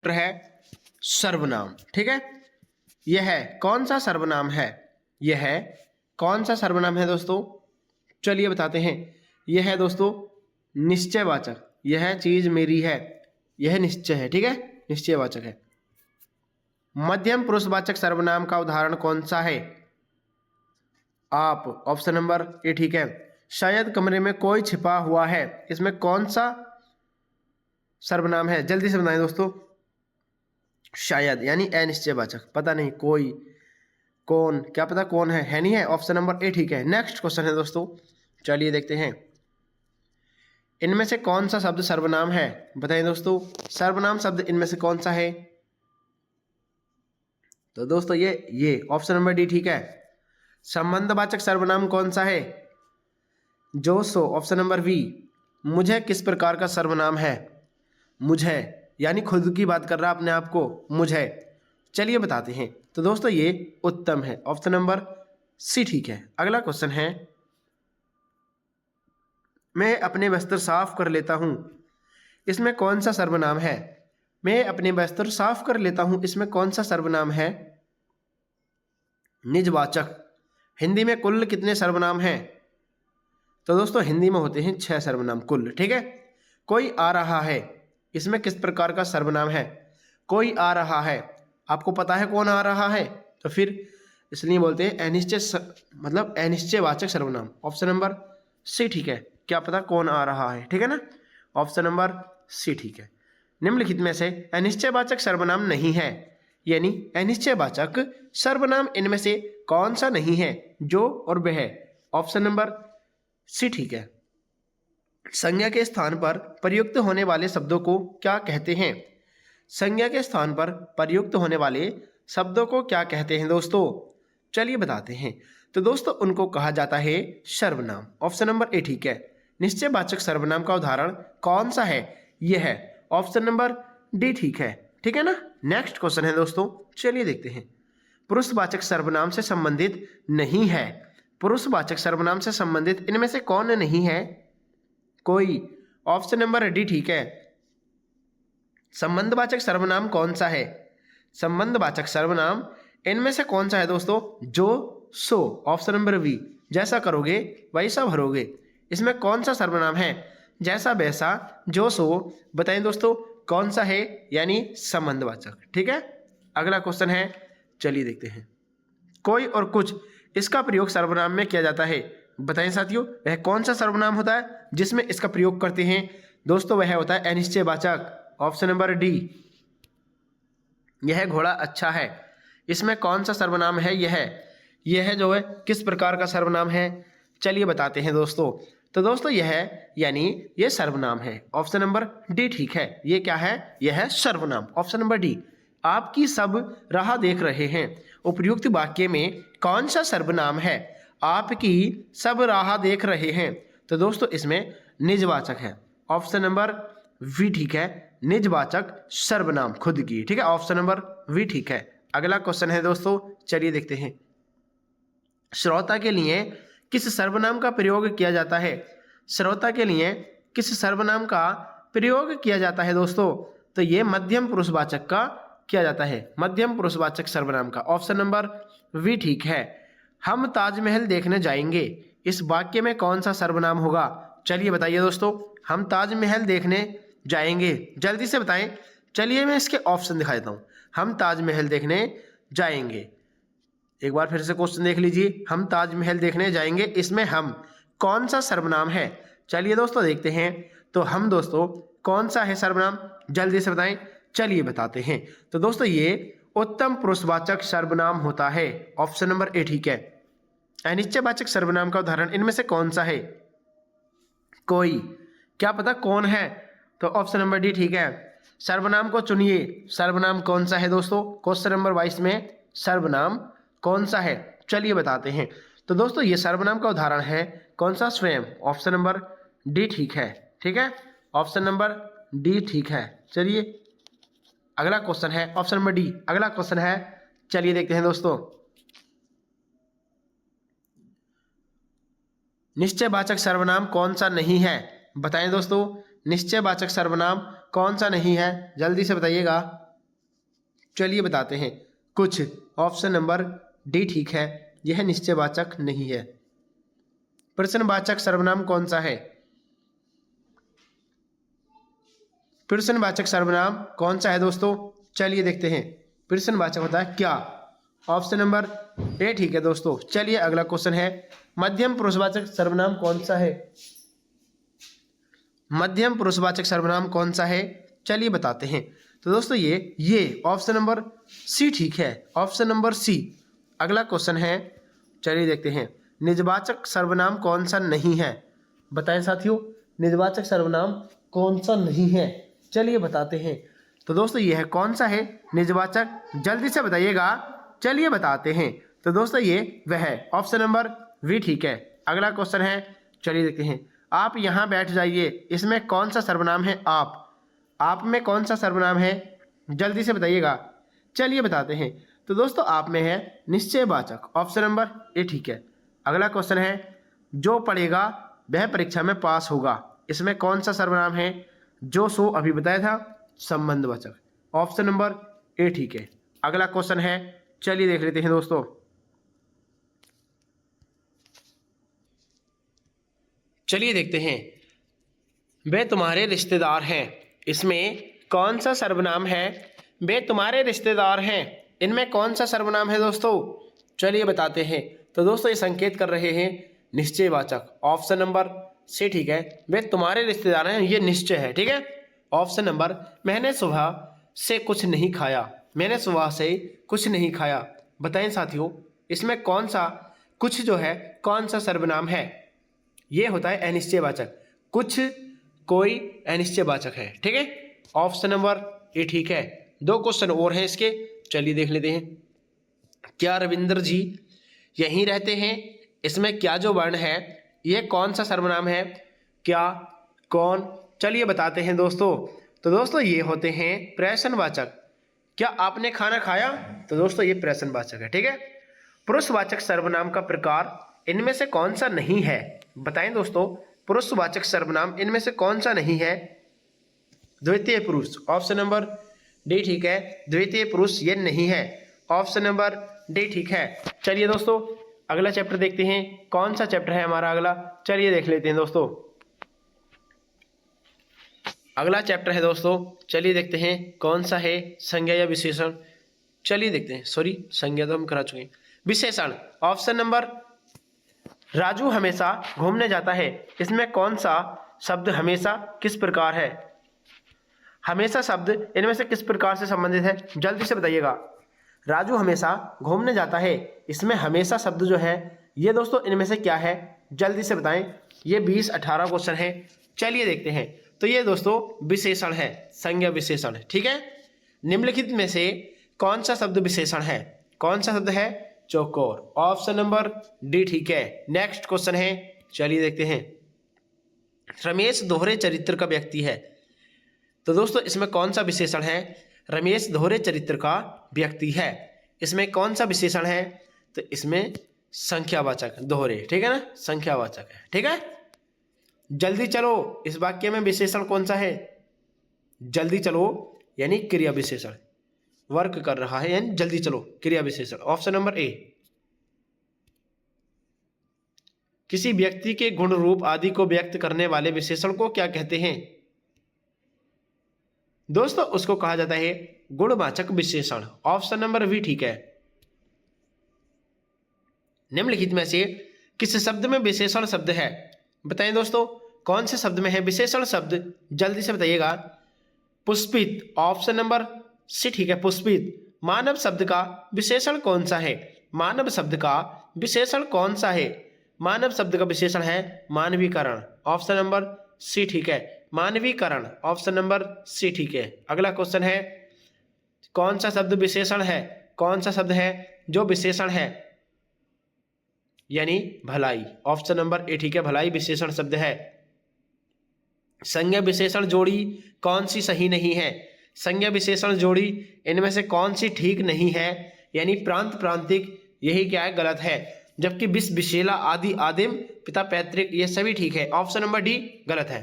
है सर्वनाम। ठीक है, यह कौन सा सर्वनाम है? यह कौन सा सर्वनाम है दोस्तों? चलिए बताते हैं। यह है दोस्तों निश्चयवाचक। यह चीज मेरी है, यह निश्चय है। ठीक है, निश्चयवाचक है। मध्यम पुरुषवाचक सर्वनाम का उदाहरण कौन सा है? आप। ऑप्शन नंबर ए ठीक है। शायद कमरे में कोई छिपा हुआ है, इसमें कौन सा सर्वनाम है? जल्दी से बताएं दोस्तों। शायद यानी अनिश्चयवाचक, पता नहीं, कोई, कौन, क्या पता कौन है नहीं है। ऑप्शन नंबर ए ठीक है। नेक्स्ट क्वेश्चन है दोस्तों, चलिए देखते हैं। इनमें से कौन सा शब्द सर्वनाम है? बताएं दोस्तों, सर्वनाम शब्द इनमें से कौन सा है? तो दोस्तों ये ऑप्शन नंबर डी ठीक है। संबंधवाचक सर्वनाम कौन सा है? जो सो। Option number B. मुझे किस प्रकार का सर्वनाम है? मुझे यानी खुद की बात कर रहा अपने आप को, मुझे। चलिए बताते हैं। तो दोस्तों ये उत्तम है। ऑप्शन नंबर सी ठीक है। अगला क्वेश्चन है, मैं अपने वस्त्र साफ कर लेता हूं, इसमें कौन सा सर्वनाम है? मैं अपने वस्त्र साफ कर लेता हूं, इसमें कौन सा सर्वनाम है? निजवाचक। हिंदी में कुल कितने सर्वनाम हैं? तो दोस्तों हिंदी में होते हैं 6 सर्वनाम कुल। ठीक है। कोई आ रहा है, इसमें किस प्रकार का सर्वनाम है? कोई आ रहा है, आपको पता है कौन आ रहा है, तो फिर इसलिए बोलते हैं मतलब अनिश्चयवाचक सर्वनाम। ऑप्शन नंबर सी ठीक है। क्या पता कौन आ रहा है, ठीक है ना। ऑप्शन नंबर सी ठीक है। निम्नलिखित में से अनिश्चयवाचक सर्वनाम नहीं है, यानी अनिश्चयवाचक सर्वनाम इनमें से कौन सा नहीं है? जो और वह। ऑप्शन नंबर सी ठीक है। संज्ञा के स्थान पर प्रयुक्त होने वाले शब्दों को क्या कहते हैं? संज्ञा के स्थान पर प्रयुक्त होने वाले शब्दों को क्या कहते हैं दोस्तों? चलिए बताते हैं। तो दोस्तों उनको कहा जाता है सर्वनाम। ऑप्शन नंबर ए ठीक है। निश्चयवाचक सर्वनाम का उदाहरण कौन सा है? यह है ऑप्शन नंबर डी ठीक है। ठीक है ना। नेक्स्ट क्वेश्चन है दोस्तों, चलिए देखते हैं। पुरुषवाचक सर्वनाम से संबंधित नहीं है। पुरुषवाचक सर्वनाम से संबंधित इनमें से कौन नहीं है? कोई। ऑप्शन नंबर डी ठीक है। संबंधवाचक सर्वनाम कौन सा है? संबंधवाचक सर्वनाम इनमें से कौन सा है दोस्तों? जो सो। Option number B. जैसा करोगे वैसा भरोगे, इसमें कौन सा सर्वनाम है? जैसा वैसा जो सो। बताएं दोस्तों कौन सा है, यानी संबंधवाचक। ठीक है। अगला क्वेश्चन है, चलिए देखते हैं। कोई और कुछ, इसका प्रयोग सर्वनाम में किया जाता है। बताएं साथियों वह कौन सा सर्वनाम होता है जिसमें इसका प्रयोग करते हैं? दोस्तों वह होता है अनिश्चयवाचक। Option number D. यह घोड़ा अच्छा है, इसमें कौन सा सर्वनाम है? यह जो है किस प्रकार का सर्वनाम है? चलिए बताते हैं दोस्तों। तो दोस्तों यह यानी यह सर्वनाम है। ऑप्शन नंबर डी ठीक है। यह क्या है? यह है सर्वनाम। Option number D. आपकी सब राह देख रहे हैं, उपयुक्त वाक्य में कौन सा सर्वनाम है? आपकी सब राह देख रहे हैं, तो दोस्तों इसमें निजवाचक है। ऑप्शन नंबर वी ठीक है। निजवाचक सर्वनाम खुद की। ठीक है, ऑप्शन नंबर वी ठीक है। अगला क्वेश्चन है दोस्तों, चलिए देखते हैं। श्रोता के लिए किस सर्वनाम का प्रयोग किया जाता है? श्रोता के लिए किस सर्वनाम का प्रयोग किया जाता है दोस्तों? तो ये मध्यम पुरुषवाचक का किया जाता है, मध्यम पुरुषवाचक सर्वनाम का। ऑप्शन नंबर वी ठीक है। हम ताजमहल देखने जाएंगे, इस वाक्य में कौन सा सर्वनाम होगा? चलिए बताइए दोस्तों। हम ताजमहल देखने जाएंगे, जल्दी से बताएं। चलिए मैं इसके ऑप्शन दिखा देता हूँ। हम ताजमहल देखने जाएंगे, एक बार फिर से क्वेश्चन देख लीजिए। हम ताजमहल देखने जाएंगे, इसमें हम कौन सा सर्वनाम है? चलिए दोस्तों देखते हैं। तो हम दोस्तों कौन सा है सर्वनाम? जल्दी से बताएं। चलिए बताते हैं। तो दोस्तों ये उत्तम पुरुषवाचक सर्वनाम होता है। ऑप्शन नंबर ए ठीक है। अनिश्चयवाचक सर्वनाम का उदाहरण इनमें से कौन सा है? कोई। क्या पता कौन है? तो ऑप्शन नंबर डी ठीक है। सर्वनाम को चुनिए, सर्वनाम कौन सा है दोस्तों? क्वेश्चन नंबर 22 में सर्वनाम कौन सा है? चलिए बताते हैं। तो दोस्तों ये सर्वनाम का उदाहरण है कौन सा? स्वयं। ऑप्शन नंबर डी ठीक है। ठीक है, ऑप्शन नंबर डी ठीक है। चलिए अगला क्वेश्चन है ऑप्शन नंबर डी। अगला क्वेश्चन है, चलिए देखते हैं दोस्तों। निश्चयवाचक सर्वनाम कौन सा नहीं है? बताएं दोस्तों, निश्चयवाचक सर्वनाम कौन सा नहीं है? जल्दी से बताइएगा। चलिए बताते हैं। कुछ, ऑप्शन नंबर डी ठीक है, यह निश्चयवाचक नहीं है। प्रश्नवाचक सर्वनाम कौन सा है? प्रश्नवाचक सर्वनाम कौन सा है दोस्तों? चलिए देखते हैं। प्रश्नवाचक होता है क्या? ऑप्शन नंबर ए ठीक है दोस्तों। चलिए अगला क्वेश्चन है, मध्यम पुरुषवाचक सर्वनाम कौन सा है? मध्यम पुरुषवाचक सर्वनाम कौन सा है? चलिए बताते हैं। तो दोस्तों ये ऑप्शन नंबर सी ठीक है, ऑप्शन नंबर सी। अगला क्वेश्चन है, चलिए देखते हैं। निजवाचक सर्वनाम कौन सा नहीं है? बताएं साथियों, निजवाचक सर्वनाम कौन सा नहीं है? चलिए बताते हैं। तो दोस्तों ये है, कौन सा है निजवाचक? जल्दी से बताइएगा। चलिए बताते हैं। तो दोस्तों ये वह है, ऑप्शन नंबर वी ठीक है। अगला क्वेश्चन है, चलिए देखते हैं। आप यहाँ बैठ जाइए, इसमें कौन सा सर्वनाम है? आप में कौन सा सर्वनाम है? जल्दी से बताइएगा। चलिए बताते हैं। तो दोस्तों आप में है निश्चयवाचक, ऑप्शन नंबर ए ठीक है। अगला क्वेश्चन है, जो पढ़ेगा वह परीक्षा में पास होगा, इसमें कौन सा सर्वनाम है? जो सो अभी बताया था, संबंधवाचक, ऑप्शन नंबर ए ठीक है। अगला क्वेश्चन है, चलिए देख लेते हैं दोस्तों। चलिए देखते हैं। वे तुम्हारे रिश्तेदार हैं, इसमें कौन सा सर्वनाम है? वे तुम्हारे रिश्तेदार हैं, इनमें कौन सा सर्वनाम है दोस्तों? चलिए बताते हैं। तो दोस्तों ये संकेत कर रहे हैं निश्चयवाचक, ऑप्शन नंबर सी ठीक है। वे तुम्हारे रिश्तेदार हैं, ये निश्चय है, ठीक है। ऑप्शन नंबर, मैंने सुबह से कुछ नहीं खाया, मैंने सुबह से कुछ नहीं खाया। बताएं साथियों, इसमें कौन सा कुछ जो है कौन सा सर्वनाम है? ये होता है अनिश्चयवाचक। कुछ, कोई अनिश्चयवाचक है, ठीक है। ऑप्शन नंबर ए ठीक है। दो क्वेश्चन और हैं इसके, चलिए देख लेते हैं। क्या रविंद्र जी यहीं रहते हैं? इसमें क्या जो वर्ण है ये कौन सा सर्वनाम है? क्या, कौन? चलिए बताते हैं दोस्तों। तो दोस्तों ये होते हैं प्रश्नवाचक। क्या आपने खाना खाया? तो दोस्तों ये प्रश्नवाचक है, ठीक है। पुरुषवाचक सर्वनाम का प्रकार इनमें से कौन सा नहीं है? बताएं दोस्तों, पुरुषवाचक सर्वनाम इनमें से कौन सा नहीं है? द्वितीय पुरुष, ऑप्शन नंबर डी ठीक है। द्वितीय पुरुष ये नहीं है, ऑप्शन नंबर डी ठीक है। चलिए दोस्तों अगला चैप्टर देखते हैं। कौन सा चैप्टर है हमारा अगला? चलिए देख लेते हैं दोस्तों। अगला चैप्टर है दोस्तों, चलिए देखते हैं कौन सा है। संज्ञा या विशेषण। चलिए देखते हैं, सॉरी संज्ञा तो हम करा चुके हैं। विशेषण, ऑप्शन नंबर राजू हमेशा घूमने जाता है, इसमें कौन सा शब्द हमेशा किस प्रकार है? हमेशा शब्द इनमें से किस प्रकार से संबंधित है? जल्दी से बताइएगा। राजू हमेशा घूमने जाता है, इसमें हमेशा शब्द जो है ये दोस्तों इनमें से क्या है? जल्दी से बताएं। ये 20-18 क्वेश्चन है, चलिए देखते हैं। तो ये दोस्तों विशेषण है, संज्ञा विशेषण, ठीक है। निम्नलिखित में से कौन सा शब्द विशेषण है? कौन सा शब्द है? चौकोर, ऑप्शन नंबर डी ठीक है। नेक्स्ट क्वेश्चन है, चलिए देखते हैं। रमेश दोहरे चरित्र का व्यक्ति है, तो दोस्तों इसमें कौन सा विशेषण है? रमेश दोहरे चरित्र का व्यक्ति है, इसमें कौन सा विशेषण है? तो इसमें संख्यावाचक, दोहरे, ठीक है ना, संख्यावाचक है, ठीक है। जल्दी चलो, इस वाक्य में विशेषण कौन सा है? जल्दी चलो यानी क्रिया विशेषण, वर्क कर रहा है यानी जल्दी चलो, क्रिया विशेषण, ऑप्शन नंबर ए। किसी व्यक्ति के गुण, रूप आदि को व्यक्त करने वाले विशेषण को क्या कहते हैं? दोस्तों उसको कहा जाता है गुणवाचक विशेषण, ऑप्शन नंबर बी ठीक है। निम्नलिखित में से किस शब्द में विशेषण शब्द है? बताएं दोस्तों, कौन से शब्द में है विशेषण शब्द? जल्दी से बताइएगा। पुष्पित, ऑप्शन नंबर सी ठीक है, पुष्पित। मानव शब्द का विशेषण कौन सा है? मानव शब्द का विशेषण कौन सा है? मानव शब्द का विशेषण है मानवीकरण, ऑप्शन नंबर सी ठीक है। मानवीकरण, ऑप्शन नंबर सी ठीक है। अगला क्वेश्चन है, कौन सा शब्द विशेषण है? कौन सा शब्द है जो विशेषण है? यानी भलाई, ऑप्शन नंबर ए ठीक है, भलाई विशेषण शब्द है। संज्ञा विशेषण जोड़ी कौन सी सही नहीं है? संज्ञा विशेषण जोड़ी इनमें से कौन सी ठीक नहीं है? यानी प्रांत, प्रांतिक, यही क्या है? गलत है। जबकि विष, विशेला, आदि, आदिम, पिता, पैतृक, ये सभी ठीक है, ऑप्शन नंबर डी गलत है।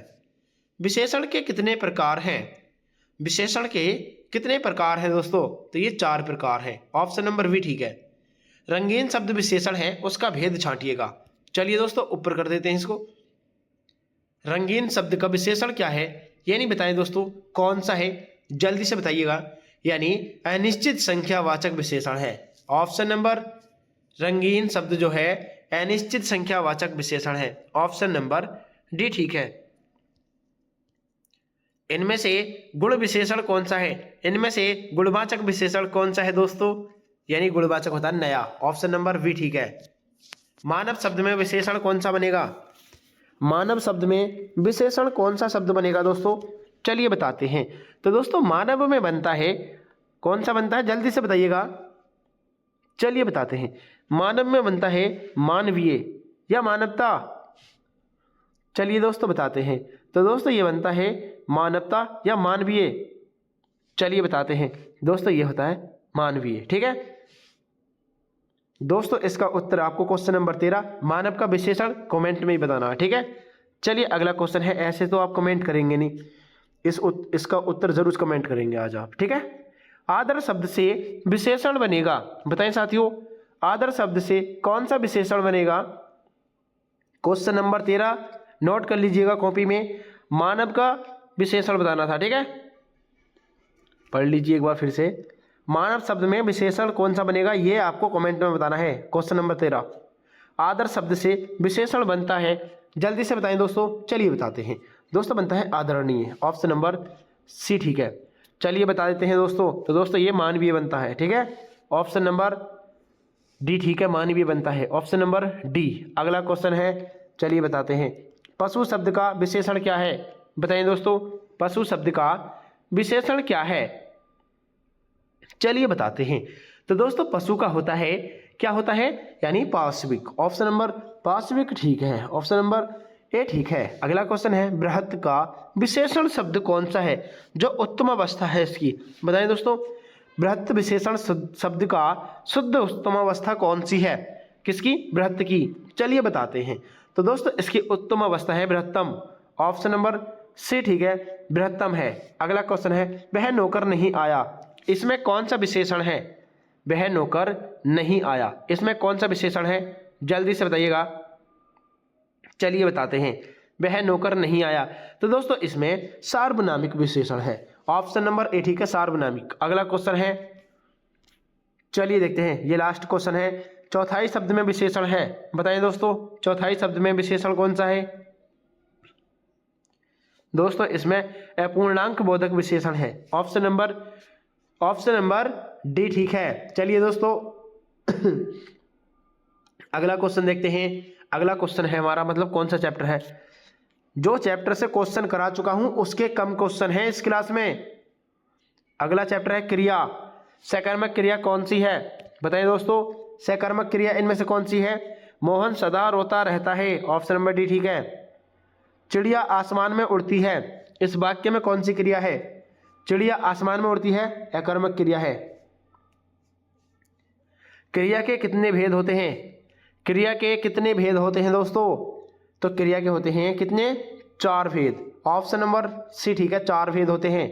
विशेषण के कितने प्रकार हैं? विशेषण के कितने प्रकार हैं दोस्तों? तो ये 4 प्रकार हैं। ऑप्शन नंबर बी ठीक है। रंगीन शब्द विशेषण है, उसका भेद छांटिएगा। चलिए दोस्तों ऊपर कर देते हैं इसको। रंगीन शब्द का विशेषण क्या है ये नहीं बताएं दोस्तों, कौन सा है जल्दी से बताइएगा। यानी अनिश्चित संख्यावाचक विशेषण है। ऑप्शन नंबर रंगीन शब्द जो है अनिश्चित संख्यावाचक विशेषण है। ऑप्शन नंबर डी ठीक है। इनमें से गुण विशेषण कौन सा है? इनमें से गुणवाचक विशेषण कौन सा है दोस्तों? यानी गुणवाचक होता है नया। ऑप्शन नंबर बी ठीक है। मानव शब्द में विशेषण कौन सा बनेगा? मानव शब्द में विशेषण कौन सा शब्द बनेगा दोस्तों? चलिए बताते हैं। तो दोस्तों मानव में बनता है, कौन सा बनता है जल्दी से बताइएगा। चलिए बताते हैं। मानव में बनता है मानवीय या मानवता। चलिए दोस्तों बताते हैं। तो दोस्तों ये बनता है मानवता या मानवीय। चलिए बताते हैं दोस्तों, ये होता है मानवीय। ठीक है दोस्तों, इसका उत्तर आपको क्वेश्चन नंबर 13 मानव का विशेषण कमेंट में ही बताना है। ठीक है चलिए अगला क्वेश्चन है। ऐसे तो आप कमेंट करेंगे नहीं, इसका उत्तर जरूर कमेंट करेंगे आज आप। ठीक है, आदर शब्द से विशेषण बनेगा। बताएं साथियों, आदर शब्द से कौन सा विशेषण बनेगा? क्वेश्चन नंबर 13 नोट कर लीजिएगा कॉपी में। मानव का विशेषण बताना था। ठीक है, पढ़ लीजिए एक बार फिर से। मानव शब्द में विशेषण कौन सा बनेगा ये आपको कमेंट में बताना है। क्वेश्चन नंबर 13 आदर शब्द से विशेषण बनता है, जल्दी से बताएं दोस्तों। चलिए बताते हैं दोस्तों, बनता है आदरणीय। ऑप्शन नंबर सी ठीक है। चलिए बता देते हैं दोस्तों। तो दोस्तों ये मानवीय बनता है। ठीक है, ऑप्शन नंबर डी ठीक है, मानवीय बनता है। Option number D. अगला क्वेश्चन है, चलिए बताते हैं। पशु शब्द का विशेषण क्या है? बताएं दोस्तों, पशु शब्द का विशेषण क्या है? चलिए बताते हैं। तो दोस्तों पशु का होता है, क्या होता है? यानी पार्श्विक। ऑप्शन नंबर पार्श्विक ठीक है। ऑप्शन नंबर ए ठीक है। अगला क्वेश्चन है, बृहत का विशेषण शब्द कौन सा है जो उत्तम अवस्था है इसकी? बताएं दोस्तों, बृहत विशेषण शब्द का शुद्ध उत्तम अवस्था कौन सी है? किसकी? बृहत की। चलिए बताते हैं। तो दोस्तों इसकी उत्तम अवस्था है बृहत्तम। ऑप्शन नंबर सी ठीक है, बृहत्तम है। अगला क्वेश्चन है, वह नौकर नहीं आया, इसमें कौन सा विशेषण है? वह नौकर नहीं आया, इसमें कौन सा विशेषण है? जल्दी से बताइएगा। चलिए बताते हैं। वह नौकर नहीं आया, तो दोस्तों इसमें सार्वनामिक विशेषण है। ऑप्शन नंबर ए ठीक है, सार्वनामिक। अगला क्वेश्चन है, चलिए देखते हैं। ये लास्ट क्वेश्चन है, चौथाई शब्द में विशेषण है। बताइए दोस्तों, चौथाई शब्द में विशेषण कौन सा है? दोस्तों इसमें अपूर्णांक बोधक विशेषण है। ऑप्शन नंबर डी ठीक है। चलिए दोस्तों अगला क्वेश्चन देखते हैं। अगला क्वेश्चन है हमारा, मतलब कौन सा चैप्टर है? जो चैप्टर से क्वेश्चन करा चुका हूं उसके कम क्वेश्चन है इस क्लास में। अगला चैप्टर है क्रिया। सकर्मक क्रिया कौन सी है? बताइए दोस्तों, सकर्मक क्रिया इनमें से कौन सी है? मोहन सदा रोता रहता है। ऑप्शन नंबर डी ठीक है। चिड़िया आसमान में उड़ती है, इस वाक्य में कौन सी क्रिया है? चिड़िया आसमान में उड़ती है, अकर्मक क्रिया है। क्रिया के कितने भेद होते हैं? क्रिया के कितने भेद होते हैं दोस्तों? तो क्रिया के होते हैं कितने? 4 भेद। ऑप्शन नंबर सी ठीक है, 4 भेद होते हैं।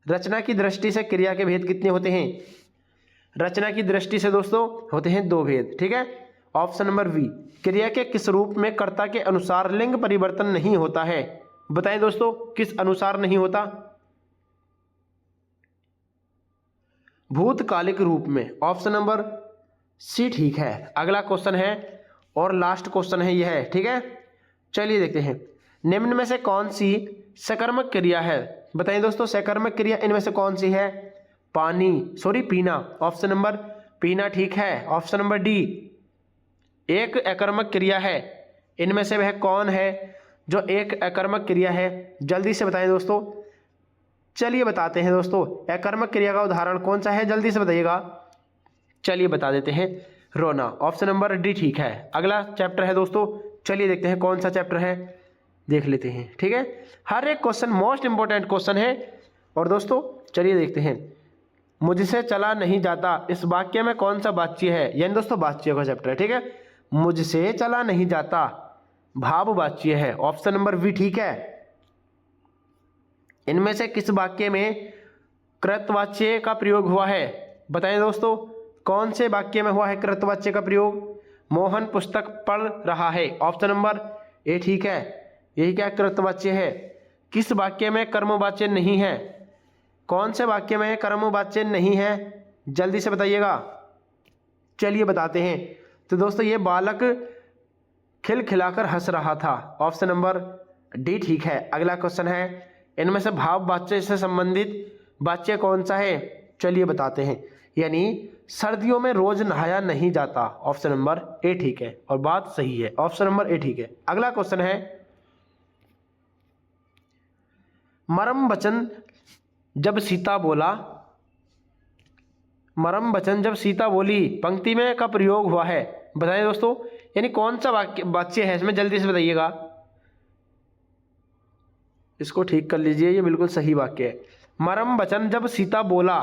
रचना की दृष्टि से क्रिया के भेद कितने होते हैं? रचना की दृष्टि से दोस्तों होते हैं 2 भेद। ठीक है, ऑप्शन नंबर बी। क्रिया के किस रूप में कर्ता के अनुसार लिंग परिवर्तन नहीं होता है? बताएं दोस्तों, किस अनुसार नहीं होता? भूतकालिक रूप में। ऑप्शन नंबर सी ठीक है। अगला क्वेश्चन है और लास्ट क्वेश्चन है यह, ठीक है। चलिए देखते हैं, निम्न में से कौन सी सकर्मक क्रिया है? बताइए दोस्तों, सकर्मक क्रिया इनमें से कौन सी है? पीना। ऑप्शन नंबर पीना ठीक है। ऑप्शन नंबर डी, एक अकर्मक क्रिया है। इनमें से वह कौन है जो एक अकर्मक क्रिया है? जल्दी से बताएं दोस्तों। चलिए बताते हैं दोस्तों, अकर्मक क्रिया का उदाहरण कौन सा है? जल्दी से बताइएगा। चलिए बता देते हैं, रोना। ऑप्शन नंबर डी ठीक है। अगला चैप्टर है दोस्तों, चलिए देखते हैं कौन सा चैप्टर है, देख लेते हैं। ठीक है, हर एक क्वेश्चन मोस्ट इंपॉर्टेंट क्वेश्चन है। और दोस्तों चलिए देखते हैं, मुझसे चला नहीं जाता, इस वाक्य में कौन सा वाच्य है? यानी दोस्तों वाच्य का चैप्टर है। ठीक है, मुझसे चला नहीं जाता भाव वाच्य है। ऑप्शन नंबर बी ठीक है। इनमें से किस वाक्य में कृतवाच्य का प्रयोग हुआ है? बताएं दोस्तों, कौन से वाक्य में हुआ है कृतवाच्य का प्रयोग? मोहन पुस्तक पढ़ रहा है, ऑप्शन नंबर ए ठीक है, यही क्या कृतवाच्य है। किस वाक्य में कर्मवाच्य नहीं है? कौन से वाक्य में कर्मवाच्य नहीं है, जल्दी से बताइएगा। चलिए बताते हैं। तो दोस्तों ये बालक खिलखिलाकर हंस रहा था, ऑप्शन नंबर डी ठीक है। अगला क्वेश्चन है, इनमें से भाव वाच्य से संबंधित वाच्य कौन सा है? चलिए बताते हैं। यानी सर्दियों में रोज नहाया नहीं जाता, ऑप्शन नंबर ए ठीक है और बात सही है, ऑप्शन नंबर ए ठीक है। अगला क्वेश्चन है, मरम वचन जब सीता बोला, मरम वचन जब सीता बोली पंक्ति में का प्रयोग हुआ है? बताइए दोस्तों, यानी कौन सा वाच्य है इसमें, जल्दी से बताइएगा। इसको ठीक कर लीजिए, ये बिल्कुल सही वाक्य है। मरम वचन जब सीता बोला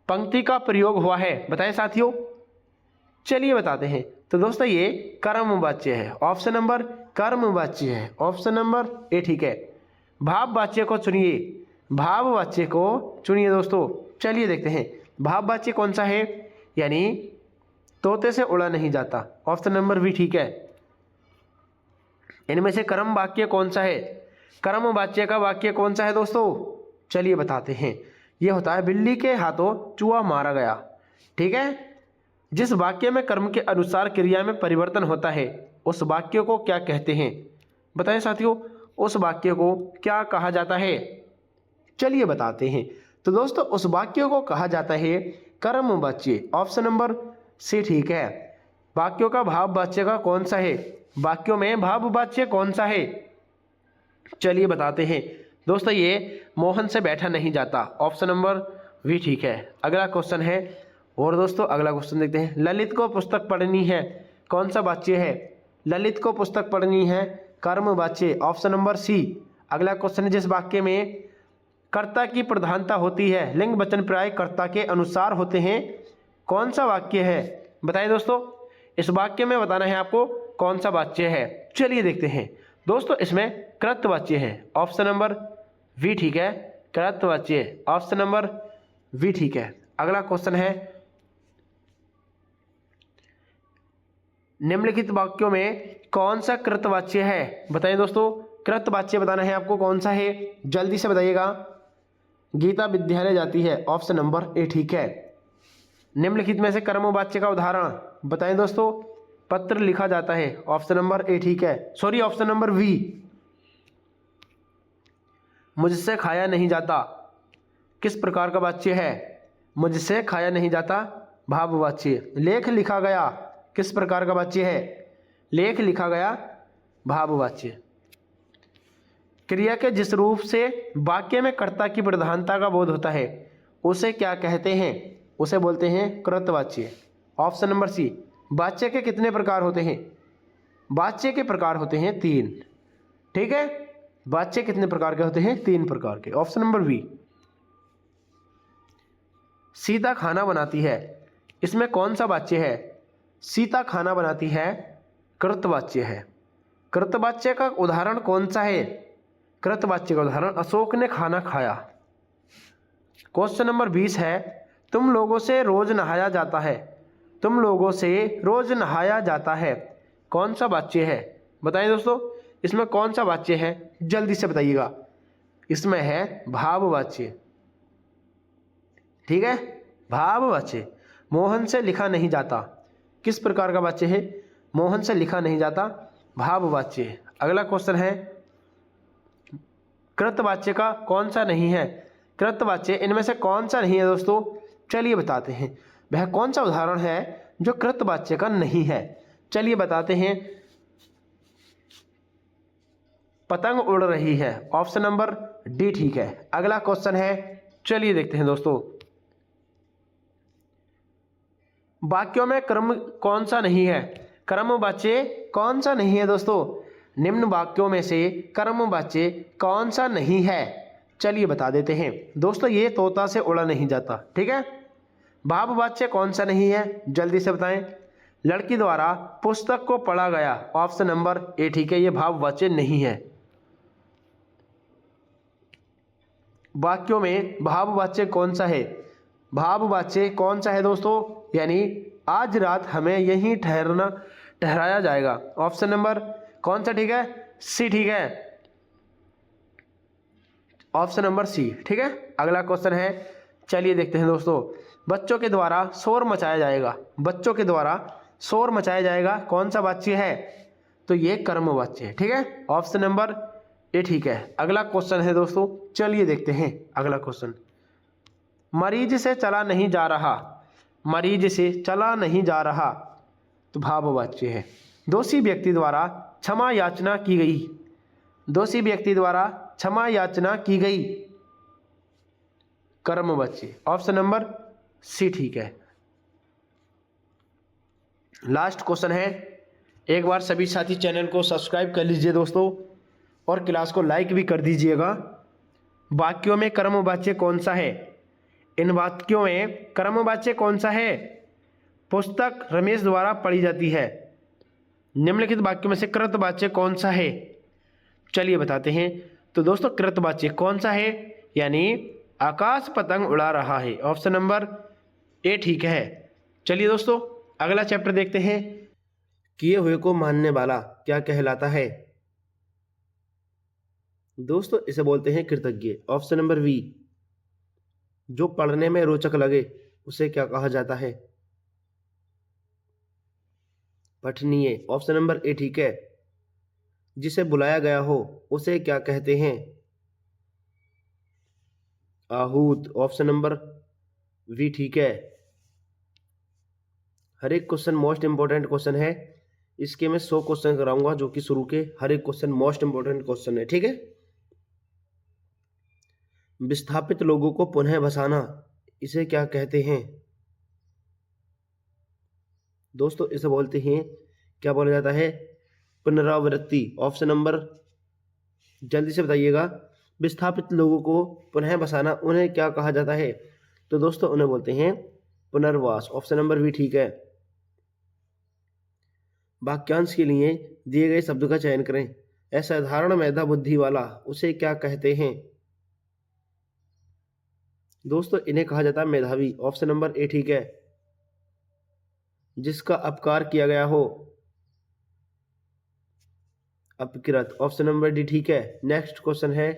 पंक्ति का प्रयोग हुआ है, बताएं साथियों। चलिए बताते हैं। तो दोस्तों ये कर्मवाच्य है, ऑप्शन नंबर कर्मवाच्य है, ऑप्शन नंबर ए ठीक है। भाववाच्य को चुनिए, भाववाच्य को चुनिए दोस्तों। चलिए देखते हैं भाववाच्य कौन सा है। यानी तोते से उड़ा नहीं जाता, ऑप्शन नंबर बी ठीक है। इनमें से कर्म वाक्य कौन सा है? कर्म वाच्य का वाक्य कौन सा है दोस्तों? चलिए बताते हैं। यह होता है, बिल्ली के हाथों चूहा मारा गया, ठीक है। जिस वाक्य में कर्म के अनुसार क्रिया में परिवर्तन होता है उस वाक्य को क्या कहते हैं? बताएं साथियों, उस वाक्य को क्या कहा जाता है? चलिए बताते हैं। तो दोस्तों उस वाक्य को कहा जाता है कर्मवाच्य, ऑप्शन नंबर सी ठीक है। वाक्यों का भाववाच्य का कौन सा है? वाक्यों में भाववाच्य कौन सा है? चलिए बताते हैं दोस्तों, ये मोहन से बैठा नहीं जाता, ऑप्शन नंबर वी ठीक है। अगला क्वेश्चन है, और दोस्तों अगला क्वेश्चन देखते हैं। ललित को पुस्तक पढ़नी है, कौन सा वाच्य है? ललित को पुस्तक पढ़नी है, कर्मवाच्य, ऑप्शन नंबर सी। अगला क्वेश्चन है, जिस वाक्य में कर्ता की प्रधानता होती है, लिंग वचन प्राय कर्ता के अनुसार होते हैं, कौन सा वाक्य है? बताइए दोस्तों, इस वाक्य में बताना है आपको कौन सा वाच्य है। चलिए देखते हैं दोस्तों, इसमें कृतवाच्य है, ऑप्शन नंबर वी ठीक है, कृतवाच्य, ऑप्शन नंबर वी ठीक है। अगला क्वेश्चन है, निम्नलिखित वाक्यों में कौन सा कृतवाच्य है? बताइए दोस्तों, कृतवाच्य बताना है आपको कौन सा है, जल्दी से बताइएगा। गीता विद्यालय जाती है, ऑप्शन नंबर ए ठीक है। निम्नलिखित में से कर्मवाच्य का उदाहरण बताएं दोस्तों। पत्र लिखा जाता है, ऑप्शन नंबर ए ठीक है, सॉरी ऑप्शन नंबर वी। मुझसे खाया नहीं जाता, किस प्रकार का वाच्य है? मुझसे खाया नहीं जाता, भाववाच्य। लेख लिखा गया, किस प्रकार का वाच्य है? लेख लिखा गया, भाववाच्य। क्रिया के जिस रूप से वाक्य में कर्ता की प्रधानता का बोध होता है उसे क्या कहते हैं? उसे बोलते हैं कृतवाच्य, ऑप्शन नंबर सी। वाच्य के कितने प्रकार होते हैं? वाच्य के प्रकार होते हैं 3, ठीक है। वाच्य कितने प्रकार के होते हैं? 3 प्रकार के, ऑप्शन नंबर बी। सीता खाना बनाती है, इसमें कौन सा वाच्य है? सीता खाना बनाती है, कृतवाच्य है। कृतवाच्य का उदाहरण कौन सा है? कृतवाच्य का उदाहरण, अशोक ने खाना खाया। क्वेश्चन नंबर 20 है, तुम लोगों से रोज नहाया जाता है, तुम लोगों से रोज नहाया जाता है, कौन सा वाच्य है? बताइए दोस्तों, इसमें कौन सा वाच्य है, जल्दी से बताइएगा। इसमें है भाववाच्य, ठीक है, भाववाच्य। मोहन से लिखा नहीं जाता, किस प्रकार का वाच्य है? मोहन से लिखा नहीं जाता, भाववाच्य। अगला क्वेश्चन है, कृतवाच्य का कौन सा नहीं है? कृतवाच्य इनमें से कौन सा नहीं है दोस्तों? चलिए बताते हैं, वह कौन सा उदाहरण है जो कृतवाच्य का नहीं है? चलिए बताते हैं। पतंग उड़ रही है, ऑप्शन नंबर डी ठीक है। अगला क्वेश्चन है, चलिए देखते हैं दोस्तों। वाक्यों में कर्म कौन सा नहीं है? कर्मवाच्य कौन सा नहीं है दोस्तों? निम्न वाक्यों में से कर्मवाच्य कौन सा नहीं है? चलिए बता देते हैं दोस्तों, ये तोता से उड़ा नहीं जाता, ठीक है। भाववाच्य कौन सा नहीं है, जल्दी से बताएं। लड़की द्वारा पुस्तक को पढ़ा गया, ऑप्शन नंबर ए ठीक है, ये भाववाच्य नहीं है। वाक्यों में भाववाच्य कौन सा है? भाववाच्य कौन सा है दोस्तों? यानी आज रात हमें यहीं ठहराया जाएगा। ऑप्शन नंबर कौन सा ठीक है? सी ठीक है, ऑप्शन नंबर सी ठीक है। अगला क्वेश्चन है, चलिए देखते हैं दोस्तों। बच्चों के द्वारा शोर मचाया जाएगा, बच्चों के द्वारा शोर मचाया जाएगा, कौन सा वाच्य है? तो ये कर्म वाच्य है ठीक है, ऑप्शन नंबर ए ठीक है। अगला क्वेश्चन है दोस्तों, चलिए देखते हैं अगला क्वेश्चन। मरीज से चला नहीं जा रहा, मरीज से चला नहीं जा रहा, तो भाववाच्य है। दोषी व्यक्ति द्वारा क्षमा याचना की गई, दोषी व्यक्ति द्वारा क्षमा याचना की गई, कर्मवाच्य, ऑप्शन नंबर सी ठीक है। लास्ट क्वेश्चन है, एक बार सभी साथी चैनल को सब्सक्राइब कर लीजिए दोस्तों, और क्लास को लाइक भी कर दीजिएगा। वाक्यों में कर्मवाच्य कौन सा है? इन वाक्यों में कर्मवाच्य कौन सा है? पुस्तक रमेश द्वारा पढ़ी जाती है। निम्नलिखित वाक्यों में से कृतवाच्य कौन सा है? चलिए बताते हैं। तो दोस्तों कृतवाच्य कौन सा है? यानी आकाश पतंग उड़ा रहा है, ऑप्शन नंबर ए ठीक है। चलिए दोस्तों अगला चैप्टर देखते हैं। किए हुए को मानने वाला क्या कहलाता है? दोस्तों इसे बोलते हैं कृतज्ञ, ऑप्शन नंबर बी। जो पढ़ने में रोचक लगे उसे क्या कहा जाता है? पठनीय, ऑप्शन नंबर ए ठीक है। जिसे बुलाया गया हो उसे क्या कहते हैं? आहूत, ऑप्शन नंबर बी ठीक है। हर एक क्वेश्चन मोस्ट इंपॉर्टेंट क्वेश्चन है, इसके मैं 100 क्वेश्चन कराऊंगा, जो कि शुरू के हर एक क्वेश्चन मोस्ट इंपॉर्टेंट क्वेश्चन है ठीक है। विस्थापित लोगों को पुनः बसाना, इसे क्या कहते हैं? दोस्तों इसे बोलते हैं, क्या बोला जाता है? पुनरावृत्ति, ऑप्शन नंबर, जल्दी से बताइएगा। विस्थापित लोगों को पुनः बसाना उन्हें क्या कहा जाता है? तो दोस्तों उन्हें बोलते हैं पुनर्वास, ऑप्शन नंबर भी ठीक है। वाक्यांश के लिए दिए गए शब्द का चयन करें। असाधारण मेधा बुद्धि वाला, उसे क्या कहते हैं? दोस्तों इन्हें कहा जाता है मेधावी, ऑप्शन नंबर ए ठीक है। जिसका अपकार किया गया हो, अपकृत, ऑप्शन नंबर डी ठीक है। नेक्स्ट क्वेश्चन है,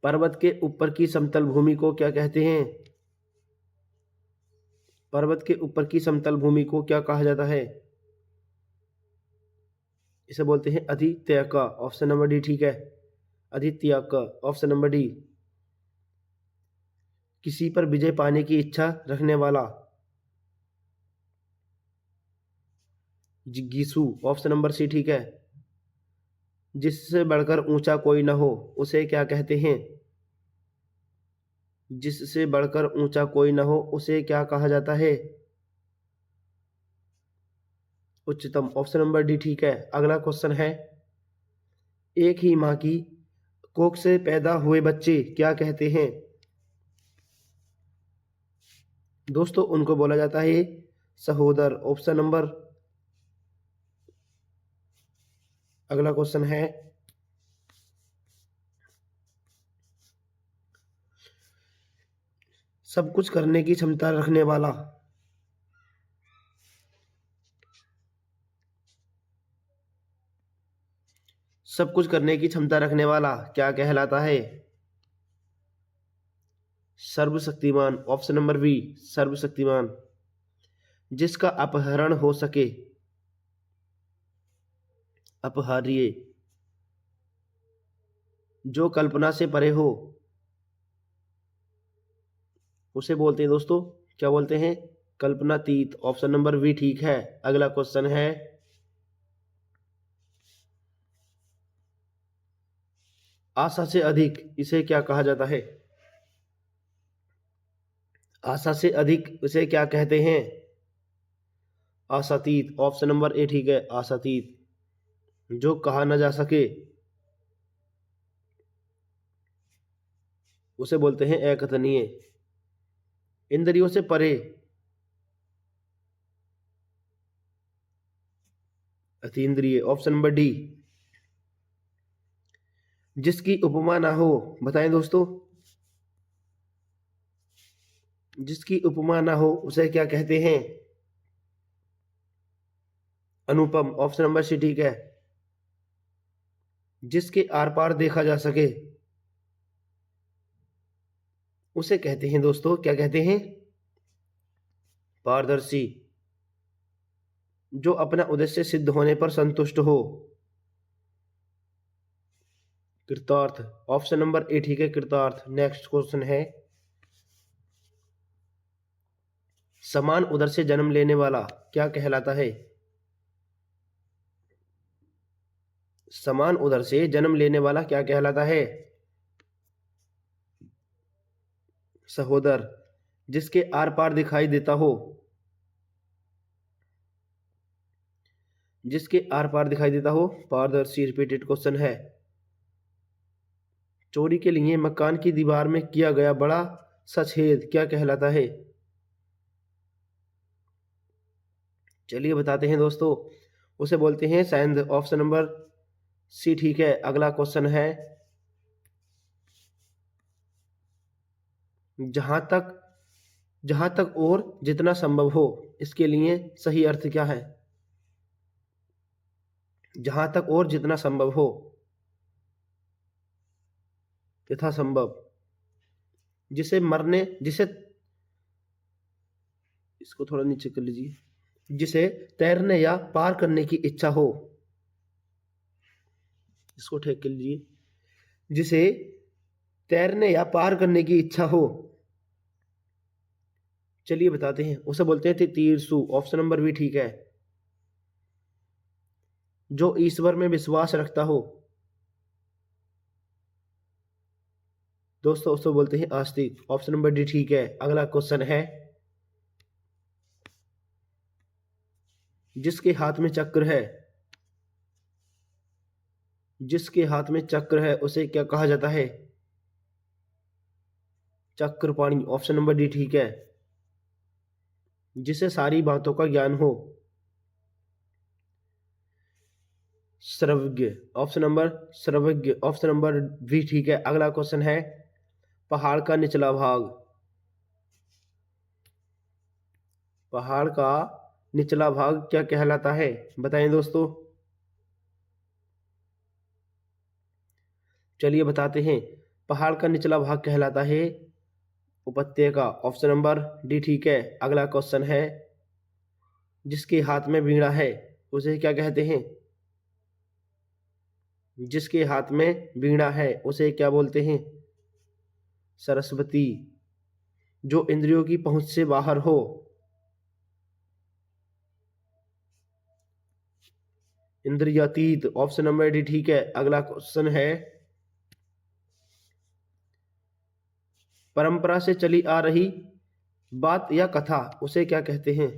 पर्वत के ऊपर की समतल भूमि को क्या कहते हैं? पर्वत के ऊपर की समतल भूमि को क्या कहा जाता है? इसे बोलते हैं अधित्यक, ऑप्शन नंबर डी ठीक है। अधित्यक, ऑप्शन नंबर डी। किसी पर विजय पाने की इच्छा रखने वाला, जिज्ञासु, ऑप्शन नंबर सी ठीक है। जिससे बढ़कर ऊंचा कोई न हो उसे क्या कहते हैं? जिससे बढ़कर ऊंचा कोई न हो उसे क्या कहा जाता है? उच्चतम, ऑप्शन नंबर डी ठीक है। अगला क्वेश्चन है, एक ही मां की कोख से पैदा हुए बच्चे क्या कहते हैं? दोस्तों उनको बोला जाता है सहोदर, ऑप्शन नंबर। अगला क्वेश्चन है, सब कुछ करने की क्षमता रखने वाला, सब कुछ करने की क्षमता रखने वाला क्या कहलाता है? सर्वशक्तिमान, ऑप्शन नंबर बी, सर्वशक्तिमान। जिसका अपहरण हो सके, अपहार्य। जो कल्पना से परे हो उसे बोलते हैं दोस्तों, क्या बोलते हैं? कल्पनातीत, ऑप्शन नंबर बी ठीक है। अगला क्वेश्चन है, आशा से अधिक, इसे क्या कहा जाता है? आशा से अधिक इसे क्या कहते हैं? आशातीत, ऑप्शन नंबर ए ठीक है। आशातीत। जो कहा न जा सके उसे बोलते हैं अकथनीय। इंद्रियों से परे, अतीन्द्रिय, ऑप्शन नंबर डी। जिसकी उपमा ना हो, बताएं दोस्तों। जिसकी उपमा ना हो उसे क्या कहते हैं? अनुपम, ऑप्शन नंबर सी ठीक है। जिसके आर पार देखा जा सके उसे कहते हैं दोस्तों, क्या कहते हैं? पारदर्शी। जो अपना उद्देश्य सिद्ध होने पर संतुष्ट हो, कृतार्थ, ऑप्शन नंबर ए ठीक है, कृतार्थ। नेक्स्ट क्वेश्चन है, समान उदर से जन्म लेने वाला क्या कहलाता है? समान उदर से जन्म लेने वाला क्या कहलाता है? सहोदर। जिसके आर पार दिखाई देता हो, जिसके आर पार दिखाई देता हो, पारदर्शी। रिपीटेड क्वेश्चन है, चोरी के लिए मकान की दीवार में किया गया बड़ा सा छेद क्या कहलाता है? चलिए बताते हैं दोस्तों, उसे बोलते हैं सैंध, ऑप्शन नंबर सी ठीक है। अगला क्वेश्चन है, जहां तक और जितना संभव हो, इसके लिए सही अर्थ क्या है? जहां तक और जितना संभव हो, यथा संभव। जिसे इसको थोड़ा नीचे कर लीजिए। जिसे तैरने या पार करने की इच्छा हो, इसको ठीक कर लीजिए। जिसे तैरने या पार करने की इच्छा हो, चलिए बताते हैं, उसे बोलते हैं तीरसु, ऑप्शन नंबर बी ठीक है। जो ईश्वर में विश्वास रखता हो, दोस्तों उसको बोलते हैं आस्तिक, ऑप्शन नंबर डी ठीक है। अगला क्वेश्चन है, जिसके हाथ में चक्र है, जिसके हाथ में चक्र है उसे क्या कहा जाता है? चक्रपाणी, ऑप्शन नंबर डी ठीक है। जिसे सारी बातों का ज्ञान हो, सर्वज्ञ, सर्वज्ञ, ऑप्शन नंबर बी ठीक है। अगला क्वेश्चन है, पहाड़ का निचला भाग, पहाड़ का निचला भाग क्या कहलाता है? बताएं दोस्तों। चलिए बताते हैं, पहाड़ का निचला भाग कहलाता है उपत्यका, ऑप्शन नंबर डी ठीक है। अगला क्वेश्चन है, जिसके हाथ में वीणा है उसे क्या कहते हैं? जिसके हाथ में वीणा है उसे क्या बोलते हैं? सरस्वती। जो इंद्रियों की पहुंच से बाहर हो, इंद्रियातीत, ऑप्शन नंबर डी ठीक है। अगला क्वेश्चन है, परंपरा से चली आ रही बात या कथा उसे क्या कहते हैं?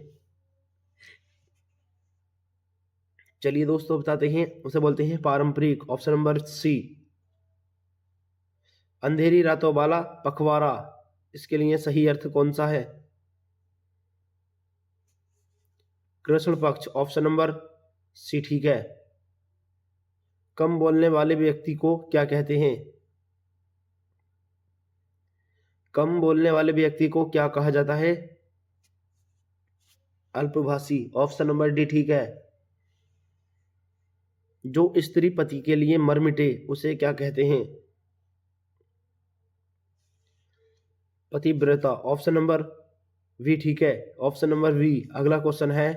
चलिए दोस्तों बताते हैं, उसे बोलते हैं पारंपरिक, ऑप्शन नंबर सी। अंधेरी रातों वाला पखवाड़ा, इसके लिए सही अर्थ कौन सा है? कृष्ण पक्ष, ऑप्शन नंबर सी ठीक है। कम बोलने वाले व्यक्ति को क्या कहते हैं? कम बोलने वाले व्यक्ति को क्या कहा जाता है? अल्पभाषी, ऑप्शन नंबर डी ठीक है। जो स्त्री पति के लिए मर मिटे उसे क्या कहते हैं? पतिव्रता, ऑप्शन नंबर वी ठीक है। Option number B. अगला क्वेश्चन है,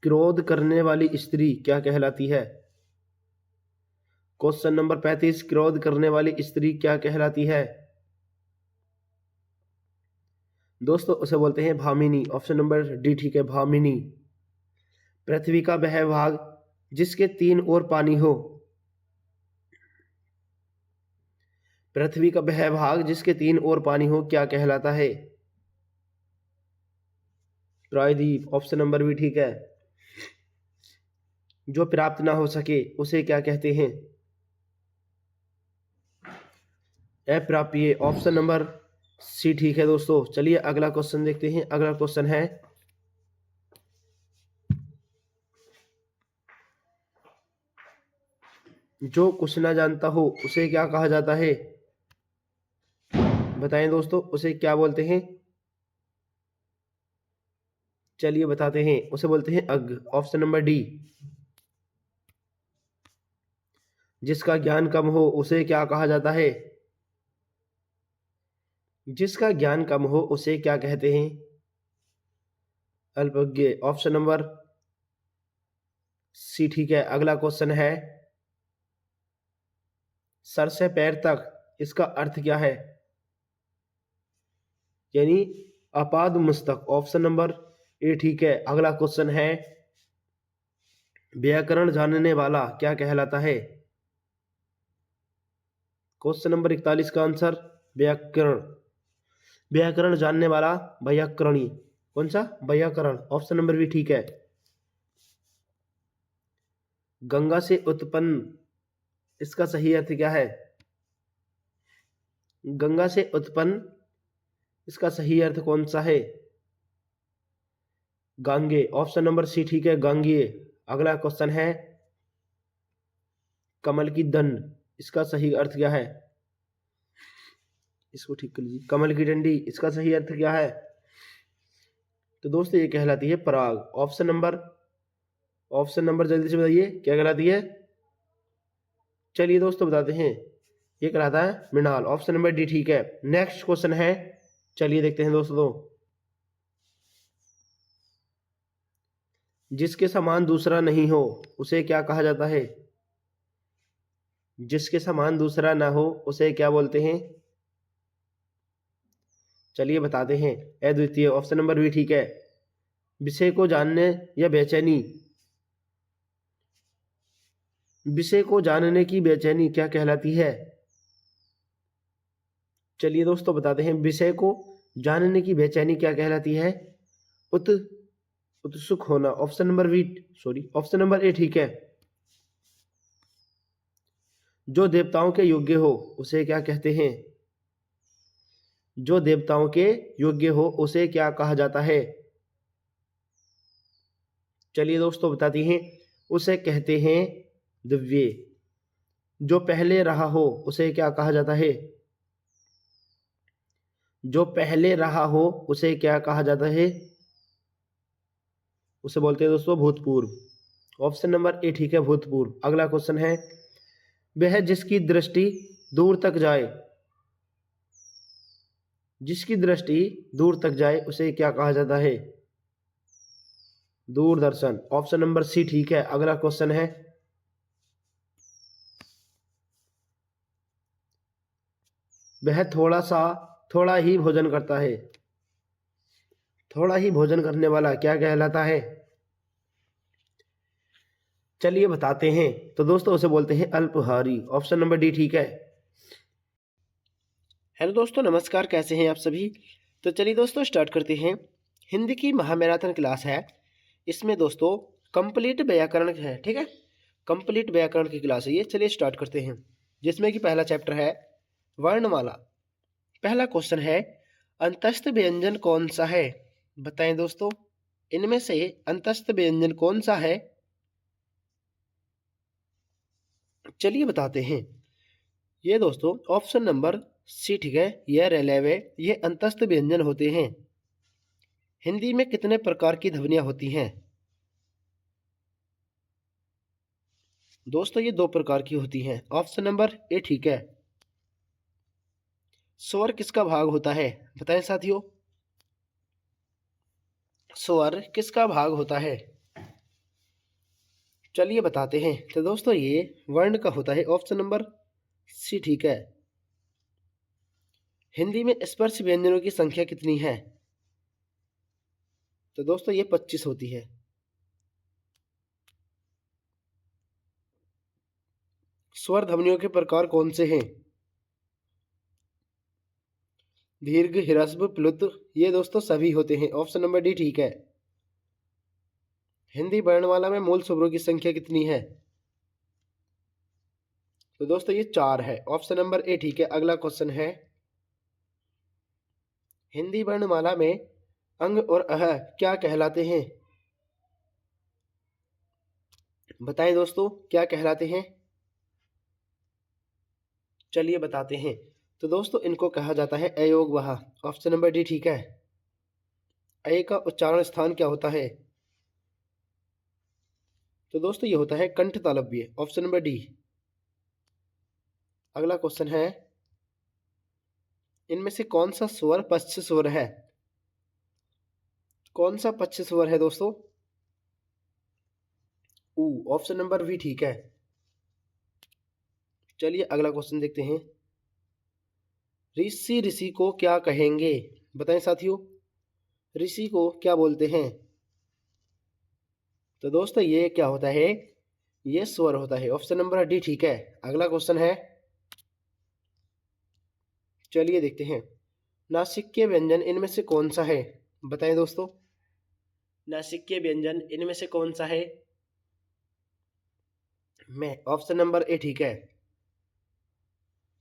क्रोध करने वाली स्त्री क्या कहलाती है? क्वेश्चन नंबर 35, क्रोध करने वाली स्त्री क्या कहलाती है? दोस्तों उसे बोलते हैं भामिनी, ऑप्शन नंबर डी ठीक है, भामिनी। पृथ्वी का वह भाग जिसके तीन ओर पानी हो, पृथ्वी का वह भाग जिसके तीन ओर पानी हो क्या कहलाता है? प्रायद्वीप, ऑप्शन नंबर बी ठीक है। जो प्राप्त ना हो सके उसे क्या कहते हैं? अप्राप्य, ऑप्शन नंबर सी ठीक है दोस्तों। चलिए अगला क्वेश्चन देखते हैं। अगला क्वेश्चन है, जो कुछ ना जानता हो उसे क्या कहा जाता है? बताएं दोस्तों, उसे क्या बोलते हैं? चलिए बताते हैं, उसे बोलते हैं अज्ञ। Option number D. जिसका ज्ञान कम हो उसे क्या कहा जाता है? जिसका ज्ञान कम हो उसे क्या कहते हैं? अल्पज्ञ। ऑप्शन नंबर सी ठीक है। अगला क्वेश्चन है, सर से पैर तक, इसका अर्थ क्या है? यानी अपाद मस्तक। ऑप्शन नंबर ए ठीक है। अगला क्वेश्चन है, व्याकरण जानने वाला क्या कहलाता है? क्वेश्चन नंबर 41 का आंसर व्याकरण। व्याकरण जानने वाला व्याकरणी। कौन सा? व्याकरण। ऑप्शन नंबर बी ठीक है। गंगा से उत्पन्न, इसका सही अर्थ क्या है? गंगा से उत्पन्न, इसका सही अर्थ कौन सा है? गांगे। ऑप्शन नंबर सी ठीक है, गांगेय। अगला क्वेश्चन है, कमल की दंड, इसका सही अर्थ क्या है? इसको ठीक कर लीजिए। कमल की डंडी, इसका सही अर्थ क्या है? तो दोस्तों ये कहलाती है पराग। ऑप्शन नंबर जल्दी से बताइए, क्या कहलाती है? चलिए दोस्तों बताते हैं, ये कहलाता है मृणाल। ऑप्शन नंबर डी ठीक है। नेक्स्ट क्वेश्चन है, चलिए देखते हैं दोस्तों। जिसके समान दूसरा नहीं हो उसे क्या कहा जाता है? जिसके समान दूसरा ना हो उसे क्या बोलते हैं? चलिए बताते हैं, अद्वितीय। ऑप्शन नंबर बी ठीक है। विषय को जानने या बेचैनी, विषय को जानने की बेचैनी क्या कहलाती है? चलिए दोस्तों बताते हैं, विषय को जानने की बेचैनी क्या कहलाती है? उत उत्सुक होना। Option number B, sorry, option number A ठीक है। जो देवताओं के योग्य हो उसे क्या कहते हैं? जो देवताओं के योग्य हो उसे क्या कहा जाता है? चलिए दोस्तों बताते हैं, उसे कहते हैं दिव्य। जो पहले रहा हो उसे क्या कहा जाता है? जो पहले रहा हो उसे क्या कहा जाता है? उसे बोलते हैं दोस्तों भूतपूर्व। ऑप्शन नंबर ए ठीक है, भूतपूर्व। अगला क्वेश्चन है, वह जिसकी दृष्टि दूर तक जाए, जिसकी दृष्टि दूर तक जाए उसे क्या कहा जाता है? दूरदर्शन। ऑप्शन नंबर सी ठीक है। अगला क्वेश्चन है, वह थोड़ा ही भोजन करता है, थोड़ा ही भोजन करने वाला क्या कहलाता है? चलिए बताते हैं, तो दोस्तों उसे बोलते हैं अल्पाहारी। ऑप्शन नंबर डी ठीक है। हेलो दोस्तों, नमस्कार, कैसे हैं आप सभी? तो चलिए दोस्तों स्टार्ट करते हैं। हिंदी की महामैराथन क्लास है, इसमें दोस्तों कंप्लीट व्याकरण है, ठीक है। कंप्लीट व्याकरण की क्लास है ये। चलिए स्टार्ट करते हैं, जिसमें कि पहला चैप्टर है वर्णमाला। पहला क्वेश्चन है, अंतस्थ व्यंजन कौन सा है? बताएं दोस्तों, इनमें से अंतस्थ व्यंजन कौन सा है? चलिए बताते हैं, ये दोस्तों ऑप्शन नंबर सी ठीक है, यह रेलेवे, ये अंतस्थ व्यंजन होते हैं। हिंदी में कितने प्रकार की ध्वनियां होती हैं? दोस्तों ये दो प्रकार की होती हैं। ऑप्शन नंबर ए ठीक है। स्वर किसका भाग होता है? बताएं साथियों, स्वर किसका भाग होता है? चलिए बताते हैं, तो दोस्तों ये वर्ण का होता है। ऑप्शन नंबर सी ठीक है। हिंदी में स्पर्श व्यंजनों की संख्या कितनी है? तो दोस्तों ये 25 होती है। स्वर ध्वनियों के प्रकार कौन से हैं? दीर्घ, ह्रस्व, प्लुत, ये दोस्तों सभी होते हैं। ऑप्शन नंबर डी ठीक है। हिंदी वर्णमाला में मूल स्वरों की संख्या कितनी है? तो दोस्तों ये 4 है। ऑप्शन नंबर ए ठीक है। अगला क्वेश्चन है, हिंदी वर्णमाला में अंग और अह क्या कहलाते हैं? बताएं दोस्तों, क्या कहलाते हैं? चलिए बताते हैं। तो दोस्तों इनको कहा जाता है अयोगवाह। ऑप्शन नंबर डी ठीक है। अय का उच्चारण स्थान क्या होता है? तो दोस्तों ये होता है कंठ तालव्य। Option number D. अगला क्वेश्चन है, इनमें से कौन सा स्वर पश्च स्वर है? कौन सा पश्च स्वर है दोस्तों? ऊ। ऑप्शन नंबर बी ठीक है। चलिए अगला क्वेश्चन देखते हैं। ऋषि ऋषि को क्या कहेंगे? बताएं साथियों, ऋषि को क्या बोलते हैं? तो दोस्तों ये क्या होता है? ये स्वर होता है। ऑप्शन नंबर डी ठीक है। अगला क्वेश्चन है, चलिए देखते हैं। नासिक्य व्यंजन इनमें से कौन सा है? बताएं दोस्तों, नासिक्य व्यंजन इनमें से कौन सा है? मैं ऑप्शन नंबर ए ठीक है।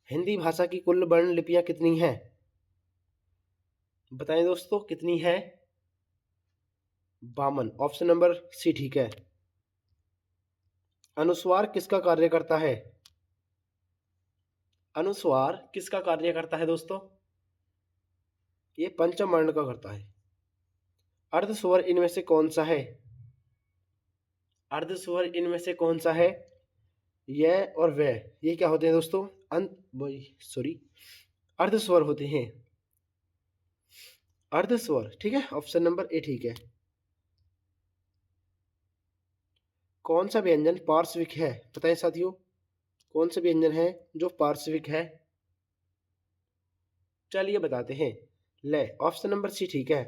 हिंदी भाषा की कुल वर्ण लिपियां कितनी हैं? बताएं दोस्तों कितनी है? 52। ऑप्शन नंबर सी ठीक है। अनुस्वार किसका कार्य करता है? अनुस्वार किसका कार्य करता है दोस्तों? ये पंचम वर्ण का करता है। अर्धस्वर इनमें से कौन सा है? अर्धस्वर इनमें से कौन सा है? यह और वह, ये क्या होते हैं दोस्तों? अर्धस्वर होते हैं। अर्धस्वर ठीक है। ऑप्शन नंबर ए ठीक है। कौन सा व्यंजन पार्श्विक है? बताएं साथियों, कौन सा व्यंजन है जो पार्श्विक है? चलिए बताते हैं। ले। ऑप्शन नंबर सी ठीक है।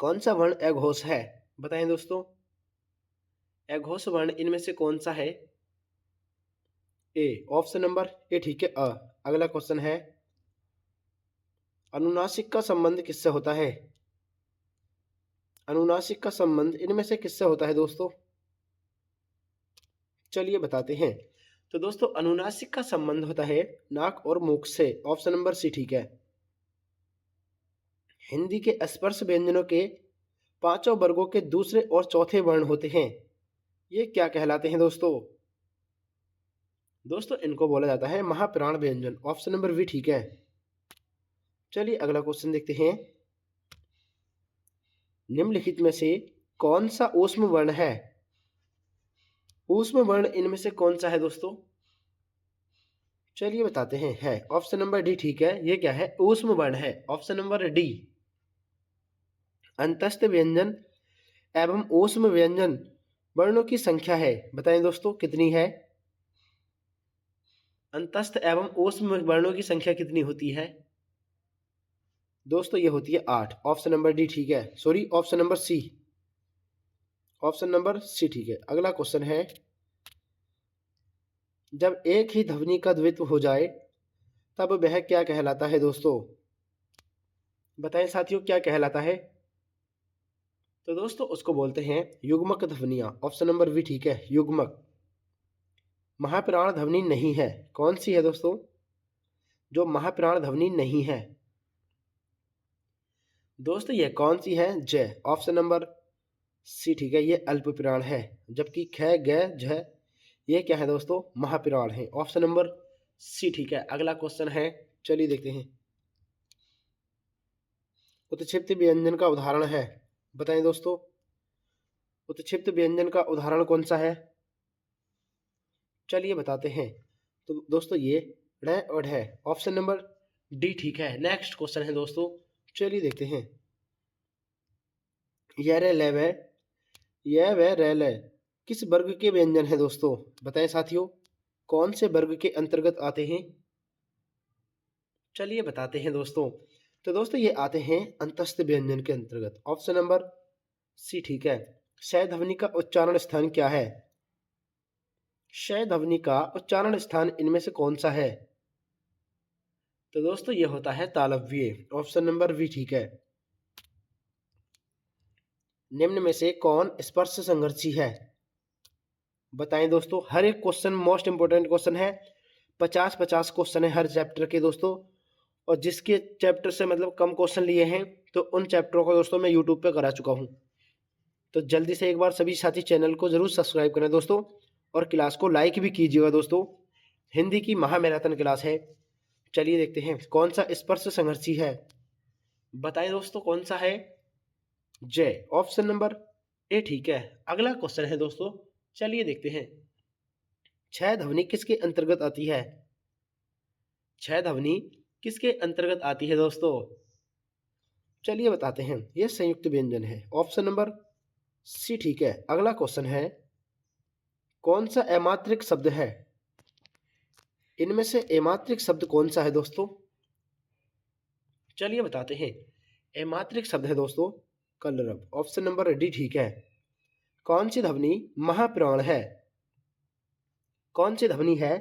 कौन सा वर्ण अघोष है? बताएं दोस्तों, अघोष वर्ण इनमें से कौन सा है? ए। ऑप्शन नंबर ए ठीक है। अगला क्वेश्चन है, अनुनासिक का संबंध किससे होता है? अनुनासिक का संबंध इनमें से किससे होता है दोस्तों? चलिए बताते हैं। तो दोस्तों अनुनासिक का संबंध होता है नाक और मुख से। ऑप्शन नंबर सी ठीक है। हिंदी के स्पर्श व्यंजनों के पांचों वर्गों के दूसरे और चौथे वर्ण होते हैं, ये क्या कहलाते हैं दोस्तों? दोस्तों इनको बोला जाता है महाप्राण व्यंजन। ऑप्शन नंबर बी ठीक है। चलिए अगला क्वेश्चन देखते हैं। निम्नलिखित में से कौन सा ऊष्म वर्ण है? ऊष्म वर्ण इनमें से कौन सा है दोस्तों? चलिए बताते हैं। है ऑप्शन नंबर डी ठीक है। ये क्या है? ऊष्म वर्ण है। Option number D. अंतस्थ व्यंजन एवं ऊष्म व्यंजन वर्णों की संख्या है, बताएं दोस्तों कितनी है? अंतस्थ एवं ऊष्म वर्णों की संख्या कितनी होती है? दोस्तों ये होती है 8। ऑप्शन नंबर डी ठीक है। Sorry, option number C. Option number C ठीक है। अगला क्वेश्चन है, जब एक ही ध्वनि का द्वित्व हो जाए तब वह क्या कहलाता है दोस्तों? बताएं साथियों क्या कहलाता है? तो दोस्तों उसको बोलते हैं युग्मक ध्वनियां। ऑप्शन नंबर बी ठीक है, युग्मक। महाप्राण ध्वनि नहीं है, कौन सी है दोस्तों जो महाप्राण ध्वनि नहीं है? दोस्तों ये कौन सी है? जय। ऑप्शन नंबर सी ठीक है, ये अल्प प्राण है। जबकि ख ग झ ये क्या है दोस्तों? महाप्राण है। ऑप्शन नंबर सी ठीक है। अगला क्वेश्चन है, चलिए देखते हैं। उत्क्षिप्त व्यंजन का उदाहरण है, बताएं दोस्तों उत्क्षिप्त व्यंजन का उदाहरण कौन सा है? चलिए बताते हैं। तो दोस्तों ये ड़ और है। ऑप्शन नंबर डी ठीक है। नेक्स्ट क्वेश्चन है दोस्तों, चलिए देखते हैं। यह रे ले वे, यह वे रे ले किस वर्ग के व्यंजन है दोस्तों? बताएं साथियों कौन से वर्ग के अंतर्गत आते हैं? चलिए बताते हैं दोस्तों। तो दोस्तों ये आते हैं अंतस्थ व्यंजन के अंतर्गत। ऑप्शन नंबर सी ठीक है। श ध्वनि का उच्चारण स्थान क्या है? श ध्वनि का उच्चारण स्थान इनमें से कौन सा है? तो दोस्तों ये होता है तालव्य। ऑप्शन नंबर बी ठीक है। निम्न में से कौन स्पर्श संघर्षी है? बताएं दोस्तों, हर एक क्वेश्चन मोस्ट इंपोर्टेंट क्वेश्चन है। 50-50 क्वेश्चन है हर चैप्टर के दोस्तों, और जिसके चैप्टर से मतलब कम क्वेश्चन लिए हैं तो उन चैप्टरों को दोस्तों मैं यूट्यूब पे करा चुका हूं। तो जल्दी से एक बार सभी साथी चैनल को जरूर सब्सक्राइब करें दोस्तों, और क्लास को लाइक भी कीजिएगा दोस्तों। हिंदी की महामैराथन क्लास है। चलिए देखते हैं कौन सा स्पर्श संघर्षी है। बताएं दोस्तों कौन सा है? जय। ऑप्शन नंबर ए ठीक है। अगला क्वेश्चन है दोस्तों, चलिए देखते हैं छह ध्वनि किसके अंतर्गत आती है? छह ध्वनि किसके अंतर्गत आती है दोस्तों? चलिए बताते हैं, यह संयुक्त व्यंजन है। ऑप्शन नंबर सी ठीक है। अगला क्वेश्चन है कौन सा अमात्रिक शब्द है? इनमें से अमात्रिक शब्द कौन सा है दोस्तों? चलिए बताते हैं, अमात्रिक शब्द है दोस्तों कलरव। ऑप्शन नंबर डी ठीक है। कौन सी ध्वनि महाप्राण है? कौन सी ध्वनि है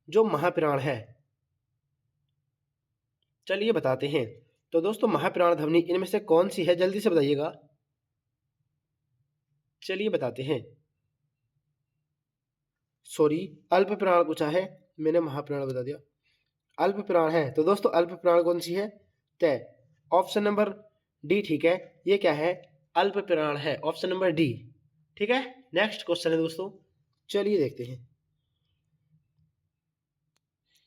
जो महाप्राण है? चलिए बताते हैं, तो दोस्तों महाप्राण ध्वनि इनमें से कौन सी है? जल्दी से बताइएगा। चलिए बताते हैं, सॉरी अल्प प्राण पूछा है, मैंने महाप्राण बता दिया। अल्प प्राण है, तो दोस्तों अल्प प्राण कौन सी है? तय। ऑप्शन नंबर डी ठीक है। ये क्या है? अल्प प्राण है। ऑप्शन नंबर डी ठीक है। नेक्स्ट क्वेश्चन है दोस्तों, चलिए देखते हैं।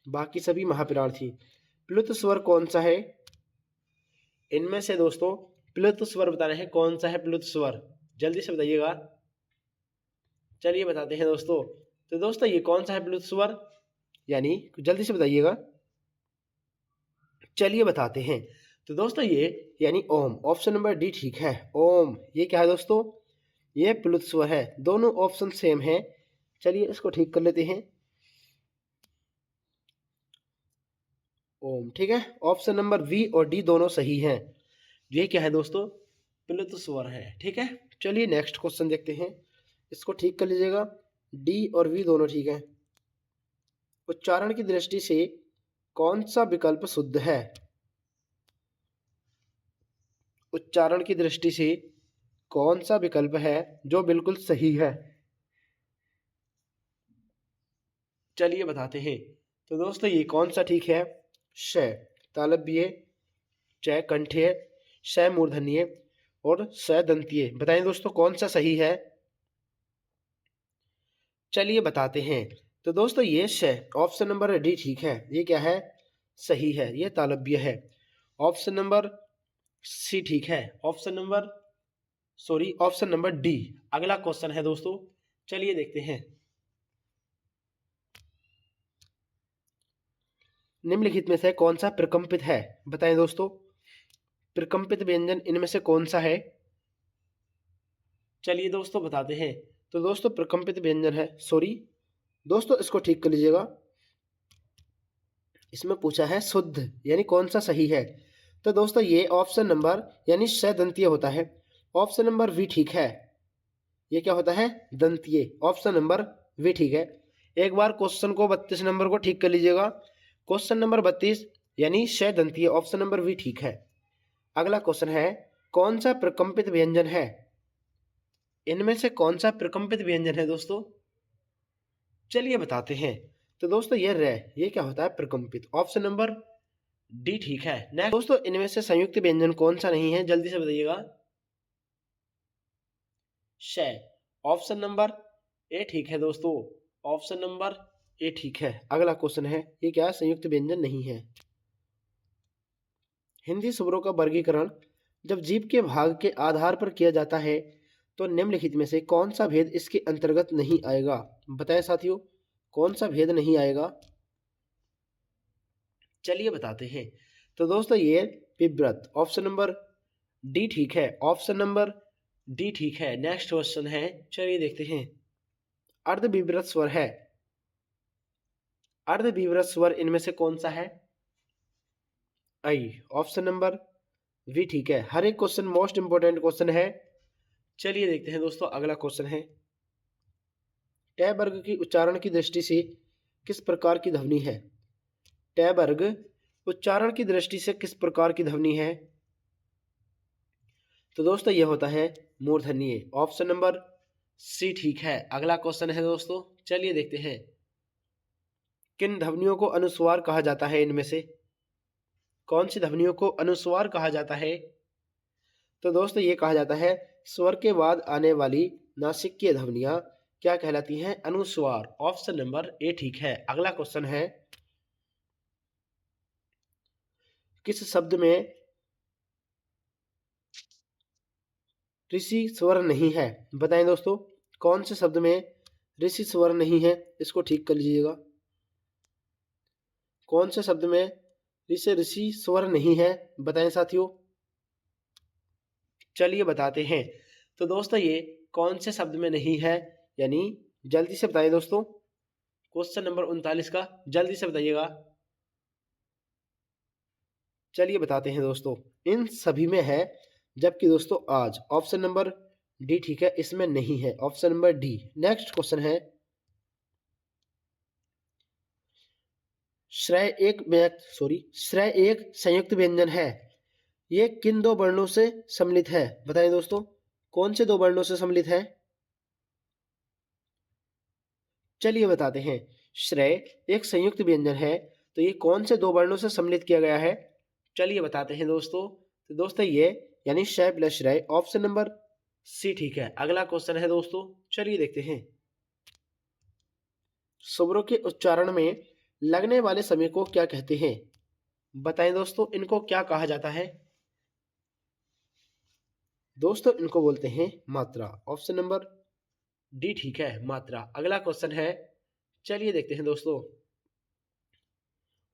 बाकी सभी महाप्राण थी। प्लुत स्वर कौन सा है? इनमें से दोस्तों प्लुत स्वर बताने हैं, कौन सा है प्लुत स्वर? जल्दी से बताइएगा। चलिए बताते हैं दोस्तों, तो दोस्तों ये कौन सा है प्लुत स्वर? यानी जल्दी से बताइएगा। चलिए बताते हैं, तो दोस्तों ये यानी ओम। ऑप्शन नंबर डी ठीक है। ओम ये क्या है दोस्तों? ये प्लुत स्वर है। दोनों ऑप्शन सेम है। चलिए इसको ठीक कर लेते हैं। ओम ठीक है। ऑप्शन नंबर बी और डी दोनों सही हैं। ये क्या है दोस्तों? प्लुत स्वर है। ठीक है। चलिए नेक्स्ट क्वेश्चन देखते हैं, इसको ठीक कर लीजिएगा। डी और वी दोनों ठीक है। उच्चारण की दृष्टि से कौन सा विकल्प शुद्ध है? उच्चारण की दृष्टि से कौन सा विकल्प है जो बिल्कुल सही है? चलिए बताते हैं, तो दोस्तों ये कौन सा ठीक है? श तालव्य, च कंठ्य, श मूर्धन्य और स दंतीय। बताएं दोस्तों कौन सा सही है? चलिए बताते हैं, तो दोस्तों ये श ऑप्शन नंबर डी ठीक है। ये क्या है? सही है, ये तालव्य है। ऑप्शन नंबर सी ठीक है। Option number D. अगला क्वेश्चन है दोस्तों, चलिए देखते हैं। निम्नलिखित में से कौन सा प्रकंपित है? बताएं दोस्तों, प्रकंपित व्यंजन इनमें से कौन सा है? चलिए दोस्तों बताते हैं, तो दोस्तों प्रकंपित व्यंजन है, दोस्तों इसको ठीक कर लीजिएगा। इसमें पूछा है शुद्ध यानी कौन सा सही है, तो दोस्तों ये ऑप्शन नंबर यानी श दंतीय होता है। ऑप्शन नंबर वी ठीक है। ये क्या होता है? दंतीय। ऑप्शन नंबर वी ठीक है। एक बार क्वेश्चन को 32 नंबर को ठीक कर लीजिएगा। क्वेश्चन नंबर 32 यानी श दंतीय। ऑप्शन नंबर वी ठीक है। अगला क्वेश्चन है कौन सा प्रकंपित व्यंजन है? इनमें से कौन सा प्रकंपित व्यंजन है दोस्तों? चलिए बताते हैं, तो दोस्तों ये क्या होता है? प्रकंपित। ऑप्शन नंबर डी ठीक है। नेक्स्ट दोस्तों, इनमें से संयुक्त व्यंजन कौन सा नहीं है? जल्दी से बताइएगा। श। ऑप्शन नंबर ए ठीक है दोस्तों। ऑप्शन नंबर ए ठीक है। अगला क्वेश्चन है, ये क्या है? संयुक्त व्यंजन नहीं है। हिंदी स्वरों का वर्गीकरण जब जीभ के भाग के आधार पर किया जाता है तो निम्नलिखित में से कौन सा भेद इसके अंतर्गत नहीं आएगा? बताएं साथियों, कौन सा भेद नहीं आएगा? चलिए बताते हैं, तो दोस्तों ये विव्रत। ऑप्शन नंबर डी ठीक है। ऑप्शन नंबर डी ठीक है। नेक्स्ट क्वेश्चन है, चलिए देखते हैं। अर्धविव्रत स्वर है। अर्धविव्रत स्वर इनमें से कौन सा है? आई। ऑप्शन नंबर वी ठीक है। हर एक क्वेश्चन मोस्ट इंपोर्टेंट क्वेश्चन है। चलिए देखते हैं दोस्तों, अगला क्वेश्चन है ट वर्ग की उच्चारण की दृष्टि से किस प्रकार की ध्वनि है? ट वर्ग उच्चारण की दृष्टि से किस प्रकार की ध्वनि है? तो दोस्तों यह होता है मूर्धन्य। ऑप्शन नंबर सी ठीक है। अगला क्वेश्चन है दोस्तों, चलिए देखते हैं। किन ध्वनियों को अनुस्वार कहा जाता है? इनमें से कौन सी ध्वनियों को अनुस्वार कहा जाता है? तो दोस्तों ये कहा जाता है स्वर के बाद आने वाली नासिकीय ध्वनियां क्या कहलाती हैं? अनुस्वार। ऑप्शन नंबर ए ठीक है। अगला क्वेश्चन है, किस शब्द में ऋषि स्वर नहीं है? बताएं दोस्तों, कौन से शब्द में ऋषि स्वर नहीं है? इसको ठीक कर लीजिएगा। कौन से शब्द में ऋषि स्वर नहीं है? बताएं साथियों। चलिए बताते हैं। तो दोस्तों ये कौन से शब्द में नहीं है, यानी जल्दी से बताइए दोस्तों। क्वेश्चन नंबर 39 का जल्दी से बताइएगा। चलिए बताते हैं दोस्तों, इन सभी में है, जबकि दोस्तों आज ऑप्शन नंबर डी ठीक है, इसमें नहीं है। Option number D. Next question है, श्रेय एक संयुक्त व्यंजन है, ये किन दो वर्णों से सम्मिलित है? बताएं दोस्तों, कौन से दो वर्णों से सम्मिलित है? चलिए बताते हैं। श्रेय एक संयुक्त व्यंजन है, तो ये कौन से दो वर्णों से सम्मिलित किया गया है? चलिए बताते हैं दोस्तों। तो दोस्तों ये यानी शय प्लस श्रेय। ऑप्शन नंबर सी ठीक है। अगला क्वेश्चन है दोस्तों, चलिए देखते हैं। स्वरों के उच्चारण में लगने वाले समय को क्या कहते हैं? बताएं दोस्तों, इनको क्या कहा जाता है? दोस्तों इनको बोलते हैं मात्रा। ऑप्शन नंबर डी ठीक है, मात्रा। अगला क्वेश्चन है, चलिए देखते हैं दोस्तों।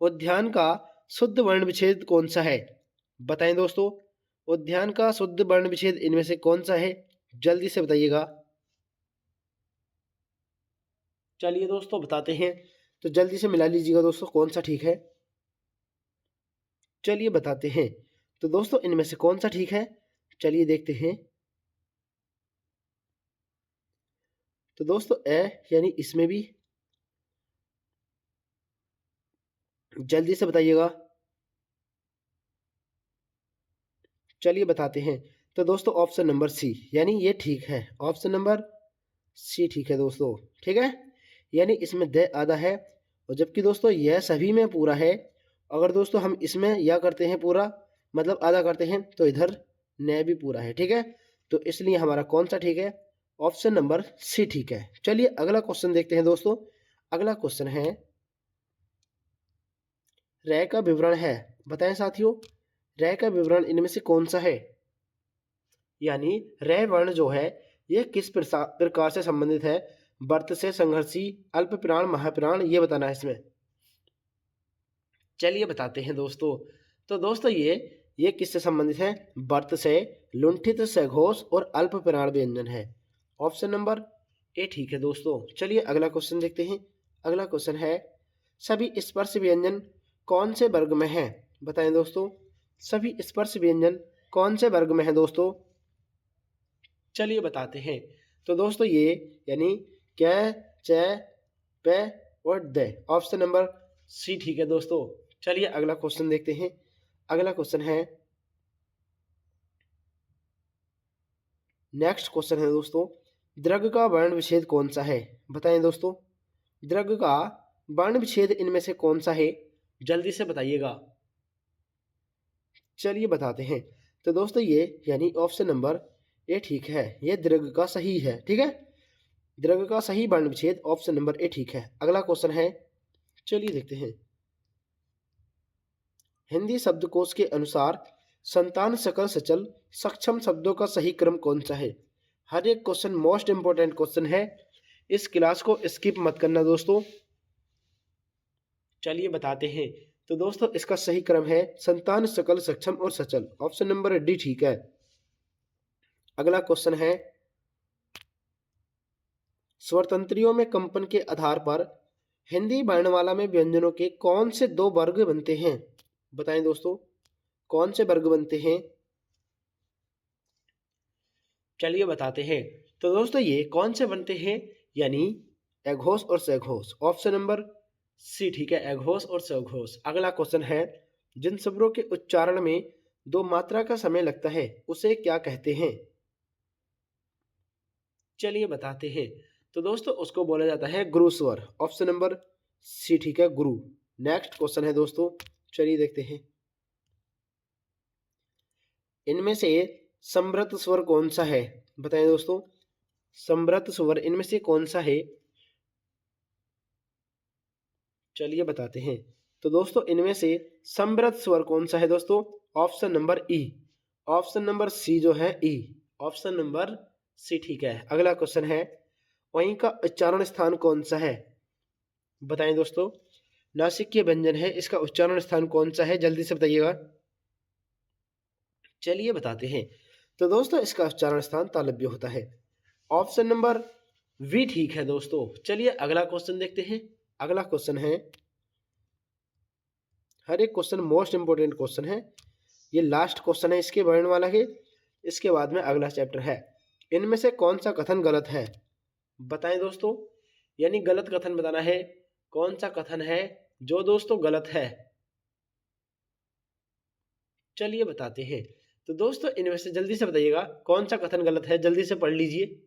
उद्यान का शुद्ध वर्ण विच्छेद कौन सा है? बताएं दोस्तों, उद्यान का शुद्ध वर्ण विच्छेद इनमें से कौन सा है? जल्दी से बताइएगा। चलिए दोस्तों बताते हैं, तो जल्दी से मिला लीजिएगा दोस्तों, कौन सा ठीक है। चलिए बताते हैं। तो दोस्तों इनमें से कौन सा ठीक है? चलिए देखते हैं। तो दोस्तों ए यानी इसमें भी जल्दी से बताइएगा। चलिए बताते हैं। तो दोस्तों ऑप्शन नंबर सी यानी ये ठीक है। ऑप्शन नंबर सी ठीक है दोस्तों, ठीक है। यानी इसमें द आधा है, और जबकि दोस्तों यह सभी में पूरा है। अगर दोस्तों हम इसमें या करते हैं पूरा, मतलब आधा करते हैं, तो इधर न भी पूरा है, ठीक है। तो इसलिए हमारा कौन सा ठीक है? ऑप्शन नंबर सी ठीक है। चलिए अगला क्वेश्चन देखते हैं दोस्तों। अगला क्वेश्चन है, रय का विवरण है। बताएं साथियों, रय का विवरण इनमें से कौन सा है? यानी रय वर्ण जो है ये किस प्रकार से संबंधित है? वर्त से, संघर्षी, अल्प प्राण, महाप्राण, ये बताना है इसमें। चलिए बताते हैं दोस्तों। तो दोस्तों ये किससे संबंधित है? वर्त से, लुंठित, सघोष और अल्प प्राण व्यंजन है। ऑप्शन नंबर ए ठीक है दोस्तों। चलिए अगला क्वेश्चन देखते हैं। अगला क्वेश्चन है, सभी स्पर्श व्यंजन कौन से वर्ग में है? बताएं दोस्तों, सभी स्पर्श व्यंजन कौन से वर्ग में है दोस्तों? चलिए बताते हैं। तो दोस्तों ये यानी क, च, प और द। ऑप्शन नंबर सी ठीक है दोस्तों। चलिए अगला क्वेश्चन देखते हैं। अगला क्वेश्चन है, नेक्स्ट क्वेश्चन है दोस्तों, द्रग का वर्ण विच्छेद कौन सा है? बताएं दोस्तों, द्रग का वर्ण विच्छेद इनमें से कौन सा है? जल्दी से बताइएगा। चलिए बताते हैं। तो दोस्तों ये यानी ऑप्शन नंबर ए ठीक है, ये दीर्घ का सही है, ठीक है। दीर्घ का सही वर्ण विच्छेद ऑप्शन नंबर ए ठीक है। अगला क्वेश्चन है, चलिए देखते हैं। हिंदी शब्दकोश के अनुसार संतान, सकल, सचल, सक्षम शब्दों का सही क्रम कौन सा है? हर एक क्वेश्चन मोस्ट इंपोर्टेंट क्वेश्चन है, इस क्लास को स्किप मत करना दोस्तों। चलिए बताते हैं। तो दोस्तों इसका सही क्रम है संतान, सकल, सक्षम और सचल। ऑप्शन नंबर डी ठीक है। अगला क्वेश्चन है, स्वरतंत्रियों में कंपन के आधार पर हिंदी वर्णमाला में व्यंजनों के कौन से दो वर्ग बनते हैं? बताएं दोस्तों, कौन से वर्ग बनते हैं? चलिए बताते हैं। तो दोस्तों ये कौन से बनते हैं? यानी अघोष और सघोष। ऑप्शन नंबर सी ठीक है, अघोष और सघोष। अगला क्वेश्चन है, जिन शब्दों के उच्चारण में दो मात्रा का समय लगता है उसे क्या कहते हैं? चलिए बताते हैं। तो दोस्तों उसको बोला जाता है गुरु स्वर। ऑप्शन नंबर सी ठीक है, गुरु। नेक्स्ट क्वेश्चन है दोस्तों, चलिए देखते हैं। इनमें से समृत स्वर कौन सा है? बताएं दोस्तों, समृद्ध स्वर इनमें से कौन सा है? चलिए बताते हैं। तो दोस्तों इनमें से समृद्ध स्वर कौन सा है दोस्तों? Option number E. Option number C जो है ई। ऑप्शन नंबर सी ठीक है। अगला क्वेश्चन है, वहीं का उच्चारण स्थान कौन सा है? बताएं दोस्तों। नासिक के व्यंजन है, इसका उच्चारण स्थान कौन सा है? जल्दी से बताइएगा। चलिए बताते हैं। तो दोस्तों इसका उच्चारण स्थान तालव्य होता है। ऑप्शन नंबर वी ठीक है दोस्तों। चलिए अगला क्वेश्चन देखते हैं। अगला क्वेश्चन है, हर एक क्वेश्चन मोस्ट इंपोर्टेंट क्वेश्चन है, ये लास्ट क्वेश्चन है इसके बढ़ने वाला है। इसके बाद में अगला चैप्टर है। इनमें से कौन सा कथन गलत है? बताएं दोस्तों। यानी गलत कथन बताना है। कौन सा कथन है जो दोस्तों गलत है? चलिए बताते हैं। तो दोस्तों इनमें से जल्दी से बताइएगा कौन सा कथन गलत है, जल्दी से पढ़ लीजिए।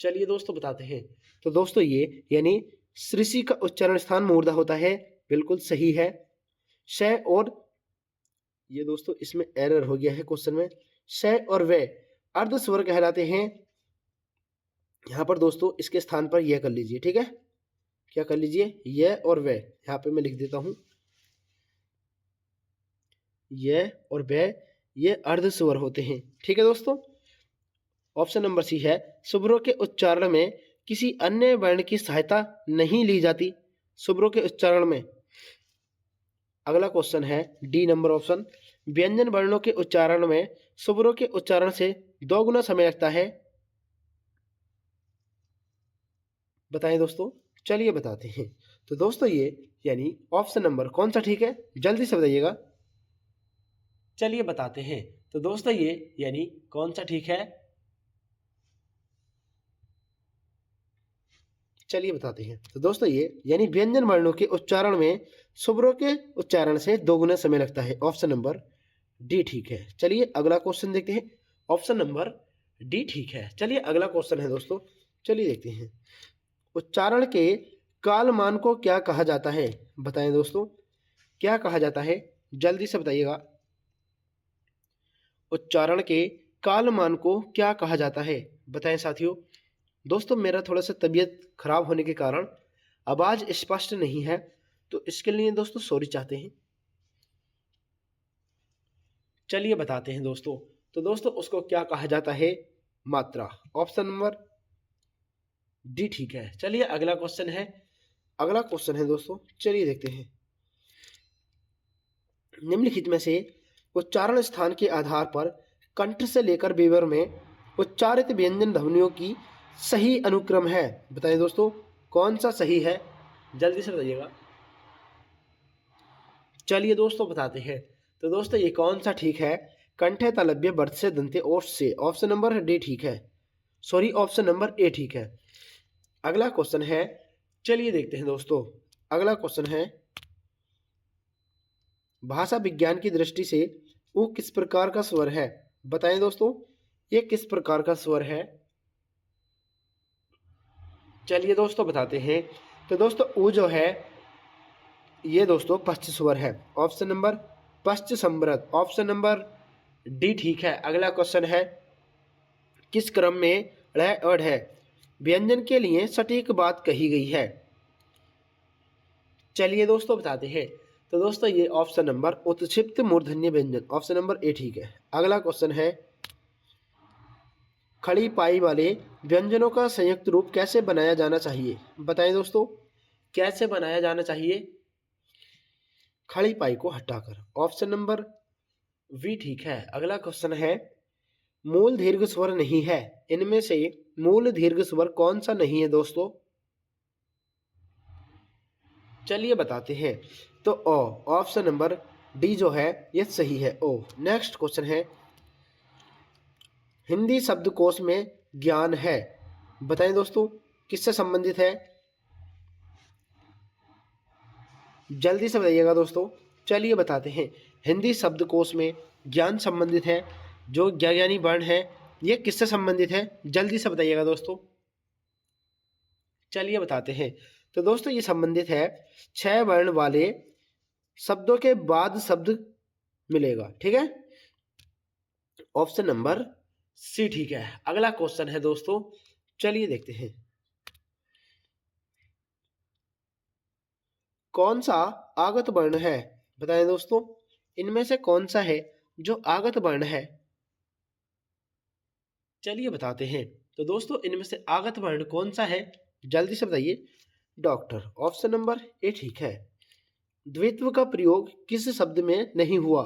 चलिए दोस्तों बताते हैं। तो दोस्तों ये यानी सृषि का उच्चारण स्थान मूर्धा होता है, बिल्कुल सही है। श और ये दोस्तों इसमें एरर हो गया है क्वेश्चन में। श और वे अर्ध स्वर कहलाते हैं। यहां पर दोस्तों इसके स्थान पर यह कर लीजिए, ठीक है। क्या कर लीजिए? यह और वे, यहां पे मैं लिख देता हूं यह और वे, ये अर्ध स्वर होते हैं, ठीक है दोस्तों। ऑप्शन नंबर सी है, शुभ्रों के उच्चारण में किसी अन्य वर्ण की सहायता नहीं ली जाती। शुभ्रों के उच्चारण में। अगला क्वेश्चन है डी नंबर ऑप्शन, व्यंजन वर्णों के उच्चारण में शुभ्रों के उच्चारण से 2 गुना समय लगता है। बताएं दोस्तों। चलिए बताते हैं। तो दोस्तों ये यानी ऑप्शन नंबर कौन सा ठीक है? जल्दी से बताइएगा। चलिए बताते हैं। तो दोस्तों ये यानी कौन सा ठीक है? चलिए बताते हैं। तो दोस्तों ये यानी व्यंजन वर्णों के उच्चारण में शुभ्रों के उच्चारण से 2 गुना समय लगता है। ऑप्शन नंबर डी ठीक है। चलिए अगला क्वेश्चन देखते हैं। ऑप्शन नंबर डी ठीक है। चलिए अगला क्वेश्चन है दोस्तों, चलिए देखते हैं। उच्चारण के कालमान को क्या कहा जाता है? बताएं दोस्तों, क्या कहा जाता है? जल्दी से बताइएगा। उच्चारण के कालमान को क्या कहा जाता है? बताएं साथियों। दोस्तों मेरा थोड़ा सा तबीयत खराब होने के कारण आवाज स्पष्ट नहीं है, तो इसके लिए दोस्तों सॉरी चाहते हैं। चलिए बताते हैं दोस्तों। तो दोस्तों उसको क्या कहा जाता है? मात्रा। ऑप्शन नंबर डी ठीक है। चलिए अगला क्वेश्चन है। अगला क्वेश्चन है दोस्तों, चलिए देखते हैं। निम्नलिखित में से उच्चारण स्थान के आधार पर कंठ से लेकर बेवर में उच्चारित व्यंजन ध्वनियों की सही अनुक्रम है। बताइए दोस्तों कौन सा सही है? जल्दी से बताइएगा। चलिए दोस्तों बताते हैं। तो दोस्तों ये कौन सा ठीक है? कंठे तालव्य वर्त से दंते ओष्ठ से। ऑप्शन नंबर डी ठीक है। सॉरी, ऑप्शन नंबर ए ठीक है। अगला क्वेश्चन है, चलिए देखते हैं दोस्तों। अगला क्वेश्चन है, भाषा विज्ञान की दृष्टि से वो किस प्रकार का स्वर है? बताएं दोस्तों, ये किस प्रकार का स्वर है? चलिए दोस्तों बताते हैं। तो दोस्तों ऊ जो है ये दोस्तों पश्च स्वर है। ऑप्शन नंबर पश्च समृद्ध। ऑप्शन नंबर डी ठीक है। अगला क्वेश्चन है, किस क्रम में ळ और ढ व्यंजन के लिए सटीक बात कही गई है? चलिए दोस्तों बताते हैं। तो दोस्तों ये ऑप्शन नंबर उत्क्षिप्त मूर्धन्य व्यंजन। ऑप्शन नंबर ए ठीक है। अगला क्वेश्चन है, खड़ी पाई वाले व्यंजनों का संयुक्त रूप कैसे बनाया जाना चाहिए? बताएं दोस्तों, कैसे बनाया जाना चाहिए खड़ी पाई को हटाकर? ऑप्शन नंबर वी ठीक है। अगला क्वेश्चन है, मूल दीर्घ स्वर नहीं है, इनमें से मूल दीर्घ स्वर कौन सा नहीं है दोस्तों? चलिए बताते हैं। तो ओ, ऑप्शन नंबर डी जो है ये सही है, ओ। नेक्स्ट क्वेश्चन है, हिंदी शब्दकोश में ज्ञान है, बताएं दोस्तों किससे संबंधित है? जल्दी से बताइएगा दोस्तों। चलिए बताते हैं। हिंदी शब्दकोश में ज्ञान संबंधित है, जो ज्ञानी वर्ण है ये किससे संबंधित है? जल्दी से बताइएगा दोस्तों। चलिए बताते हैं। तो दोस्तों ये संबंधित है 6 वर्ण वाले शब्दों के बाद शब्द मिलेगा, ठीक है। ऑप्शन नंबर सी ठीक है। अगला क्वेश्चन है दोस्तों, चलिए देखते हैं। कौन सा आगत वर्ण है? बताएं दोस्तों, इनमें से कौन सा है जो आगत वर्ण है? चलिए बताते हैं। तो दोस्तों इनमें से आगत वर्ण कौन सा है, जल्दी से बताइए। डॉक्टर, ऑप्शन नंबर ए ठीक है। द्वित्व का प्रयोग किस शब्द में नहीं हुआ?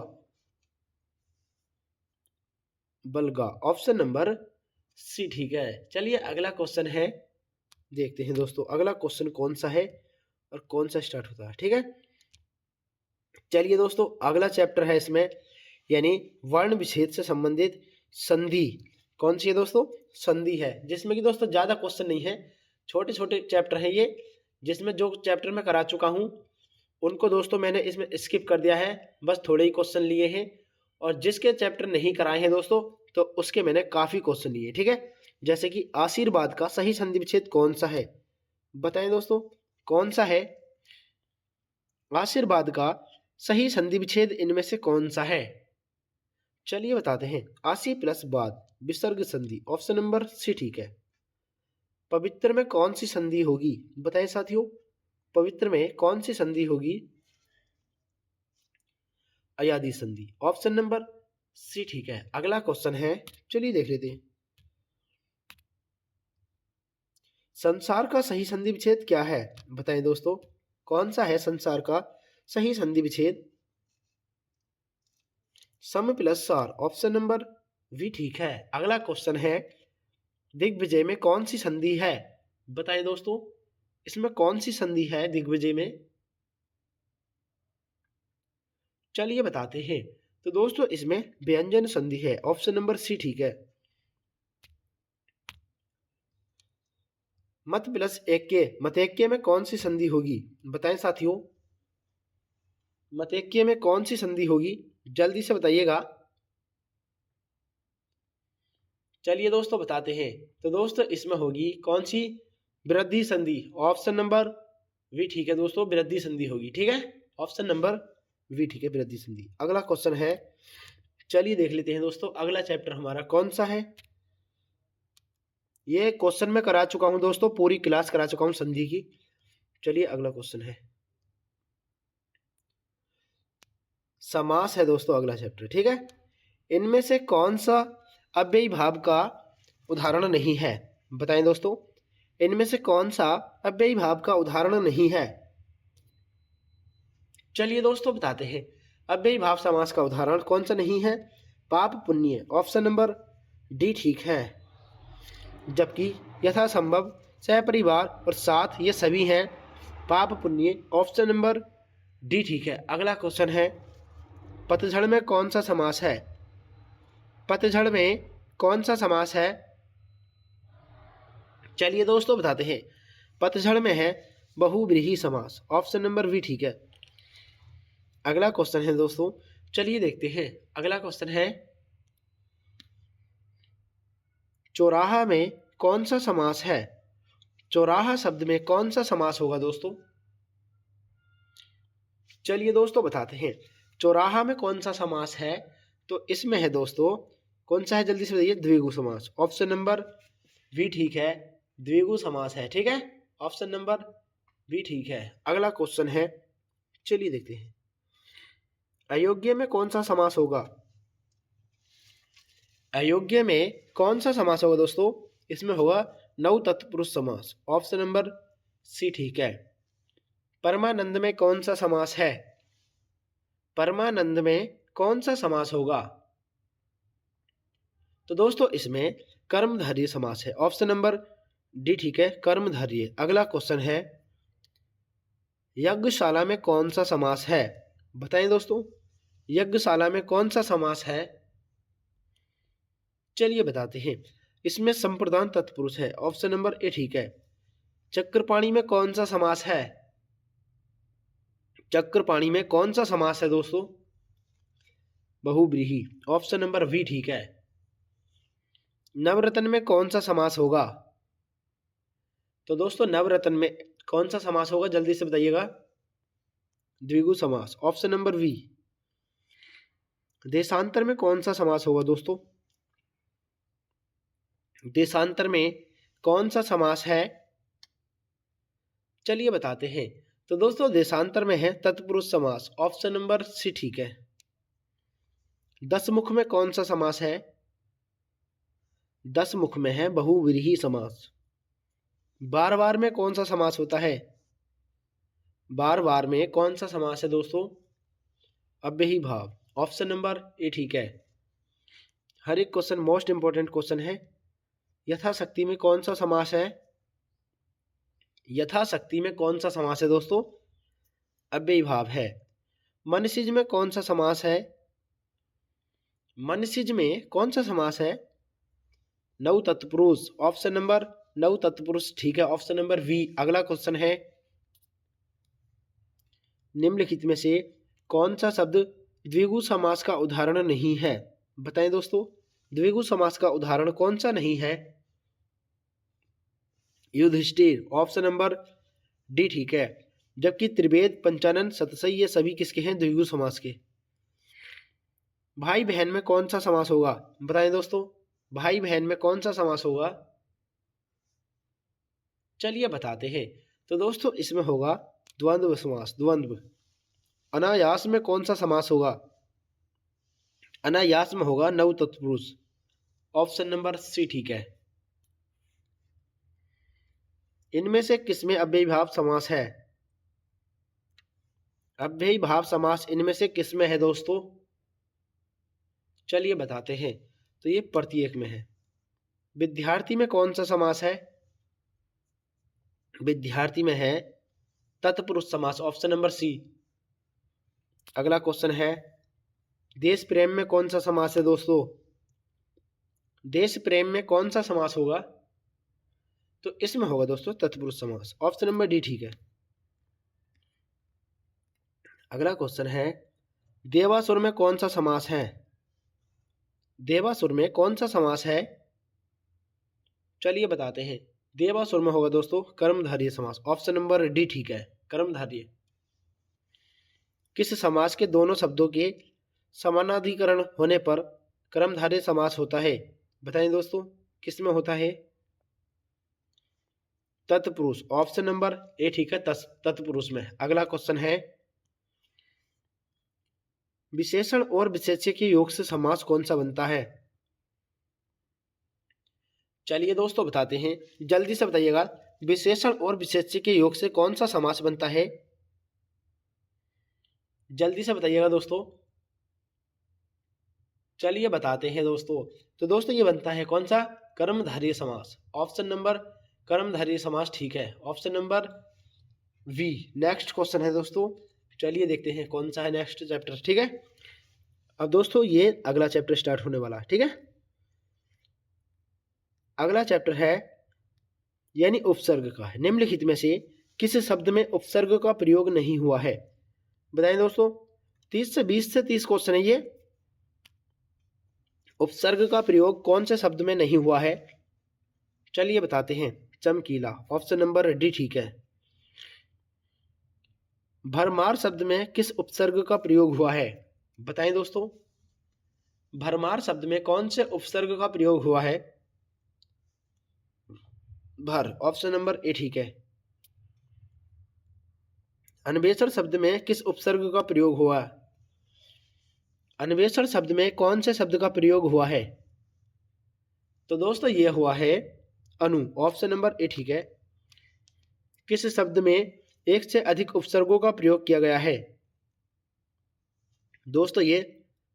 बलगा, ऑप्शन नंबर सी ठीक है। चलिए अगला क्वेश्चन है, देखते हैं दोस्तों अगला क्वेश्चन कौन सा है और कौन सा स्टार्ट होता है। ठीक है, चलिए दोस्तों अगला चैप्टर है इसमें, यानी वर्ण विच्छेद से संबंधित संधि। कौन सी है दोस्तों? संधि है, जिसमें कि दोस्तों ज़्यादा क्वेश्चन नहीं है, छोटे छोटे चैप्टर हैं ये, जिसमें जो चैप्टर मैं करा चुका हूँ उनको दोस्तों मैंने इसमें स्किप कर दिया है, बस थोड़े ही क्वेश्चन लिए हैं। और जिसके चैप्टर नहीं कराए हैं दोस्तों, तो उसके मैंने काफ़ी क्वेश्चन लिए। ठीक है, जैसे कि आशीर्वाद का सही संधि विच्छेद कौन सा है? बताएं दोस्तों, कौन सा है आशीर्वाद का सही संधि विच्छेद? इनमें से कौन सा है? चलिए बताते हैं। आशी प्लस बाद विसर्ग संधि, ऑप्शन नंबर सी ठीक है। पवित्र में कौन सी संधि होगी? बताएं साथियों, पवित्र में कौन सी संधि होगी? अयादी संधि, ऑप्शन नंबर सी ठीक है। अगला क्वेश्चन है, चलिए देख लेते हैं। संसार का सही संधि विच्छेद क्या है? बताएं दोस्तों, कौन सा है संसार का सही संधि विच्छेद? सम प्लस सार, ऑप्शन नंबर वी ठीक है। अगला क्वेश्चन है, दिग्विजय में कौन सी संधि है? बताएं दोस्तों, इसमें कौन सी संधि है दिग्विजय में? चलिए बताते हैं। तो दोस्तों इसमें व्यंजन संधि है, ऑप्शन नंबर सी ठीक है। मत प्लस एक्य, मतैक्य में कौन सी संधि होगी? बताएं साथियों, मतैक्य में कौन सी संधि होगी? जल्दी से बताइएगा। चलिए दोस्तों बताते हैं। तो दोस्तों इसमें होगी कौन सी? वृद्धि संधि, ऑप्शन नंबर वी ठीक है दोस्तों, वृद्धि संधि होगी। ठीक है, ऑप्शन नंबर वी ठीक है, वृद्धि संधि। अगला क्वेश्चन है, चलिए देख लेते हैं दोस्तों अगला चैप्टर हमारा कौन सा है। ये क्वेश्चन मैं करा चुका हूं दोस्तों, पूरी क्लास करा चुका हूं संधि की। चलिए अगला क्वेश्चन है, समास है दोस्तों अगला चैप्टर। ठीक है, इनमें से कौन सा अव्ययी भाव का उदाहरण नहीं है? बताएं दोस्तों, इनमें से कौन सा अव्ययी भाव का उदाहरण नहीं है? चलिए दोस्तों बताते हैं। अव्ययी भाव समास का उदाहरण कौन सा नहीं है? पाप पुण्य, ऑप्शन नंबर डी ठीक है। जबकि यथासंभव, सहपरिवार और साथ ये सभी हैं पाप पुण्य, ऑप्शन नंबर डी ठीक है। अगला क्वेश्चन है, पतझड़ में कौन सा समास है? पतझड़ में कौन सा समास है? चलिए दोस्तों बताते हैं। पतझड़ में है बहुव्रीहि समास, ऑप्शन नंबर वी ठीक है। अगला क्वेश्चन है दोस्तों, चलिए देखते हैं। अगला क्वेश्चन है, चौराहा में कौन सा समास है? चौराहा शब्द में कौन सा समास होगा दोस्तों? चलिए दोस्तों बताते हैं। चौराहा में कौन सा समास है? तो इसमें है दोस्तों, कौन सा है जल्दी से बताइए? द्विगु समास, ऑप्शन नंबर वी ठीक है, द्विगु समास है। ठीक है, ऑप्शन नंबर वी ठीक है। अगला क्वेश्चन है, चलिए देखते हैं। अयोग्य में कौन सा समास होगा? अयोग्य में कौन सा समास होगा दोस्तों? इसमें होगा नौ तत्पुरुष समास, ऑप्शन नंबर सी ठीक है। परमानंद में कौन सा समास है? परमानंद में कौन सा समास होगा? तो दोस्तों इसमें कर्मधारय समास है, ऑप्शन नंबर डी ठीक है, कर्मधारय। अगला क्वेश्चन है, यज्ञशाला में कौन सा समास है? बताएं दोस्तों, यज्ञशाला में कौन सा समास है? चलिए बताते हैं। इसमें संप्रदान तत्पुरुष है, ऑप्शन नंबर ए ठीक है। चक्रपाणी में कौन सा समास है? चक्रपाणी में कौन सा समास है दोस्तों? बहुव्रीहि, ऑप्शन नंबर वी ठीक है। नवरत्न में कौन सा समास होगा? तो दोस्तों नवरत्न में कौन सा समास होगा, जल्दी से बताइएगा। द्विगु समास, ऑप्शन नंबर वी। देशांतर में कौन सा समास होगा दोस्तों? देशांतर में कौन सा समास है? चलिए बताते हैं। तो दोस्तों देशांतर में है तत्पुरुष समास, ऑप्शन नंबर सी ठीक है। दसमुख में कौन सा समास है? दसमुख में है बहुव्रीहि समास। बार बार में कौन सा समास होता है? बार बार में कौन सा समास है दोस्तों? अव्ययी भाव, ऑप्शन नंबर ए ठीक है। हर एक क्वेश्चन मोस्ट इंपॉर्टेंट क्वेश्चन है। यथाशक्ति में कौन सा समास है? यथाशक्ति में कौन सा समास है दोस्तों? अव्ययी भाव है। मनसिज में कौन सा समास है? मनसिज में कौन सा समास है? नव तत्पुरुष, ऑप्शन नंबर नव तत्पुरुष ठीक है, ऑप्शन नंबर बी। अगला क्वेश्चन है, निम्नलिखित में से कौन सा शब्द द्विगु समास का उदाहरण नहीं है? बताएं दोस्तों, द्विगु समास का उदाहरण कौन सा नहीं है? युधिष्ठिर, ऑप्शन नंबर डी ठीक है। जबकि त्रिवेद, पंचानन, सतसई ये सभी किसके हैं? द्विगु समास के। भाई बहन में कौन सा समास होगा? बताएं दोस्तों, भाई बहन में कौन सा समास होगा? चलिए बताते हैं। तो दोस्तों इसमें होगा द्वंद्व समास, द्वंद्व। अनायास में कौन सा समास होगा? अनायास में होगा नव तत्पुरुष, ऑप्शन नंबर सी ठीक है। इनमें से किसमें अव्ययी भाव समास है? अव्ययी भाव समास इनमें से किसमें है दोस्तों? चलिए बताते हैं। तो ये प्रत्येक में है। विद्यार्थी में कौन सा समास है? विद्यार्थी में है तत्पुरुष समास, ऑप्शन नंबर सी। अगला क्वेश्चन है, देश प्रेम में कौन सा समास है दोस्तों? देश प्रेम में कौन सा समास होगा? तो इसमें होगा दोस्तों तत्पुरुष समास, ऑप्शन नंबर डी ठीक है। अगला क्वेश्चन है, देवासुर में कौन सा समास है? देवासुर में कौन सा समास है? चलिए बताते हैं। देवासुर में होगा दोस्तों कर्मधारय समास, ऑप्शन नंबर डी ठीक है, कर्मधारय। किस समास के दोनों शब्दों के समानाधिकरण होने पर कर्मधारय समास होता है? बताएं दोस्तों, किस में होता है? तत्पुरुष, ऑप्शन नंबर ए ठीक है, तत्पुरुष में। अगला क्वेश्चन है, विशेषण और विशेष्य के योग से समास कौन सा बनता है? चलिए दोस्तों बताते हैं, जल्दी से बताइएगा। विशेषण और विशेष्य के योग से कौन सा समास बनता है? जल्दी से बताइएगा दोस्तों। चलिए बताते हैं दोस्तों। तो दोस्तों ये बनता है कौन सा? कर्मधारय समास, ऑप्शन नंबर कर्मधारय समास ठीक है, option number B. Next question है दोस्तों, चलिए देखते हैं कौन सा है नेक्स्ट चैप्टर, ठीक है। अब दोस्तों ये अगला चैप्टर स्टार्ट होने वाला है, ठीक है। अगला चैप्टर है यानी उपसर्ग का है। निम्नलिखित में से किस शब्द में उपसर्ग का प्रयोग नहीं हुआ है? बताएं दोस्तों, 30 से 20 से 30 क्वेश्चन है ये। उपसर्ग का प्रयोग कौन से शब्द में नहीं हुआ है? चलिए बताते हैं। चमकीला, ऑप्शन नंबर डी ठीक है। भरमार शब्द में किस उपसर्ग का प्रयोग हुआ है? बताएं दोस्तों, भरमार शब्द में कौन से उपसर्ग का प्रयोग हुआ है? भर, ऑप्शन नंबर ए ठीक है। अन्वेषण शब्द में किस उपसर्ग का प्रयोग हुआ? अन्वेषण शब्द में कौन से शब्द का प्रयोग हुआ है? तो दोस्तों ये हुआ है अनु, ऑप्शन नंबर ए ठीक है। किस शब्द में एक से अधिक उपसर्गों का प्रयोग किया गया है? दोस्तों ये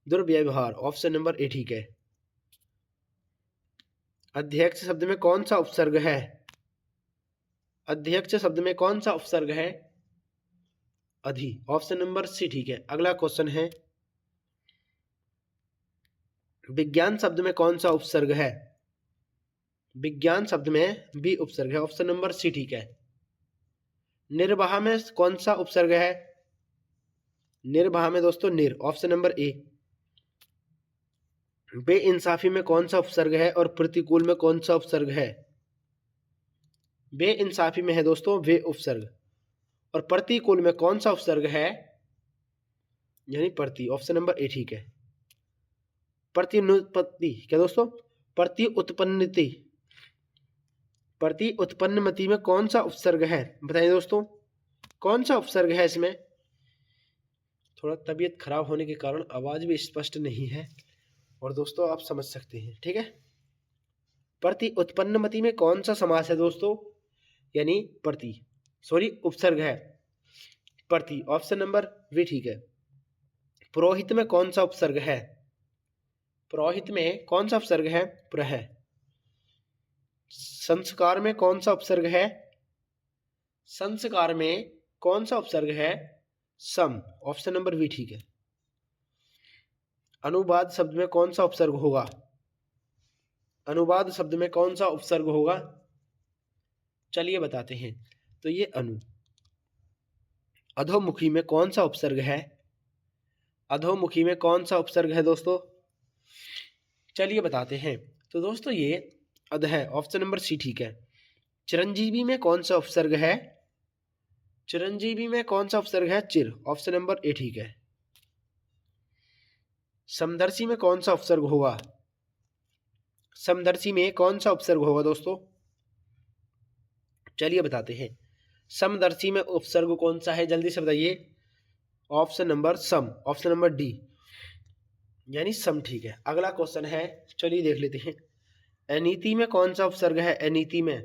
दुर्व्यवहार, ऑप्शन नंबर ए ठीक है। अध्यक्ष शब्द में कौन सा उपसर्ग है? अध्यक्ष शब्द में कौन सा उपसर्ग है? अधि, ऑप्शन नंबर सी ठीक है। अगला क्वेश्चन है, विज्ञान शब्द में कौन सा उपसर्ग है? विज्ञान शब्द में बी उपसर्ग है, ऑप्शन नंबर सी ठीक है। निर्वाह में कौन सा उपसर्ग है? निर्वाह में दोस्तों निर, ऑप्शन नंबर ए। बेइंसाफी में कौन सा उपसर्ग है और प्रतिकूल में कौन सा उपसर्ग है? बेइंसाफी में है दोस्तों वे उपसर्ग, और प्रतिकूल में कौन सा उपसर्ग है? यानी प्रति, ऑप्शन नंबर ए ठीक है। प्रतिनुत्पत्ति क्या दोस्तों? प्रति उत्पन्नति, प्रति उत्पन्नमति में कौन सा उपसर्ग है? बताइए दोस्तों, कौन सा उपसर्ग है इसमें? थोड़ा तबीयत खराब होने के कारण आवाज भी स्पष्ट नहीं है, और दोस्तों आप समझ सकते हैं, ठीक है। प्रति उत्पन्नमति में कौन सा समास है दोस्तों? यानी उपसर्ग है प्रति। ऑप्शन नंबर बी ठीक है। पुरोहित में कौन सा उपसर्ग है? पुरोहित में कौन सा उपसर्ग है? प्रह। संस्कार में कौन सा उपसर्ग है? संस्कार में कौन सा उपसर्ग है? सम। ऑप्शन नंबर बी ठीक है। अनुवाद शब्द में कौन सा उपसर्ग होगा? अनुवाद शब्द में कौन सा उपसर्ग होगा? चलिए बताते हैं। तो ये अनु। अधोमुखी में कौन सा उपसर्ग है? अधोमुखी में कौन सा उपसर्ग है दोस्तों? चलिए बताते हैं। तो दोस्तों ये अध है। ऑप्शन नंबर सी ठीक है। चिरंजीवी में कौन सा उपसर्ग है? चिरंजीवी में कौन सा उपसर्ग है? चिर। ऑप्शन नंबर ए ठीक है। समदर्शी में कौन सा उपसर्ग होगा? समदर्शी में कौन सा उपसर्ग होगा दोस्तों? चलिए बताते हैं। समदर्शी में उपसर्ग कौन सा है? जल्दी से बताइए। ऑप्शन नंबर सम। ऑप्शन नंबर डी यानी सम ठीक है। अगला क्वेश्चन है, चलिए देख लेते हैं। अनीति में कौन सा उपसर्ग है? अनीति में,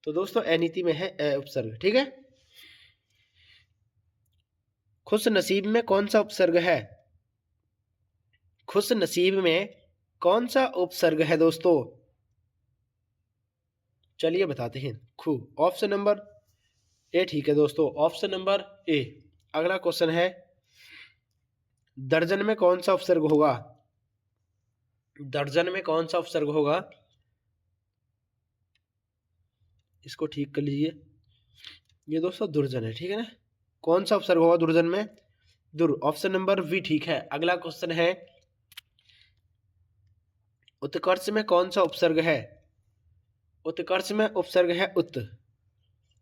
तो दोस्तों अनीति में है ए उपसर्ग, ठीक है। खुश नसीब में कौन सा उपसर्ग है? खुश नसीब में कौन सा उपसर्ग है दोस्तों? चलिए बताते हैं। खु। ऑप्शन नंबर ए ठीक है दोस्तों। ऑप्शन नंबर ए। अगला क्वेश्चन है, दर्जन में कौन सा उपसर्ग होगा? दर्जन में कौन सा उपसर्ग होगा? इसको ठीक कर लीजिए। ये दोस्तों दुर्जन है, ठीक है ना। कौन सा उपसर्ग होगा दुर्जन में? दुर। ऑप्शन नंबर बी ठीक है। अगला क्वेश्चन है, उत्कर्ष में कौन सा उपसर्ग है? उत्कर्ष में उपसर्ग है उत।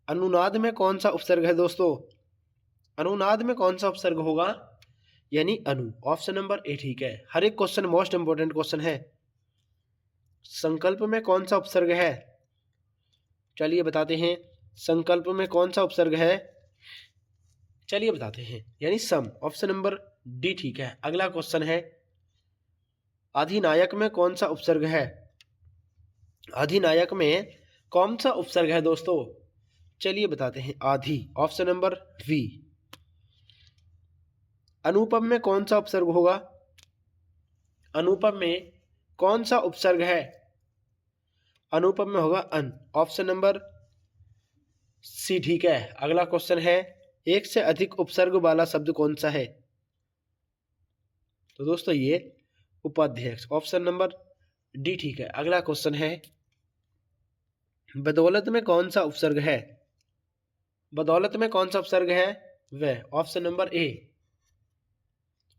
अनुनाद में कौन सा उपसर्ग है दोस्तों? अनुनाद में कौन सा उपसर्ग होगा? यानी अनु। ऑप्शन नंबर ए ठीक है। हर एक क्वेश्चन मोस्ट इंपोर्टेंट क्वेश्चन है। संकल्प में कौन सा उपसर्ग है? चलिए बताते हैं। संकल्प में कौन सा उपसर्ग है? चलिए बताते हैं, यानी सम। ऑप्शन नंबर डी ठीक है। अगला क्वेश्चन है, अधिनायक में कौन सा उपसर्ग है? अधिनायक में कौन सा उपसर्ग है दोस्तों? चलिए बताते हैं। आधि। Option number B. अनुपम में कौन सा उपसर्ग होगा? अनुपम में कौन सा उपसर्ग है? अनुपम में होगा अन। ऑप्शन नंबर सी ठीक है। अगला क्वेश्चन है, एक से अधिक उपसर्ग वाला शब्द कौन सा है? तो दोस्तों ये उपाध्यक्ष। ऑप्शन नंबर डी ठीक है। अगला क्वेश्चन है, बदौलत में कौन सा उपसर्ग है? बदौलत में कौन सा उपसर्ग है? वह। ऑप्शन नंबर ए।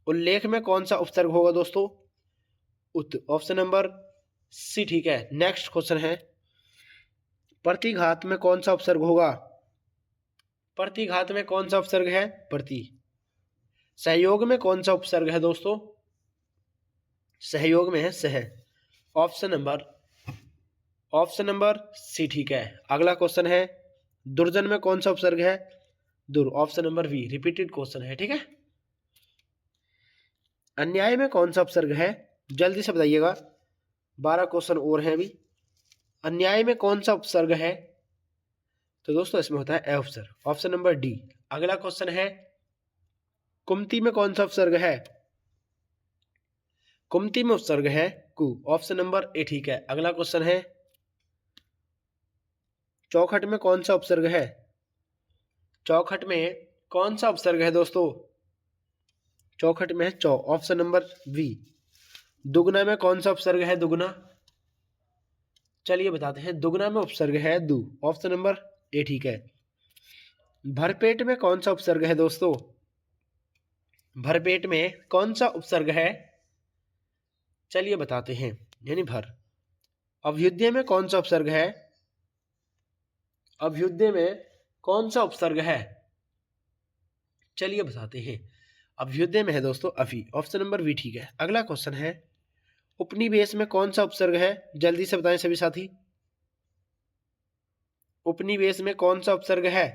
उल्लेख में कौन सा उपसर्ग होगा दोस्तों? उत। ऑप्शन नंबर सी ठीक है। नेक्स्ट क्वेश्चन है, प्रतिघात में कौन सा उपसर्ग होगा? प्रतिघात में कौन सा उपसर्ग है? प्रति। सहयोग में कौन सा उपसर्ग है दोस्तों? सहयोग में है सह। ऑप्शन नंबर सी ठीक है। अगला क्वेश्चन है, दुर्जन में कौन सा उपसर्ग है? दुर। Option number B. Repeated question है, ठीक है। अन्याय में कौन सा उपसर्ग है? जल्दी से बताइएगा, 12 क्वेश्चन और हैं अभी। अन्याय में कौन सा उपसर्ग है? तो दोस्तों इसमें होता है ए उपसर्ग। Option number D. अगला क्वेश्चन है, कुमति में कौन सा उपसर्ग है? कुमति में उपसर्ग है कु। ऑप्शन नंबर ए ठीक है। अगला क्वेश्चन है, चौखट में कौन सा उपसर्ग है? चौखट में कौन सा उपसर्ग है दोस्तों? चौखट में है चौ। Option number B. दुगना में कौन सा उपसर्ग है? दुगना। चलिए बताते हैं। दुगना में उपसर्ग है दु। ऑप्शन नंबर ए ठीक है। भरपेट में कौन सा उपसर्ग है दोस्तों? भरपेट में कौन सा उपसर्ग है? चलिए बताते हैं, यानी भर। अभ्युदय में कौन सा उपसर्ग है? अभ्युदय में कौन सा उपसर्ग है? चलिए बताते हैं। अभ्युदय में है दोस्तों अभी। ऑप्शन नंबर बी ठीक है। अगला क्वेश्चन है, उपनिवेश में कौन सा उपसर्ग है? जल्दी से बताएं सभी साथी। उपनिवेश में कौन सा उपसर्ग है?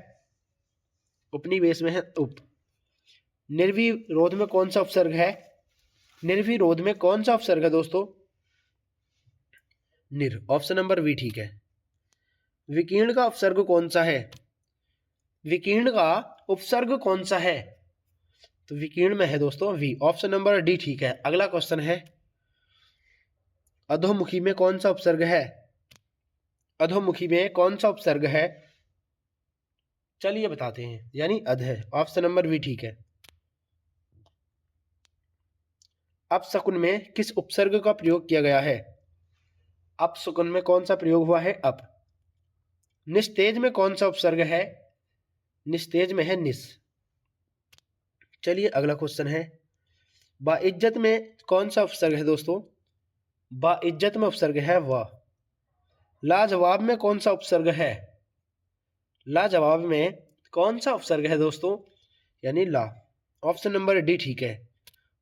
उपनिवेश में है उप। निर्विरोध में कौन सा उपसर्ग है? निर्विरोध में कौन सा उपसर्ग है दोस्तों? निर। ऑप्शन नंबर वी ठीक है। विकीर्ण का उपसर्ग कौन सा है? विकीर्ण का उपसर्ग कौन सा है? तो विकीर्ण में है दोस्तों वी। ऑप्शन नंबर डी ठीक है। अगला क्वेश्चन है, अधोमुखी में कौन सा उपसर्ग है? अधोमुखी में कौन सा उपसर्ग है? चलिए बताते हैं, यानी अध है। ऑप्शन नंबर वी ठीक है। अपशकुन में किस उपसर्ग का प्रयोग किया गया है? अपशकुन में कौन सा प्रयोग हुआ है? अप। निस्तेज में कौन सा उपसर्ग है? निस्तेज में है निस। चलिए अगला क्वेश्चन है, बाइज्जत में कौन सा उपसर्ग है दोस्तों? बाइज्जत में उपसर्ग है वाह। लाजवाब में कौन सा उपसर्ग है? लाजवाब में कौन सा उपसर्ग है दोस्तों? यानी ला। ऑप्शन नंबर डी ठीक है।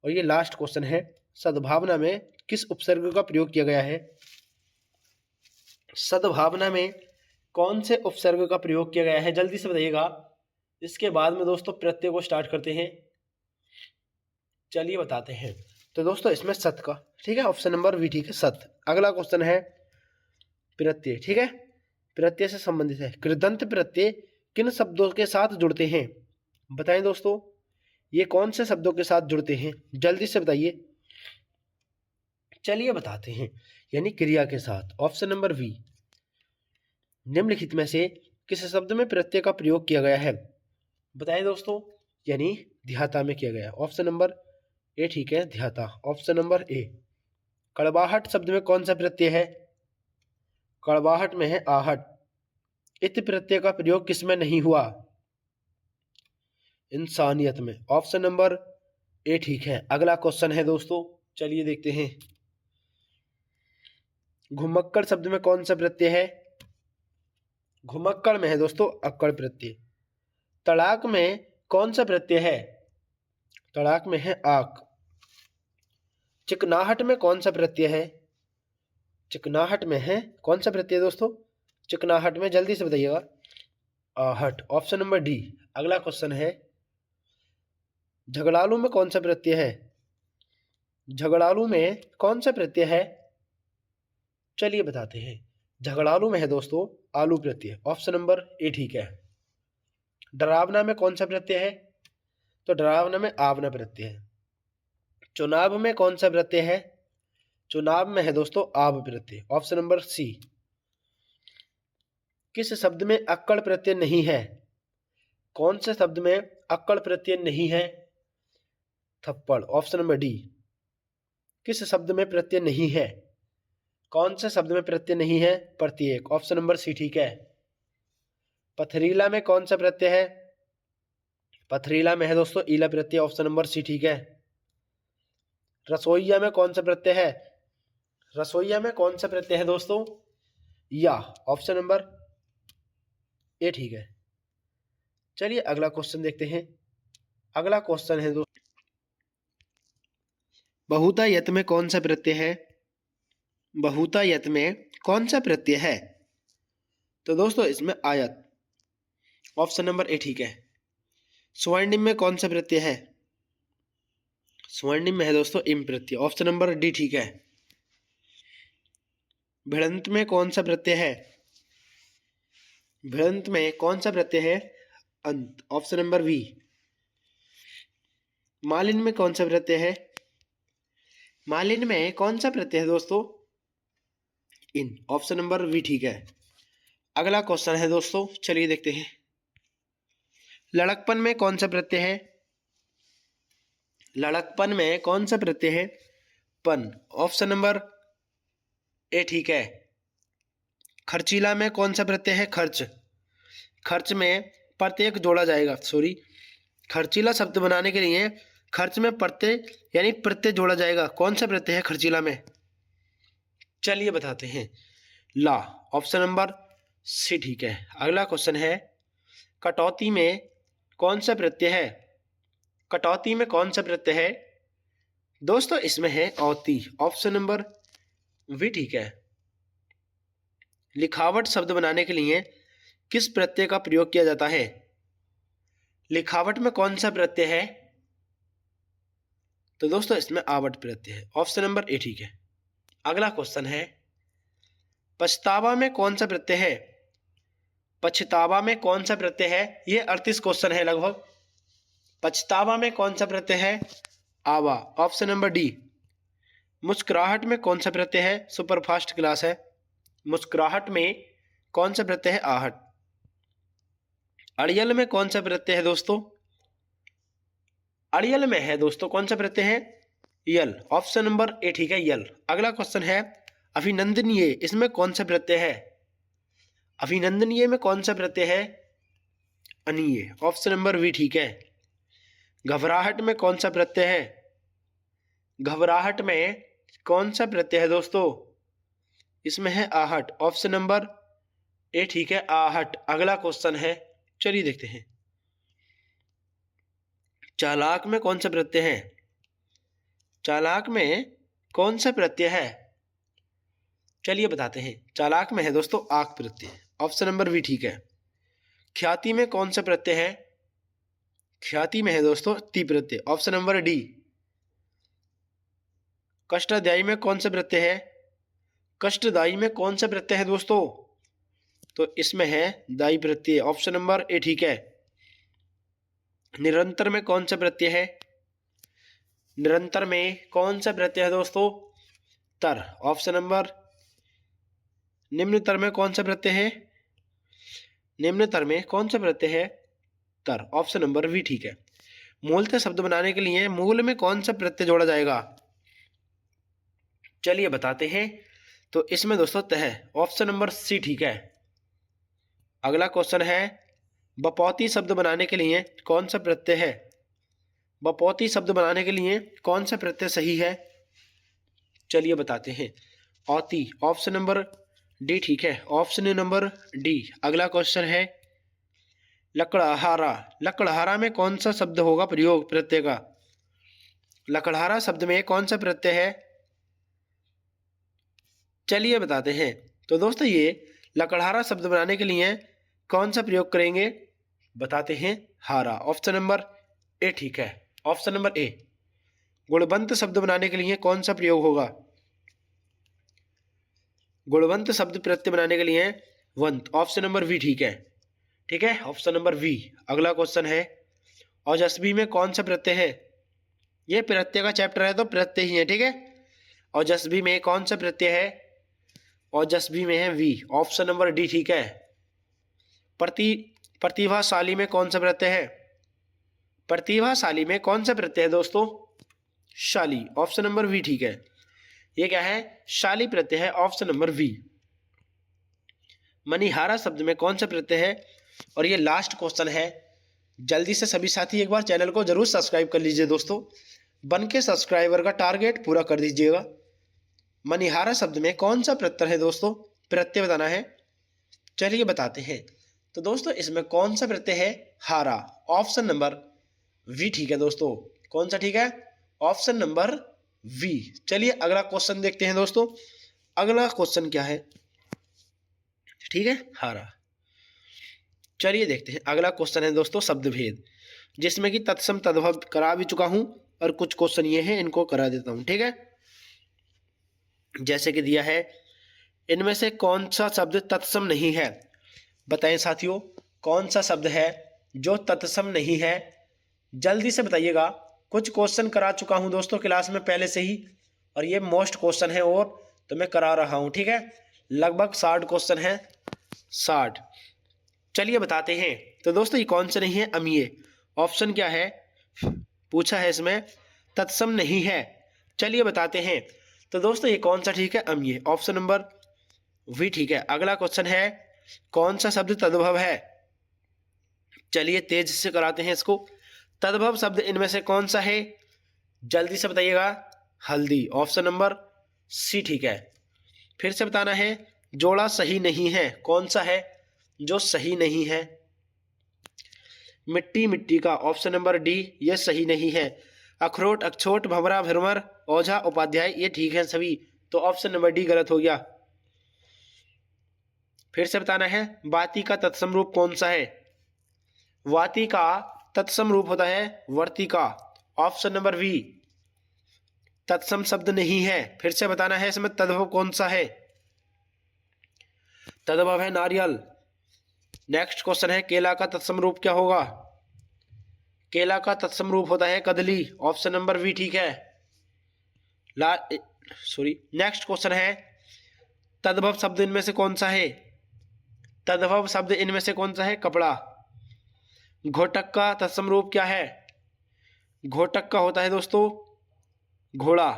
और ये लास्ट क्वेश्चन है, सद्भावना में किस उपसर्ग का प्रयोग किया गया है? सद्भावना में कौन से उपसर्ग का प्रयोग किया गया है? जल्दी से बताइएगा। इसके बाद में दोस्तों प्रत्यय को स्टार्ट करते हैं। चलिए बताते हैं। तो दोस्तों इसमें सत का, ठीक है, ऑप्शन नंबर वी ठीक है, सत। अगला क्वेश्चन है प्रत्यय, ठीक है, प्रत्यय से संबंधित है। कृदंत प्रत्यय किन शब्दों के साथ जुड़ते हैं? बताएं दोस्तों, ये कौन से शब्दों के साथ जुड़ते हैं? जल्दी से बताइए। चलिए बताते हैं, यानी क्रिया के साथ। Option number B. निम्नलिखित में से किस शब्द में प्रत्यय का प्रयोग किया गया है? बताएं दोस्तों, यानी ध्याता में किया गया। ऑप्शन नंबर ए ठीक है, ध्याता। ऑप्शन नंबर ए। कड़वाहट शब्द में कौन सा प्रत्यय है? कड़वाहट में है आहट। इत प्रत्यय का प्रयोग किसमें नहीं हुआ? इंसानियत में। ऑप्शन नंबर ए ठीक है। अगला क्वेश्चन है दोस्तों, चलिए देखते हैं। घुमक्कड़ शब्द में कौन सा प्रत्यय है? घुमक्कड़ में है दोस्तों अक्कड़ प्रत्यय। तड़ाक में कौन सा प्रत्यय है? तड़ाक में है आक। चिकनाहट में कौन सा प्रत्यय है? चिकनाहट में है कौन सा प्रत्यय दोस्तों? चिकनाहट में, जल्दी से बताइएगा। आहट। Option number D. अगला क्वेश्चन है, झगड़ालू में कौन सा प्रत्यय है? झगड़ालू में कौन सा प्रत्यय है? चलिए बताते हैं। झगड़ालू में है दोस्तों आलू प्रत्यय। ऑप्शन नंबर ए ठीक है। डरावना में कौन सा प्रत्यय है? तो डरावना में आवना प्रत्यय है। चुनाव में कौन सा प्रत्यय है? चुनाव में है दोस्तों आव प्रत्यय। Option number C. किस शब्द में अक्कड़ प्रत्यय नहीं है? कौन से शब्द में अक्कड़ प्रत्यय नहीं है? थप्पड़। Option number D. किस शब्द में प्रत्यय नहीं है? कौन से शब्द में प्रत्यय नहीं है? प्रत्येक। ऑप्शन नंबर सी ठीक है। पथरीला में कौन सा प्रत्यय है? पथरीला में है दोस्तों ईला प्रत्यय। ऑप्शन नंबर सी ठीक है। रसोईया में कौन सा प्रत्यय है? रसोईया में कौन सा प्रत्यय है दोस्तों? या। ऑप्शन नंबर ए ठीक है। चलिए अगला क्वेश्चन देखते हैं। अगला क्वेश्चन है दोस्तों, बहुतायत में कौन सा प्रत्यय है? बहुतायत में कौन सा प्रत्यय है? तो दोस्तों इसमें आयत। ऑप्शन नंबर ए ठीक है। स्वर्णिम में कौन सा प्रत्यय है? स्वर्णिम में है दोस्तों इम प्रत्यय। ऑप्शन नंबर डी ठीक है। भिड़ंत में कौन सा प्रत्यय है? भिड़ंत में कौन सा प्रत्यय है? अंत। Option number B. मालिन में कौन सा प्रत्यय है? मालिन में कौन सा प्रत्यय है दोस्तों? इन। ऑप्शन नंबर वी ठीक है। अगला क्वेश्चन है दोस्तों, चलिए देखते हैं। लड़कपन में कौन सा प्रत्यय है? लड़कपन में कौन सा प्रत्यय है? पन। ऑप्शन नंबर ए ठीक है। खर्चीला में कौन सा प्रत्यय है? खर्च। खर्च में प्रत्यय जोड़ा जाएगा, सॉरी, खर्चीला शब्द बनाने के लिए खर्च में प्रत्यय यानी प्रत्यय जोड़ा जाएगा। कौन सा प्रत्यय है खर्चीला में? चलिए बताते हैं। ला। ऑप्शन नंबर सी ठीक है। अगला क्वेश्चन है, कटौती में कौन सा प्रत्यय है? कटौती में कौन सा प्रत्यय है दोस्तों? इसमें है औती। ऑप्शन नंबर वी ठीक है। लिखावट शब्द बनाने के लिए किस प्रत्यय का प्रयोग किया जाता है? लिखावट में कौन सा प्रत्यय है? तो दोस्तों इसमें आवट प्रत्यय है। ऑप्शन नंबर ए ठीक है। अगला क्वेश्चन है, पछतावा में कौन सा प्रत्यय है? पछतावा में कौन सा प्रत्यय है? ये 38 क्वेश्चन है लगभग। पछतावा में कौन सा प्रत्यय है? आवा। Option number D. मुस्कुराहट में कौन सा प्रत्यय है? सुपरफास्ट क्लास है। मुस्कुराहट में कौन सा प्रत्यय है? आहट। अड़ियल में कौन सा प्रत्यय है दोस्तों? अड़ियल में है दोस्तों कौन सा प्रत्यय है? यल। ऑप्शन नंबर ए ठीक है, यल। अगला क्वेश्चन है, अभिनंदनीय, इसमें कौन सा प्रत्यय है? अभिनंदनीय में कौन सा प्रत्यय है? अनीय। ऑप्शन नंबर बी ठीक है। घबराहट में कौन सा प्रत्यय है? घबराहट में कौन सा प्रत्यय है दोस्तों? इसमें है आहट। ऑप्शन नंबर ए ठीक है, आहट। अगला क्वेश्चन है, चलिए देखते हैं, चालाक में कौन सा प्रत्यय है? चालाक में कौन सा प्रत्यय है? चलिए बताते हैं। चालाक में है दोस्तों आक प्रत्यय। ऑप्शन नंबर बी ठीक है। ख्याति में कौन सा प्रत्यय है? ख्याति में है दोस्तों ती प्रत्यय। Option number D. कष्टदायी में कौन सा प्रत्यय है? कष्टदायी में कौन सा प्रत्यय है दोस्तों? तो इसमें है दायी प्रत्यय। ऑप्शन नंबर ए ठीक है। निरंतर में कौन सा प्रत्यय है? निरंतर में कौन सा प्रत्यय है दोस्तों? तर। Option number. निम्नतर में कौन सा प्रत्यय है? निम्नतर में कौन सा प्रत्यय है? तर। ऑप्शन नंबर बी ठीक है। मूलतः शब्द बनाने के लिए मूल में कौन सा प्रत्यय जोड़ा जाएगा? चलिए बताते हैं। तो इसमें दोस्तों तह। ऑप्शन नंबर सी ठीक है। अगला क्वेश्चन है, बपौती शब्द बनाने के लिए कौन सा प्रत्यय है? बपौती शब्द बनाने के लिए कौन सा प्रत्यय सही है? चलिए बताते हैं। औती। ऑप्शन नंबर डी ठीक है। Option number D. अगला क्वेश्चन है, लकड़हारा। लकड़हारा में कौन सा शब्द होगा प्रयोग प्रत्यय का? लकड़हारा शब्द में कौन सा प्रत्यय है? चलिए बताते हैं। तो दोस्तों ये लकड़हारा शब्द बनाने के लिए कौन सा प्रयोग करेंगे? बताते हैं, हारा। ऑप्शन नंबर ए ठीक है। ऑप्शन नंबर ए। गुणवंत शब्द बनाने के लिए कौन सा प्रयोग होगा? गुणवंत शब्द प्रत्यय बनाने के लिए वंत। ऑप्शन नंबर वी ठीक है। ठीक है, ऑप्शन नंबर वी। अगला क्वेश्चन है, औजस्वी में कौन सा प्रत्यय है? ये प्रत्यय का चैप्टर है तो प्रत्यय ही है। ठीक है, औजस्वी में कौन सा प्रत्यय है? औजस्वी में है वी। ऑप्शन नंबर डी ठीक है। प्रतिभाशाली में कौन सा प्रत्यय है? प्रतिभाशाली में कौन सा प्रत्यय है दोस्तों? शाली। ऑप्शन नंबर वी ठीक है। ये क्या है? शाली प्रत्यय है। Option number we. मणिहारा शब्द में कौन सा प्रत्यय है? और ये लास्ट क्वेश्चन है। जल्दी से सभी साथी एक बार चैनल को जरूर सब्सक्राइब कर लीजिए दोस्तों। बन के सब्सक्राइबर का टारगेट पूरा कर दीजिएगा। मणिहारा शब्द में कौन सा प्रत्यय है दोस्तों? प्रत्यय बताना है। चलिए बताते हैं। तो दोस्तों इसमें कौन सा प्रत्यय है? हारा। ऑप्शन नंबर वी ठीक है दोस्तों। कौन सा ठीक है? Option number B. चलिए अगला क्वेश्चन देखते हैं दोस्तों। अगला क्वेश्चन क्या है? ठीक है, हारा। चलिए देखते हैं। अगला क्वेश्चन है दोस्तों शब्द भेद, जिसमें कि तत्सम तद्भव करा भी चुका हूं और कुछ क्वेश्चन ये हैं इनको करा देता हूं। ठीक है, जैसे कि दिया है, इनमें से कौन सा शब्द तत्सम नहीं है? बताएं साथियों, कौन सा शब्द है जो तत्सम नहीं है? जल्दी से बताइएगा। कुछ क्वेश्चन करा चुका हूं दोस्तों क्लास में पहले से ही, और ये मोस्ट क्वेश्चन है और तो मैं करा रहा हूं। ठीक है, लगभग 60 क्वेश्चन है। 60। चलिए बताते हैं। तो दोस्तों ये कौन सा नहीं है? अमीय। ऑप्शन क्या है पूछा है इसमें? तत्सम नहीं है। चलिए बताते हैं। तो दोस्तों ये कौन सा ठीक है? अमीय। ऑप्शन नंबर वी ठीक है। अगला क्वेश्चन है, कौन सा शब्द तद्भव है? चलिए तेज से कराते हैं इसको। तद्भव शब्द इनमें से कौन सा है? जल्दी से बताइएगा। हल्दी। ऑप्शन नंबर सी ठीक है। फिर से बताना है। जोड़ा सही नहीं है, कौन सा है जो सही नहीं है? मिट्टी मिट्टी का। ऑप्शन नंबर डी, ये सही नहीं है। अखरोट अक्षोट, भंवरा भ्रमर, ओझा उपाध्याय, ये ठीक है सभी। तो ऑप्शन नंबर डी गलत हो गया। फिर से बताना है, वाती का तत्सम रूप कौन सा है? वाती का तत्सम रूप होता है वर्तिका। Option number B. तत्सम शब्द नहीं है। फिर से बताना है, इसमें तद्भव कौन सा है? तद्भव है नारियल। नेक्स्ट क्वेश्चन है, केला का तत्सम रूप क्या होगा? केला का तत्सम रूप होता है कदली। ऑप्शन नंबर बी ठीक है। नेक्स्ट क्वेश्चन है, तद्भव शब्द इनमें से कौन सा है? तद्भव शब्द इनमें से कौन सा है? कपड़ा। घोटक का तत्सम रूप क्या है? घोटक का होता है दोस्तों घोड़ा।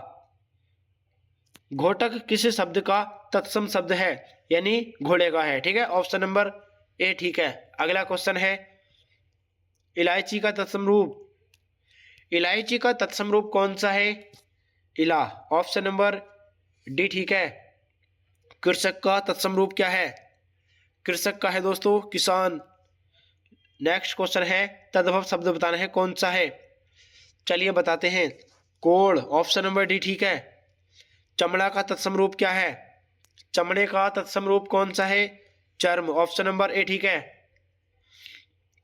घोटक किस शब्द का तत्सम शब्द है? यानी घोड़े का है। ठीक है, ऑप्शन नंबर ए ठीक है। अगला क्वेश्चन है, इलायची का तत्सम रूप। इलायची का तत्सम रूप कौन सा है? इला। ऑप्शन नंबर डी ठीक है। कृषक का तत्सम रूप क्या है? कृषक का है दोस्तों किसान। नेक्स्ट क्वेश्चन है, तद्भव शब्द बताना है कौन सा है? चलिए बताते हैं, कोढ़। ऑप्शन नंबर डी ठीक है। चमड़ा का तत्सम रूप क्या है? चमड़े का तत्सम रूप कौन सा है? चर्म। ऑप्शन नंबर ए ठीक है।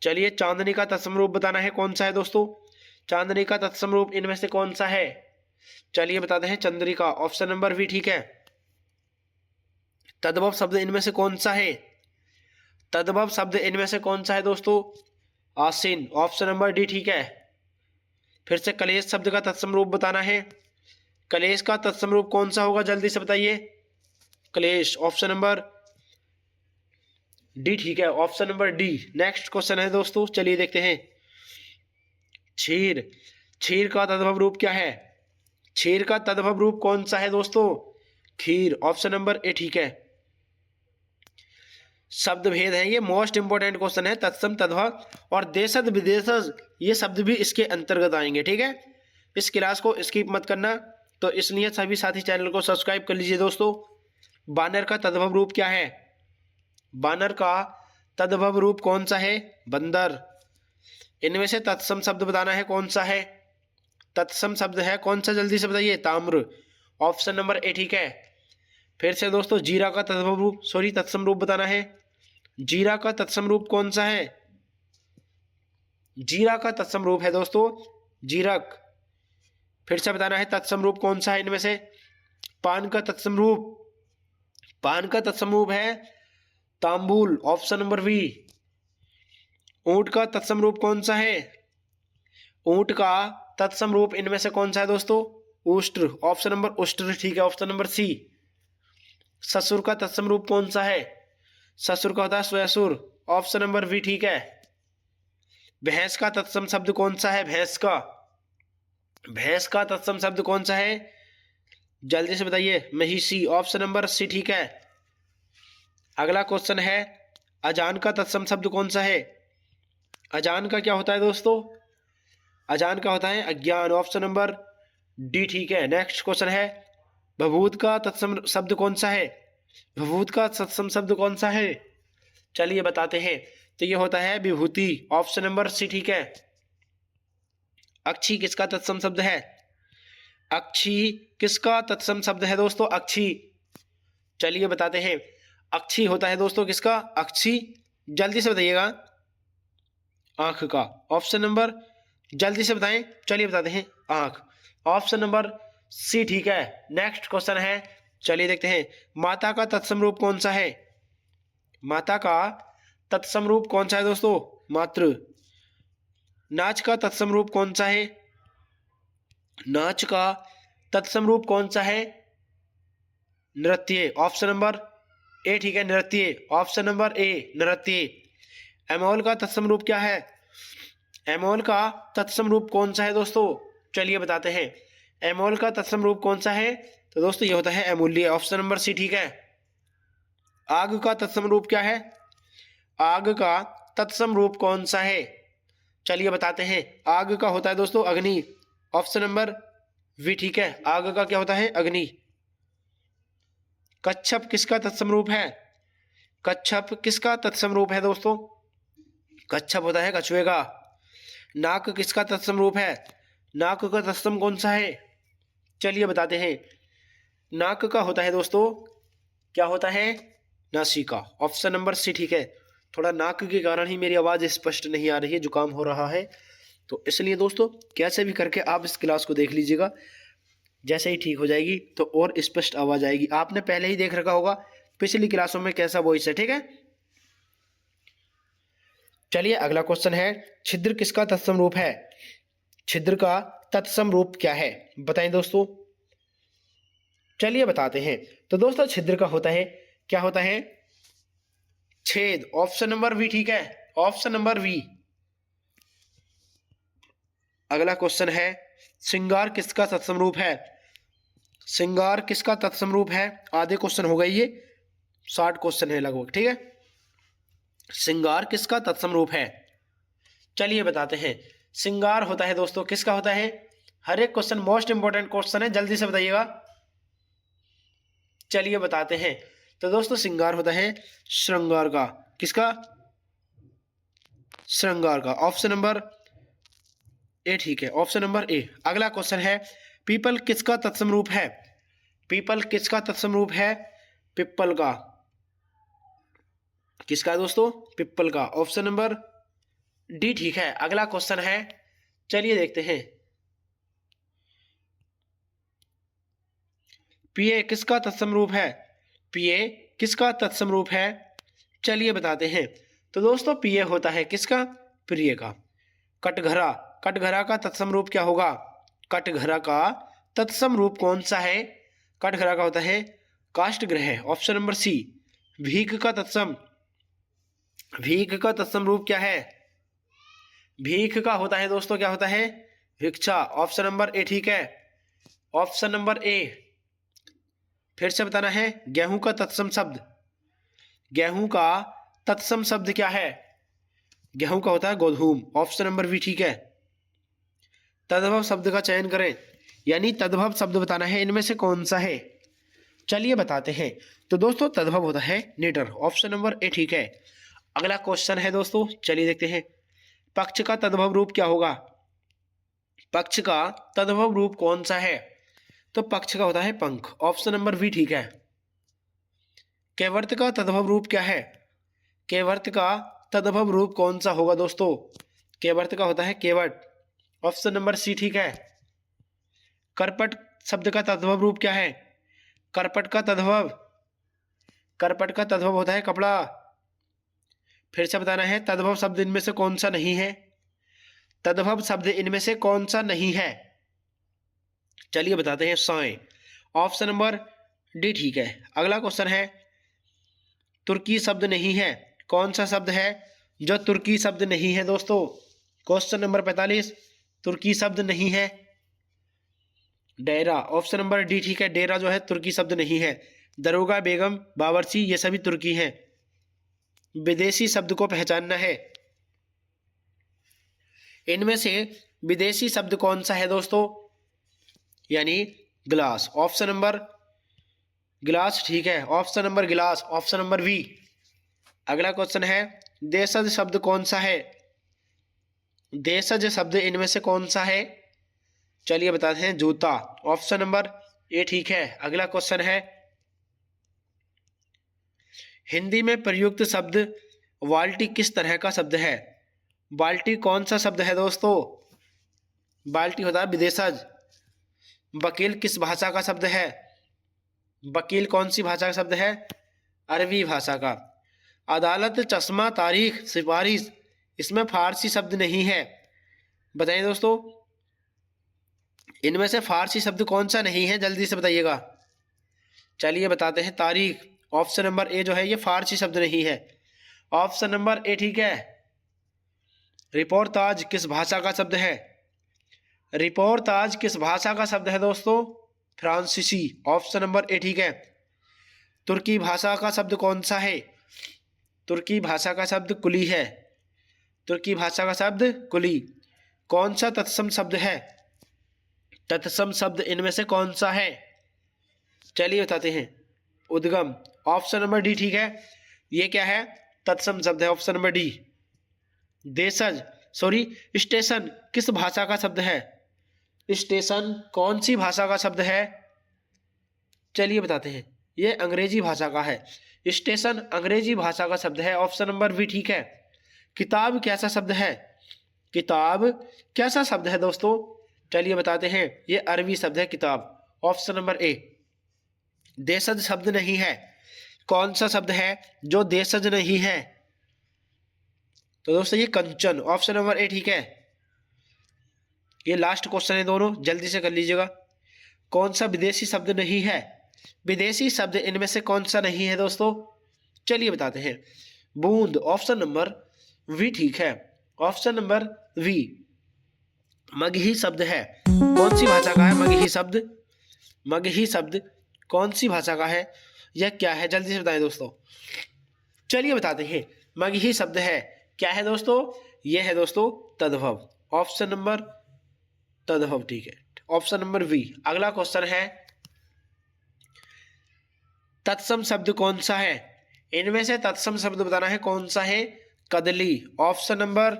चलिए, चांदनी का तत्सम रूप बताना है कौन सा है दोस्तों? चांदनी का तत्सम रूप इनमें से कौन सा है? चलिए बताते हैं, चंद्रिका। ऑप्शन नंबर बी ठीक है। तद्भव शब्द इनमें से कौन सा है? तद्भव शब्द इनमें से कौन सा है दोस्तों? आसीन। ऑप्शन नंबर डी ठीक है। फिर से कलेश शब्द का तत्सम रूप बताना है। कलेश का तत्सम रूप कौन सा होगा? जल्दी से बताइए। कलेश। ऑप्शन नंबर डी ठीक है। Option number D. Next question है दोस्तों, चलिए देखते हैं, क्षीर। क्षीर का तद्भव रूप क्या है? क्षीर का तद्भव रूप कौन सा है दोस्तों? खीर। ऑप्शन नंबर ए ठीक है। शब्द भेद है, ये मोस्ट इंपोर्टेंट क्वेश्चन है। तत्सम, तद्भव और देशज विदेशज, ये शब्द भी इसके अंतर्गत आएंगे। ठीक है, इस क्लास को स्किप मत करना। तो इसलिए सभी साथी चैनल को सब्सक्राइब कर लीजिए दोस्तों। बानर का तद्भव रूप क्या है? बानर का तद्भव रूप कौन सा है? बंदर। इनमें से तत्सम शब्द बताना है कौन सा है? तत्सम शब्द है कौन सा? जल्दी से बताइए। ताम्र। ऑप्शन नंबर ए ठीक है। फिर से दोस्तों, जीरा का तद्भव रूप तत्सम रूप बताना है। जीरा का तत्सम रूप कौन सा है? जीरा का तत्सम रूप है दोस्तों जीरक। फिर से बताना है, तत्सम रूप कौन सा है इनमें से? पान का तत्सम रूप, पान का तत्सम रूप है तांबुल। Option number B. ऊंट का तत्सम रूप कौन सा है? ऊंट का तत्सम रूप इनमें से कौन सा है दोस्तों? उष्ट्र। ऑप्शन नंबर उष्ट्र ठीक है। Option number C. ससुर का तत्सम रूप कौन सा है? ससुर का होता है स्वसुर। ऑप्शन नंबर बी ठीक है। भैंस का तत्सम शब्द कौन सा है? भैंस का, भैंस का तत्सम शब्द कौन सा है? जल्दी से बताइए। महिषी। ऑप्शन नंबर सी ठीक है। अगला क्वेश्चन है, अजान का तत्सम शब्द कौन सा है? अजान का क्या होता है दोस्तों? अजान का होता है अज्ञान। ऑप्शन नंबर डी ठीक है। नेक्स्ट क्वेश्चन है, भभूत का तत्सम शब्द कौन सा है? भभूत का तत्सम शब्द कौन सा है? चलिए बताते हैं, तो ये होता है विभूति। ऑप्शन नंबर सी ठीक है। अक्षी किसका तत्सम शब्द है? अक्षी किसका तत्सम शब्द है दोस्तों? अक्षी। चलिए बताते हैं, अक्षी होता है दोस्तों किसका? अक्षी। जल्दी से बताइएगा। आंख का। ऑप्शन नंबर, जल्दी से बताएं। चलिए बताते हैं, आंख। ऑप्शन नंबर सी ठीक है। नेक्स्ट क्वेश्चन है, चलिए देखते हैं, माता का तत्सम रूप कौन सा है? माता का तत्सम रूप कौन सा है दोस्तों? मातृ। नाच का तत्सम रूप कौन सा है? नाच का तत्सम रूप कौन सा है? नृत्य। ऑप्शन नंबर ए ठीक है, नृत्य। ऑप्शन नंबर ए नृत्य। एमोल का तत्सम रूप क्या है? एमोल का तत्सम रूप कौन सा है दोस्तों? चलिए बताते हैं, एमोल का तत्सम रूप कौन सा है? तो दोस्तों ये होता है अमूल्य। ऑप्शन नंबर सी ठीक है। आग का तत्सम रूप क्या है? आग का तत्सम रूप कौन सा है? चलिए बताते हैं, आग का होता है दोस्तों अग्नि। ऑप्शन नंबर वी ठीक है। आग का क्या होता है? अग्नि। कच्छप किसका तत्सम रूप है? कच्छप किसका तत्सम रूप है दोस्तों? कच्छप होता है कछुए का। नाक किसका तत्सम रूप है? नाक का तत्सम कौन सा है? चलिए बताते हैं, नाक का होता है दोस्तों, क्या होता है? नासिका। ऑप्शन नंबर सी ठीक है। थोड़ा नाक के कारण ही मेरी आवाज़ स्पष्ट नहीं आ रही है, जुकाम हो रहा है, तो इसलिए दोस्तों कैसे भी करके आप इस क्लास को देख लीजिएगा। जैसे ही ठीक हो जाएगी तो और स्पष्ट आवाज़ आएगी। आपने पहले ही देख रखा होगा पिछली क्लासों में कैसा वॉइस है, ठीक है। चलिए अगला क्वेश्चन है, छिद्र किसका तत्सम रूप है? छिद्र का तत्सम रूप क्या है, बताएं दोस्तों। चलिए बताते हैं। तो दोस्तों छिद्र का होता है, क्या होता है? छेद। ऑप्शन नंबर बी ठीक है, ऑप्शन नंबर बी। अगला क्वेश्चन है, श्रृंगार किसका तत्सम रूप है? श्रृंगार किसका तत्सम रूप है? आधे क्वेश्चन हो गए, ये 60 क्वेश्चन है लगभग, ठीक है। श्रृंगार किसका तत्सम रूप है? चलिए बताते हैं। श्रृंगार होता है दोस्तों, किसका होता है? हर एक क्वेश्चन मोस्ट इंपॉर्टेंट क्वेश्चन है, जल्दी से बताइएगा। चलिए बताते हैं। तो दोस्तों श्रृंगार होता है श्रृंगार का, किसका? श्रृंगार का। ऑप्शन नंबर ए ठीक है, ऑप्शन नंबर ए। अगला क्वेश्चन है, पीपल किसका तत्सम रूप है? पीपल किसका तत्सम रूप है? पिप्पल का। किसका दोस्तों? पिप्पल का। ऑप्शन नंबर डी ठीक है। अगला क्वेश्चन है, चलिए देखते हैं। पीए किसका तत्सम रूप है? पीए किसका तत्सम रूप है? चलिए बताते हैं। तो दोस्तों पीए होता है किसका? प्रिय का। कटघरा, कटघरा का तत्सम रूप क्या होगा? कटघरा का तत्सम रूप कौन सा है? कटघरा का होता है काष्ठगृह। ऑप्शन नंबर सी। भीख का तत्सम, भीख का तत्सम रूप क्या है? भीख का होता है दोस्तों, क्या होता है? भिक्षा। ऑप्शन नंबर ए ठीक है, ऑप्शन नंबर ए। फिर से बताना है। गेहूं का तत्सम शब्द, गेहूं का तत्सम शब्द क्या है? गेहूं का होता है गोधूम। ऑप्शन नंबर बी ठीक है। तद्भव शब्द का चयन करें, यानी तद्भव शब्द बताना है, इनमें से कौन सा है? चलिए बताते हैं। तो दोस्तों तद्भव होता है नीटर। ऑप्शन नंबर ए ठीक है। अगला क्वेश्चन है दोस्तों, चलिए देखते हैं। पक्ष का तद्भव रूप क्या होगा? पक्ष का तद्भव रूप कौन सा है? तो पक्ष का होता है पंख। ऑप्शन नंबर बी ठीक है। कैवर्त का तद्भव रूप क्या है? कैवर्त का तद्भव रूप कौन सा होगा दोस्तों? कैवर्त का होता है केवट। ऑप्शन नंबर सी ठीक है। करपट शब्द का तद्भव रूप क्या है? करपट का तद्भव, करपट का तद्भव होता है कपड़ा। फिर से बताना है, तद्भव शब्द इनमें से कौन सा नहीं है? तद्भव शब्द इनमें से कौन सा नहीं है? चलिए बताते हैं, साए। ऑप्शन नंबर डी ठीक है। अगला क्वेश्चन है, तुर्की शब्द नहीं है, कौन सा शब्द है जो तुर्की शब्द नहीं है दोस्तों? क्वेश्चन नंबर 45, तुर्की शब्द नहीं है। डेरा। ऑप्शन नंबर डी ठीक है, डेरा जो है तुर्की शब्द नहीं है। दरोगा, बेगम, बावर्ची ये सभी तुर्की हैं। विदेशी शब्द को पहचानना है, इनमें से विदेशी शब्द कौन सा है दोस्तों? यानी ग्लास। ऑप्शन नंबर गिलास ठीक है, ऑप्शन नंबर गिलास। Option number B. अगला क्वेश्चन है, देशज शब्द कौन सा है? देशज शब्द इनमें से कौन सा है? चलिए बताते हैं, जूता। ऑप्शन नंबर ए ठीक है। अगला क्वेश्चन है, हिंदी में प्रयुक्त शब्द बाल्टी किस तरह का शब्द है? बाल्टी कौन सा शब्द है दोस्तों? बाल्टी होता है विदेशज। वकील किस भाषा का शब्द है? वकील कौन सी भाषा का शब्द है? अरबी भाषा का। अदालत, चश्मा, तारीख, सिफारिश इसमें फारसी शब्द नहीं है। बताइए दोस्तों, इनमें से फारसी शब्द कौन सा नहीं है, जल्दी से बताइएगा। चलिए बताते हैं, तारीख। ऑप्शन नंबर ए जो है ये फारसी शब्द नहीं है। ऑप्शन नंबर ए ठीक है। रिपोर्ताज किस भाषा का शब्द है? रिपोर्ताज किस भाषा का शब्द है दोस्तों? फ्रांसीसी। ऑप्शन नंबर ए ठीक है। तुर्की भाषा का शब्द कौन सा है? तुर्की भाषा का शब्द कुली है। तुर्की भाषा का शब्द कुली। कौन सा तत्सम शब्द है? तत्सम शब्द इनमें से कौन सा है? चलिए बताते हैं, उद्गम। ऑप्शन नंबर डी ठीक है। ये क्या है? तत्सम शब्द है। Option number D. देशज स्टेशन किस भाषा का शब्द है? स्टेशन कौन सी भाषा का शब्द है? चलिए बताते हैं, ये अंग्रेजी भाषा का है। स्टेशन अंग्रेजी भाषा का शब्द है, ऑप्शन नंबर बी ठीक है। किताब कैसा शब्द है? किताब कैसा शब्द है दोस्तों? चलिए बताते हैं, ये अरबी शब्द है किताब, ऑप्शन नंबर ए। देशज शब्द नहीं है, कौन सा शब्द है जो देशज नहीं है? तो दोस्तों ये कंचन, ऑप्शन नंबर ए ठीक है। ये लास्ट क्वेश्चन है दोनों, जल्दी से कर लीजिएगा। कौन सा विदेशी शब्द नहीं है? विदेशी शब्द इनमें से कौन सा नहीं है दोस्तों? चलिए बताते हैं। बूंद, ऑप्शन नंबर वी ठीक है, ऑप्शन नंबर वी। मगही शब्द है, कौन सी भाषा का है मगही शब्द? मगही शब्द कौन सी भाषा का है? यह क्या है? जल्दी से बताएं दोस्तों। चलिए बताते हैं, मगही शब्द है, क्या है दोस्तों? यह है दोस्तों तद्भव, ऑप्शन नंबर तद्भव ठीक है, ऑप्शन नंबर वी। अगला क्वेश्चन है, तत्सम शब्द कौन सा है? इनमें से तत्सम शब्द बताना है, कौन सा है? कदली, ऑप्शन नंबर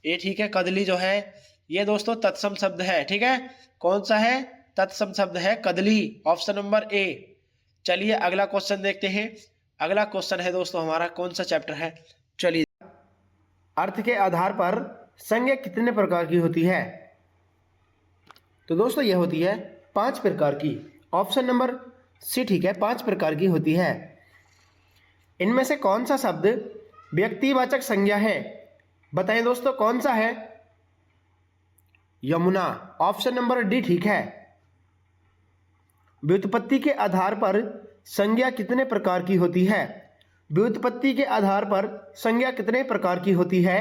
ए ठीक है। कदली जो है ये दोस्तों तत्सम शब्द है, ठीक है। कौन सा है? तत्सम शब्द है कदली, ऑप्शन नंबर ए। चलिए अगला क्वेश्चन देखते हैं। अगला क्वेश्चन है दोस्तों हमारा, कौन सा चैप्टर है? चलिए, अर्थ के आधार पर संज्ञा कितने प्रकार की होती है? तो दोस्तों यह होती है 5 प्रकार की, ऑप्शन नंबर सी ठीक है, 5 प्रकार की होती है। इनमें से कौन सा शब्द व्यक्तिवाचक संज्ञा है? बताएं दोस्तों कौन सा है? यमुना, ऑप्शन नंबर डी ठीक है। व्युत्पत्ति के आधार पर संज्ञा कितने प्रकार की होती है? व्युत्पत्ति के आधार पर संज्ञा कितने प्रकार की होती है?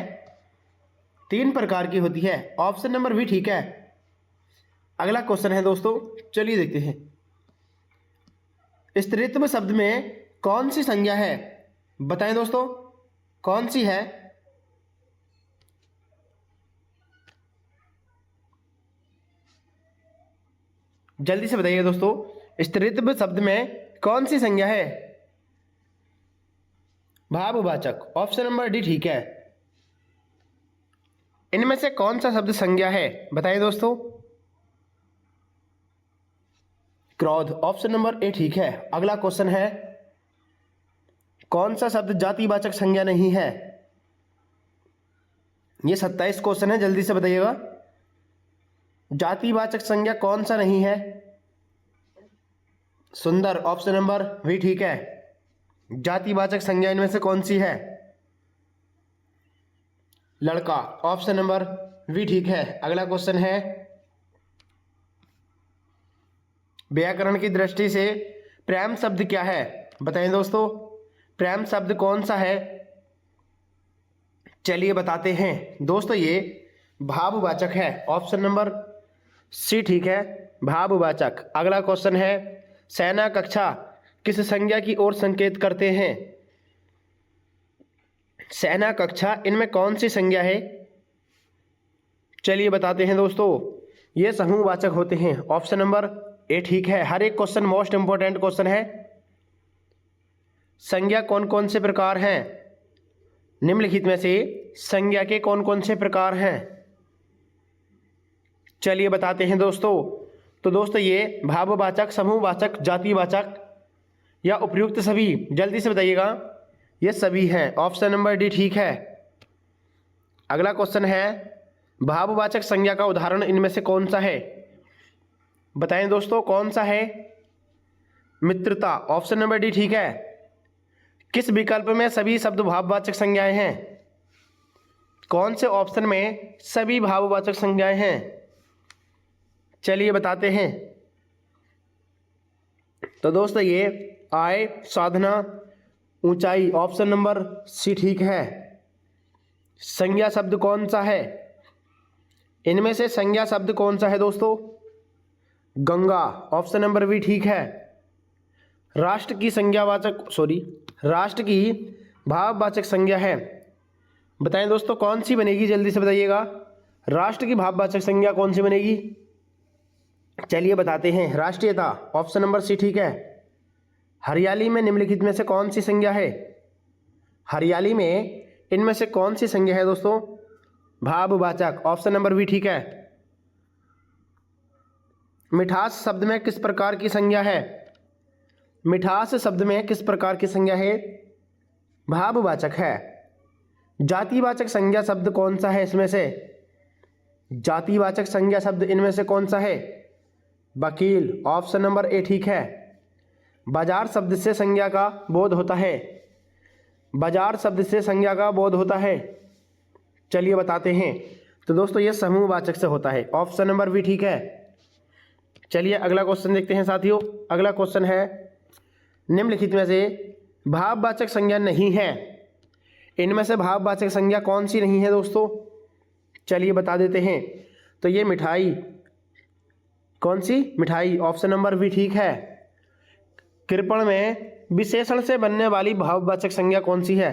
3 प्रकार की होती है, ऑप्शन नंबर बी ठीक है। अगला क्वेश्चन है दोस्तों, चलिए देखते हैं। स्त्रीत्व शब्द में कौन सी संज्ञा है? बताएं दोस्तों कौन सी है? जल्दी से बताइए दोस्तों, स्त्रीत्व शब्द में कौन सी संज्ञा है? भाववाचक, ऑप्शन नंबर डी ठीक है। इनमें से कौन सा शब्द संज्ञा है? बताइए दोस्तों। क्रोध, ऑप्शन नंबर ए ठीक है। अगला क्वेश्चन है, कौन सा शब्द जातिवाचक संज्ञा नहीं है? ये 27 क्वेश्चन है, जल्दी से बताइएगा। जातिवाचक संज्ञा कौन सा नहीं है? सुंदर, ऑप्शन नंबर बी ठीक है। जातिवाचक संज्ञा इनमें से कौन सी है? लड़का, ऑप्शन नंबर बी ठीक है। अगला क्वेश्चन है, व्याकरण की दृष्टि से प्रेम शब्द क्या है? बताएं दोस्तों, प्रेम शब्द कौन सा है? चलिए बताते हैं दोस्तों, ये भाववाचक है, ऑप्शन नंबर सी ठीक है, भाववाचक। अगला क्वेश्चन है, सेना कक्षा किस संज्ञा की ओर संकेत करते हैं? सेना कक्षा इनमें कौन सी संज्ञा है? चलिए बताते हैं दोस्तों, ये समूहवाचक होते हैं, ऑप्शन नंबर ए ठीक है। हर एक क्वेश्चन मोस्ट इंपोर्टेंट क्वेश्चन है। संज्ञा कौन कौन से प्रकार हैं? निम्नलिखित में से संज्ञा के कौन कौन से प्रकार हैं? चलिए बताते हैं दोस्तों। तो दोस्तों ये भाववाचक, समूहवाचक, जातिवाचक या उपयुक्त सभी, जल्दी से बताइएगा। ये सभी हैं, ऑप्शन नंबर डी ठीक है। अगला क्वेश्चन है, भाववाचक संज्ञा का उदाहरण इनमें से कौन सा है? बताएं दोस्तों कौन सा है? मित्रता, ऑप्शन नंबर डी ठीक है। किस विकल्प में सभी शब्द भाववाचक संज्ञाएं हैं? कौन से ऑप्शन में सभी भाववाचक संज्ञाएं हैं? चलिए बताते हैं। तो दोस्तों ये आय, साधना, ऊंचाई, ऑप्शन नंबर सी ठीक है। संज्ञा शब्द कौन सा है? इनमें से संज्ञा शब्द कौन सा है दोस्तों? गंगा, ऑप्शन नंबर बी ठीक है। राष्ट्र की राष्ट्र की भाववाचक संज्ञा है, बताएं दोस्तों कौन सी बनेगी? जल्दी से बताइएगा, राष्ट्र की भाववाचक संज्ञा कौन सी बनेगी? चलिए बताते हैं। राष्ट्रीयता, ऑप्शन नंबर सी ठीक है। हरियाली में निम्नलिखित में से कौन सी संज्ञा है? हरियाली में इनमें से कौन सी संज्ञा है दोस्तों? भाववाचक, ऑप्शन नंबर बी ठीक है। मिठास शब्द में किस प्रकार की संज्ञा है? मिठास शब्द में किस प्रकार की संज्ञा है? भाववाचक है। जातिवाचक संज्ञा शब्द कौन सा है इसमें से? जातिवाचक संज्ञा शब्द इनमें से कौन सा है? वकील, ऑप्शन नंबर ए ठीक है। बाजार शब्द से संज्ञा का बोध होता है। बाजार शब्द से संज्ञा का बोध होता है। चलिए बताते हैं। तो दोस्तों ये समूहवाचक से होता है, ऑप्शन नंबर बी ठीक है। चलिए अगला क्वेश्चन देखते हैं साथियों। अगला क्वेश्चन है, निम्नलिखित में से भाववाचक संज्ञा नहीं है। इनमें से भाववाचक संज्ञा कौन सी नहीं है दोस्तों? चलिए बता देते हैं। तो ये मिठाई, कौन सी? मिठाई, ऑप्शन नंबर बी ठीक है। कृपण में विशेषण से बनने वाली भाववाचक संज्ञा कौन सी है?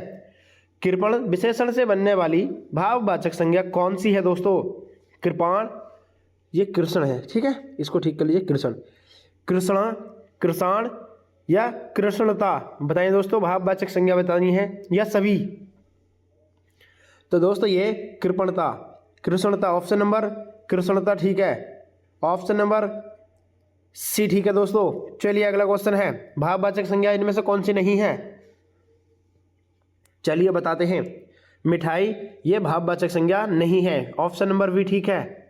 कृपण विशेषण से बनने वाली भाववाचक संज्ञा कौन सी है दोस्तों? कृपाण, ये कृष्ण है, ठीक है, इसको ठीक कर लीजिए, कृष्ण, कृष्ण, कृषाण या कृष्णता। बताइए दोस्तों, भाववाचक संज्ञा बतानी है या सभी? तो दोस्तों ये कृपणता, कृष्णता, ऑप्शन नंबर कृष्णता ठीक है, ऑप्शन नंबर सी ठीक है दोस्तों। चलिए अगला क्वेश्चन है, भाववाचक संज्ञा इनमें से कौन सी नहीं है? चलिए बताते हैं। मिठाई, ये भाववाचक संज्ञा नहीं है, ऑप्शन नंबर बी ठीक है।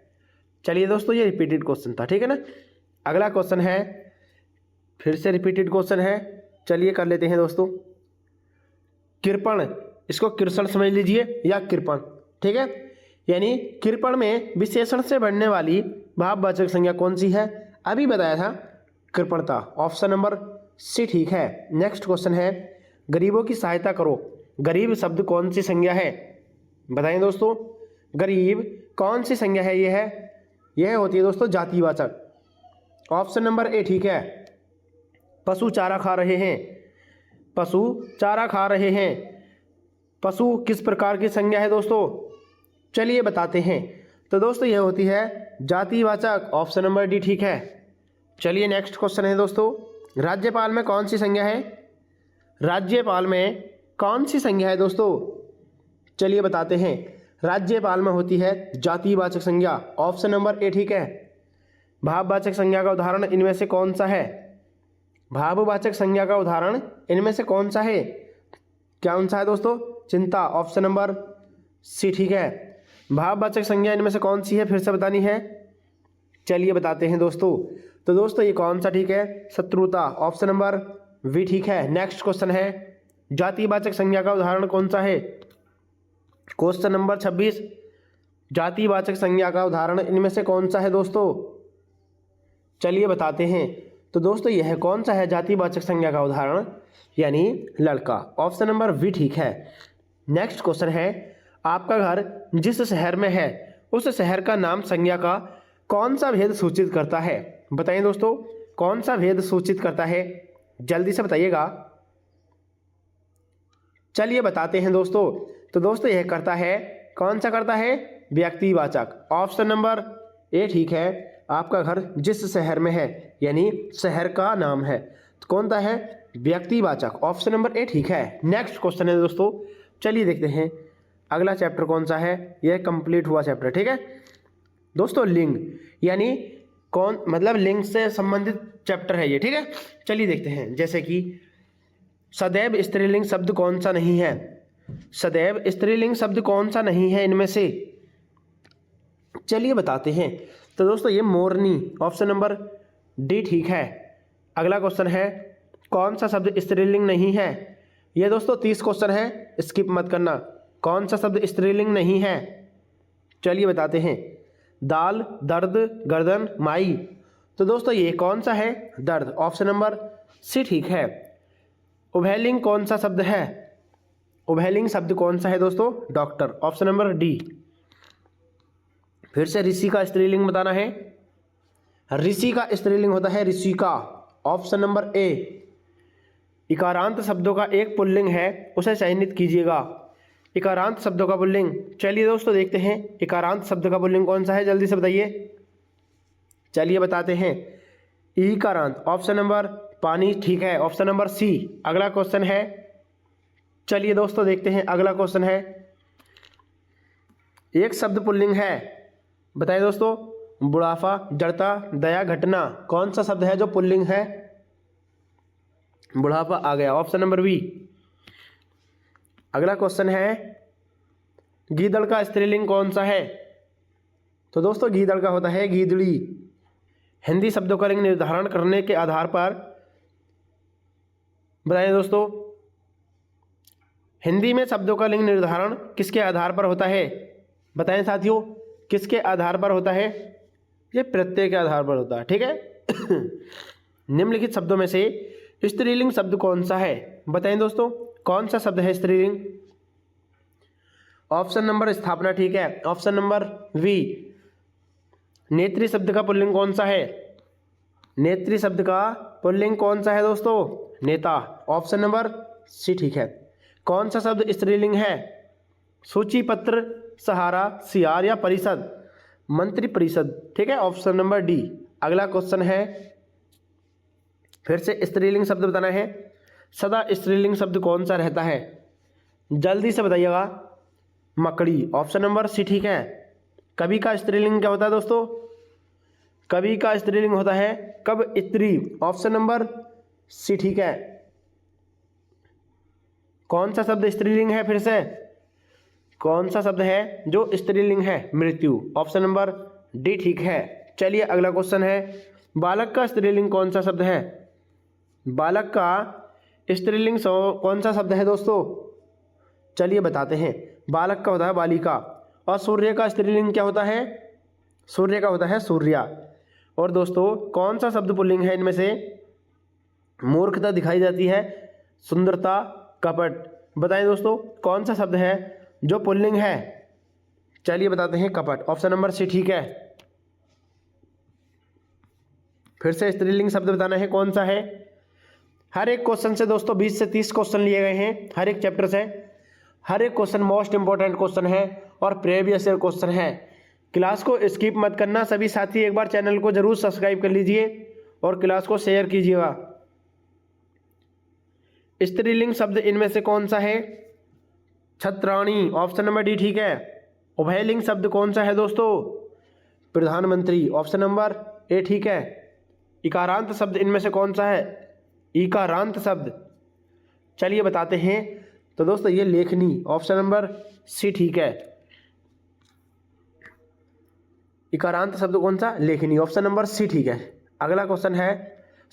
चलिए दोस्तों ये रिपीटेड क्वेश्चन था, ठीक है ना। अगला क्वेश्चन है, फिर से रिपीटेड क्वेश्चन है, चलिए कर लेते हैं दोस्तों। कृपण, इसको कृष्ण समझ लीजिए या कृपण, ठीक है। यानी कृपण में विशेषण से बनने वाली भाववाचक संज्ञा कौन सी है? अभी बताया था, कृपणता, ऑप्शन नंबर सी ठीक है। नेक्स्ट क्वेश्चन है, गरीबों की सहायता करो। गरीब शब्द कौन सी संज्ञा है? बताएं दोस्तों, गरीब कौन सी संज्ञा है? यह होती है दोस्तों जातिवाचक, ऑप्शन नंबर ए ठीक है। पशु चारा खा रहे हैं, पशु चारा खा रहे हैं, पशु किस प्रकार की संज्ञा है दोस्तों? चलिए बताते हैं। तो दोस्तों यह होती है जातिवाचक, ऑप्शन नंबर डी ठीक है। चलिए नेक्स्ट क्वेश्चन है दोस्तों, राज्यपाल में कौन सी संज्ञा है? राज्यपाल में कौन सी संज्ञा है दोस्तों? चलिए बताते हैं। राज्यपाल में होती है जातिवाचक संज्ञा, ऑप्शन नंबर ए ठीक है। भाववाचक संज्ञा का उदाहरण इनमें से कौन सा है? भाववाचक संज्ञा का उदाहरण इनमें से कौन सा है? कौन सा है दोस्तों? चिंता, ऑप्शन नंबर सी ठीक है। भाववाचक संज्ञा इनमें से कौन सी है, फिर से बतानी है। चलिए बताते हैं दोस्तों। तो दोस्तों ये कौन सा ठीक है? शत्रुता, ऑप्शन नंबर वी ठीक है। नेक्स्ट क्वेश्चन है, जातिवाचक संज्ञा का उदाहरण कौन सा है? क्वेश्चन नंबर 26, जातिवाचक संज्ञा का उदाहरण इनमें से कौन सा है दोस्तों? चलिए बताते हैं। तो दोस्तों यह कौन सा है जातिवाचक संज्ञा का उदाहरण? यानी लड़का, ऑप्शन नंबर वी ठीक है। नेक्स्ट क्वेश्चन है, आपका घर जिस शहर में है उस शहर का नाम संज्ञा का कौन सा भेद सूचित करता है? बताइए दोस्तों, कौन सा भेद सूचित करता है? जल्दी से बताइएगा। चलिए बताते हैं दोस्तों। तो दोस्तों यह करता है, कौन सा करता है? व्यक्तिवाचक, ऑप्शन नंबर ए ठीक है। आपका घर जिस शहर में है यानी शहर का नाम है, तो कौन सा है? व्यक्तिवाचक, ऑप्शन नंबर ए ठीक है। नेक्स्ट क्वेश्चन है दोस्तों, चलिए देखते हैं अगला चैप्टर कौन सा है। यह कंप्लीट हुआ चैप्टर, ठीक है दोस्तों। लिंग यानी कौन, मतलब लिंग से संबंधित चैप्टर है ये, ठीक है। चलिए देखते हैं, जैसे कि सदैव स्त्रीलिंग शब्द कौन सा नहीं है? सदैव स्त्रीलिंग शब्द कौन सा नहीं है इनमें से? चलिए बताते हैं। तो दोस्तों ये मोरनी, ऑप्शन नंबर डी ठीक है। अगला क्वेश्चन है, कौन सा शब्द स्त्रीलिंग नहीं है? ये दोस्तों 30 क्वेश्चन है, स्किप मत करना। कौन सा शब्द स्त्रीलिंग नहीं है? चलिए बताते हैं। दाल, दर्द, गर्दन, माई। तो दोस्तों ये कौन सा है? दर्द, ऑप्शन नंबर सी ठीक है। उभयलिंग कौन सा शब्द है? उभयलिंग शब्द कौन सा है दोस्तों? Doctor, option number D. फिर से ऋषि का स्त्रीलिंग बताना है। ऋषि का स्त्रीलिंग होता है ऋषिका, ऑप्शन नंबर ए। इकारांत शब्दों का एक पुल्लिंग है, उसे चयनित कीजिएगा। इकारांत शब्दों का पुल्लिंग, चलिए दोस्तों देखते हैं इकारांत शब्द का पुल्लिंग कौन सा है, जल्दी से बताइए। चलिए बताते हैं। ईकारांत, ऑप्शन नंबर पानी ठीक है, ऑप्शन नंबर सी। अगला क्वेश्चन है, चलिए दोस्तों देखते हैं अगला क्वेश्चन है। एक शब्द पुल्लिंग है, बताइए दोस्तों। बुढ़ापा, जड़ता, दया, घटना, कौन सा शब्द है जो पुल्लिंग है? बुढ़ापा आ गया, ऑप्शन नंबर बी। अगला क्वेश्चन है गीदड़ का स्त्रीलिंग कौन सा है? तो दोस्तों गीदड़ का होता है गीदड़ी। हिंदी शब्दों का लिंग निर्धारण करने के आधार पर बताइए दोस्तों, हिंदी में शब्दों का लिंग निर्धारण किसके आधार पर होता है? बताएं साथियों, किसके आधार पर होता है? ये प्रत्यय के आधार पर होता है, ठीक है। निम्नलिखित शब्दों में से स्त्रीलिंग शब्द कौन सा है? बताएं दोस्तों, कौन सा शब्द है स्त्रीलिंग? ऑप्शन नंबर स्थापना, ठीक है, ऑप्शन नंबर बी। नेत्री शब्द का पुल्लिंग कौन सा है? नेत्री शब्द का पुल्लिंग कौन सा है दोस्तों? नेता, ऑप्शन नंबर सी, ठीक है। कौन सा शब्द स्त्रीलिंग है? सूची, पत्र, सहारा, सियार या परिषद? मंत्री परिषद, ठीक है, ऑप्शन नंबर डी। अगला क्वेश्चन है, फिर से स्त्रीलिंग शब्द बताना है। सदा स्त्रीलिंग शब्द कौन सा रहता है? जल्दी से बताइएगा। मकड़ी, ऑप्शन नंबर सी, ठीक है। कवि का स्त्रीलिंग क्या होता है दोस्तों? कवि का स्त्रीलिंग होता है कवयित्री, ऑप्शन नंबर सी, ठीक है। कौन सा शब्द स्त्रीलिंग है? फिर से कौन सा शब्द है जो स्त्रीलिंग है? मृत्यु, ऑप्शन नंबर डी, ठीक है। चलिए अगला क्वेश्चन है, बालक का स्त्रीलिंग कौन सा शब्द है? बालक का स्त्रीलिंग कौन सा शब्द है दोस्तों? चलिए बताते हैं। बालक का होता है बालिका। और सूर्य का स्त्रीलिंग क्या होता है? सूर्य का होता है सूर्या। और दोस्तों कौन सा शब्द पुल्लिंग है इनमें से? मूर्खता दिखाई जाती है, सुंदरता, कपट। बताएं दोस्तों, कौन सा शब्द है जो पुल्लिंग है? चलिए बताते हैं, कपट, ऑप्शन नंबर सी, ठीक है। फिर से स्त्रीलिंग शब्द बताना है, कौन सा है? हर एक क्वेश्चन से दोस्तों 20 से 30 क्वेश्चन लिए गए हैं, हर एक चैप्टर से। हर एक क्वेश्चन मोस्ट इंपॉर्टेंट क्वेश्चन है और प्रीवियस ईयर क्वेश्चन है। क्लास को स्किप मत करना। सभी साथी एक बार चैनल को जरूर सब्सक्राइब कर लीजिए और क्लास को शेयर कीजिएगा। स्त्रीलिंग शब्द इनमें से कौन सा है? छत्राणी, ऑप्शन नंबर डी, ठीक है। उभयलिंग शब्द कौन सा है दोस्तों? प्रधानमंत्री, ऑप्शन नंबर ए, ठीक है। इकारांत शब्द इनमें से कौन सा है? इकारांत शब्द, चलिए बताते हैं। तो दोस्तों ये लेखनी, ऑप्शन नंबर सी, ठीक है। इकारांत शब्द कौन सा? लेखनी, ऑप्शन नंबर सी, ठीक है। अगला क्वेश्चन है,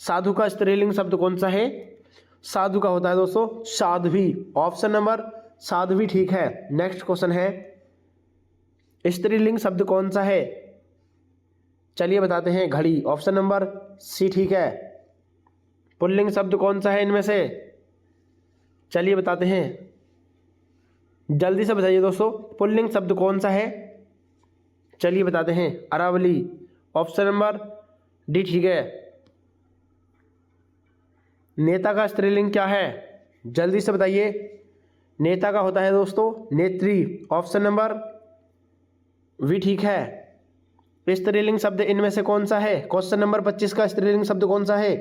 साधु का स्त्रीलिंग शब्द कौन सा है? साधु का होता है दोस्तों साध्वी, ऑप्शन नंबर साध्वी, ठीक है। नेक्स्ट क्वेश्चन है, स्त्रीलिंग शब्द कौन सा है? चलिए बताते हैं, घड़ी, ऑप्शन नंबर सी, ठीक है। पुल्लिंग शब्द कौन सा है इनमें से? चलिए बताते हैं, जल्दी से बताइए दोस्तों, पुल्लिंग शब्द कौन सा है? चलिए बताते हैं, अरावली, ऑप्शन नंबर डी, ठीक है। नेता का स्त्रीलिंग क्या है? जल्दी से बताइए। नेता का होता है दोस्तों नेत्री, ऑप्शन नंबर वी, ठीक है। स्त्रीलिंग शब्द इनमें से कौन सा है? क्वेश्चन नंबर 25 का स्त्रीलिंग शब्द कौन सा है?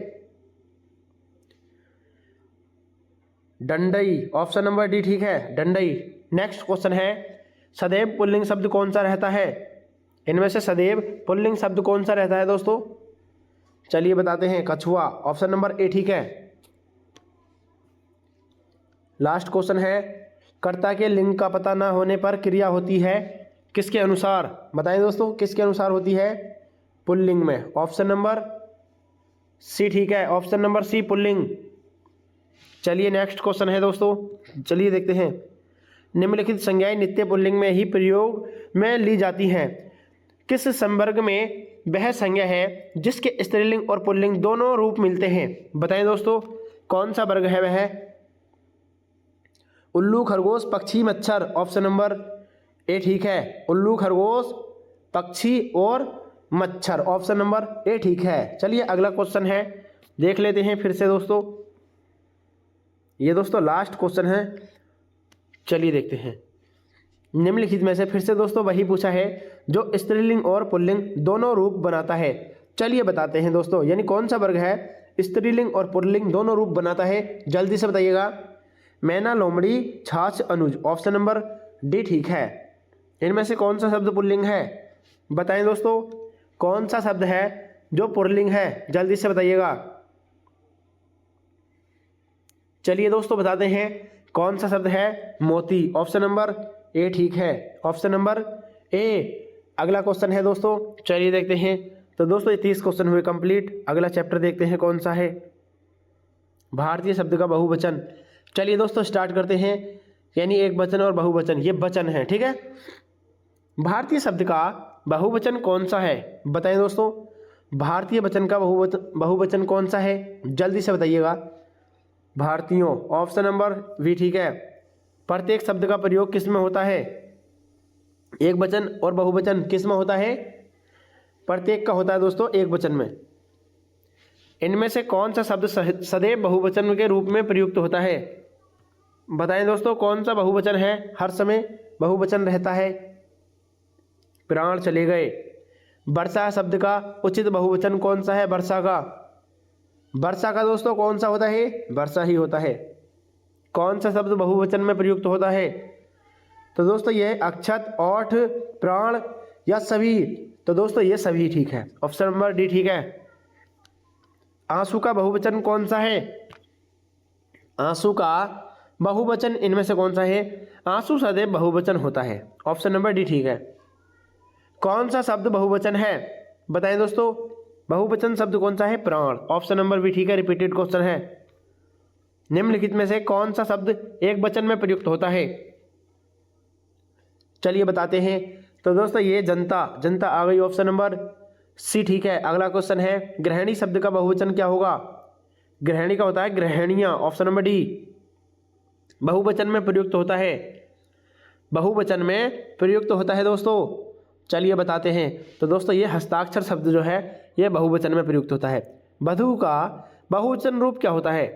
डंडई, ऑप्शन नंबर डी, ठीक है, डंडई। नेक्स्ट क्वेश्चन है, सदैव पुल्लिंग शब्द कौन सा रहता है? इनमें से सदैव पुल्लिंग शब्द कौन सा रहता है दोस्तों? चलिए बताते हैं, कछुआ, ऑप्शन नंबर ए, ठीक है। लास्ट क्वेश्चन है, कर्ता के लिंग का पता न होने पर क्रिया होती है किसके अनुसार? बताएं दोस्तों, किसके अनुसार होती है? पुल्लिंग में, ऑप्शन नंबर सी, ठीक है, ऑप्शन नंबर सी, पुल्लिंग। चलिए नेक्स्ट क्वेश्चन है दोस्तों, चलिए देखते हैं। निम्नलिखित संज्ञाएं नित्य पुल्लिंग में ही प्रयोग में ली जाती हैं। किस संवर्ग में वह संज्ञा है जिसके स्त्रीलिंग और पुल्लिंग दोनों रूप मिलते हैं? बताएं दोस्तों, कौन सा वर्ग है वह? उल्लू, खरगोश, पक्षी, मच्छर, ऑप्शन नंबर ए, ठीक है। उल्लू, खरगोश, पक्षी और मच्छर, ऑप्शन नंबर ए, ठीक है। चलिए अगला क्वेश्चन है, देख लेते हैं फिर से दोस्तों। ये दोस्तों लास्ट क्वेश्चन है, चलिए देखते हैं। निम्नलिखित में से फिर से दोस्तों वही पूछा है जो स्त्रीलिंग और पुल्लिंग दोनों रूप बनाता है। चलिए बताते हैं दोस्तों, यानी कौन सा वर्ग है स्त्रीलिंग और पुल्लिंग दोनों रूप बनाता है? जल्दी से बताइएगा। मैना, लोमड़ी, छाछ, अनुज, ऑप्शन नंबर डी, ठीक है। इनमें से कौन सा शब्द पुल्लिंग है? बताएं दोस्तों, कौन सा शब्द है जो पुल्लिंग है? जल्दी से बताइएगा। चलिए दोस्तों बताते हैं कौन सा शब्द है मोती। ऑप्शन नंबर ए ठीक है, ऑप्शन नंबर ए। अगला क्वेश्चन है दोस्तों, चलिए देखते हैं। तो दोस्तों ये 30 क्वेश्चन हुए कंप्लीट। अगला चैप्टर देखते हैं कौन सा है, भारतीय शब्द का बहुवचन। चलिए दोस्तों स्टार्ट करते हैं, यानी एक वचन और बहुवचन, ये वचन है, ठीक है। भारतीय शब्द का बहुवचन कौन सा है, बताएं दोस्तों। भारतीय वचन का बहुवचन कौन सा है, जल्दी से बताइएगा। भारतीयों, ऑप्शन नंबर बी ठीक है। प्रत्येक शब्द का प्रयोग किस में होता है, एक वचन और बहुवचन किस में होता है, प्रत्येक का होता है दोस्तों एक वचन में। इनमें से कौन सा शब्द सदैव बहुवचन के रूप में प्रयुक्त होता है, बताएं दोस्तों। कौन सा बहुवचन है, हर समय बहुवचन रहता है। प्राण चले गए। वर्षा शब्द का उचित बहुवचन कौन सा है, वर्षा का। वर्षा का दोस्तों कौन सा होता है, वर्षा ही होता है। कौन सा शब्द बहुवचन में प्रयुक्त होता है, तो दोस्तों ये अक्षत, ओठ, प्राण या सभी। तो दोस्तों ये सभी ठीक है, ऑप्शन नंबर डी ठीक है। आंसू का बहुवचन कौन सा है, आंसू का बहुवचन इनमें से कौन सा है, आंसू सदैव बहुवचन होता है, ऑप्शन नंबर डी ठीक है। कौन सा शब्द बहुवचन है, बताएं दोस्तों। बहुवचन शब्द कौन सा है, प्राण, ऑप्शन नंबर बी ठीक है। रिपीटेड क्वेश्चन है। निम्नलिखित में से कौन सा शब्द एक वचन में प्रयुक्त होता है, चलिए बताते हैं। तो दोस्तों ये जनता, जनता आ गई, ऑप्शन नंबर सी ठीक है। अगला क्वेश्चन है, गृहिणी शब्द का बहुवचन क्या होगा, गृहिणी का होता है गृहिणियां, ऑप्शन नंबर डी। बहुवचन में प्रयुक्त होता है, बहुवचन में प्रयुक्त होता है दोस्तों, चलिए बताते हैं। तो दोस्तों ये हस्ताक्षर शब्द जो है ये बहुवचन में प्रयुक्त होता है। वधू का बहुवचन रूप क्या होता है,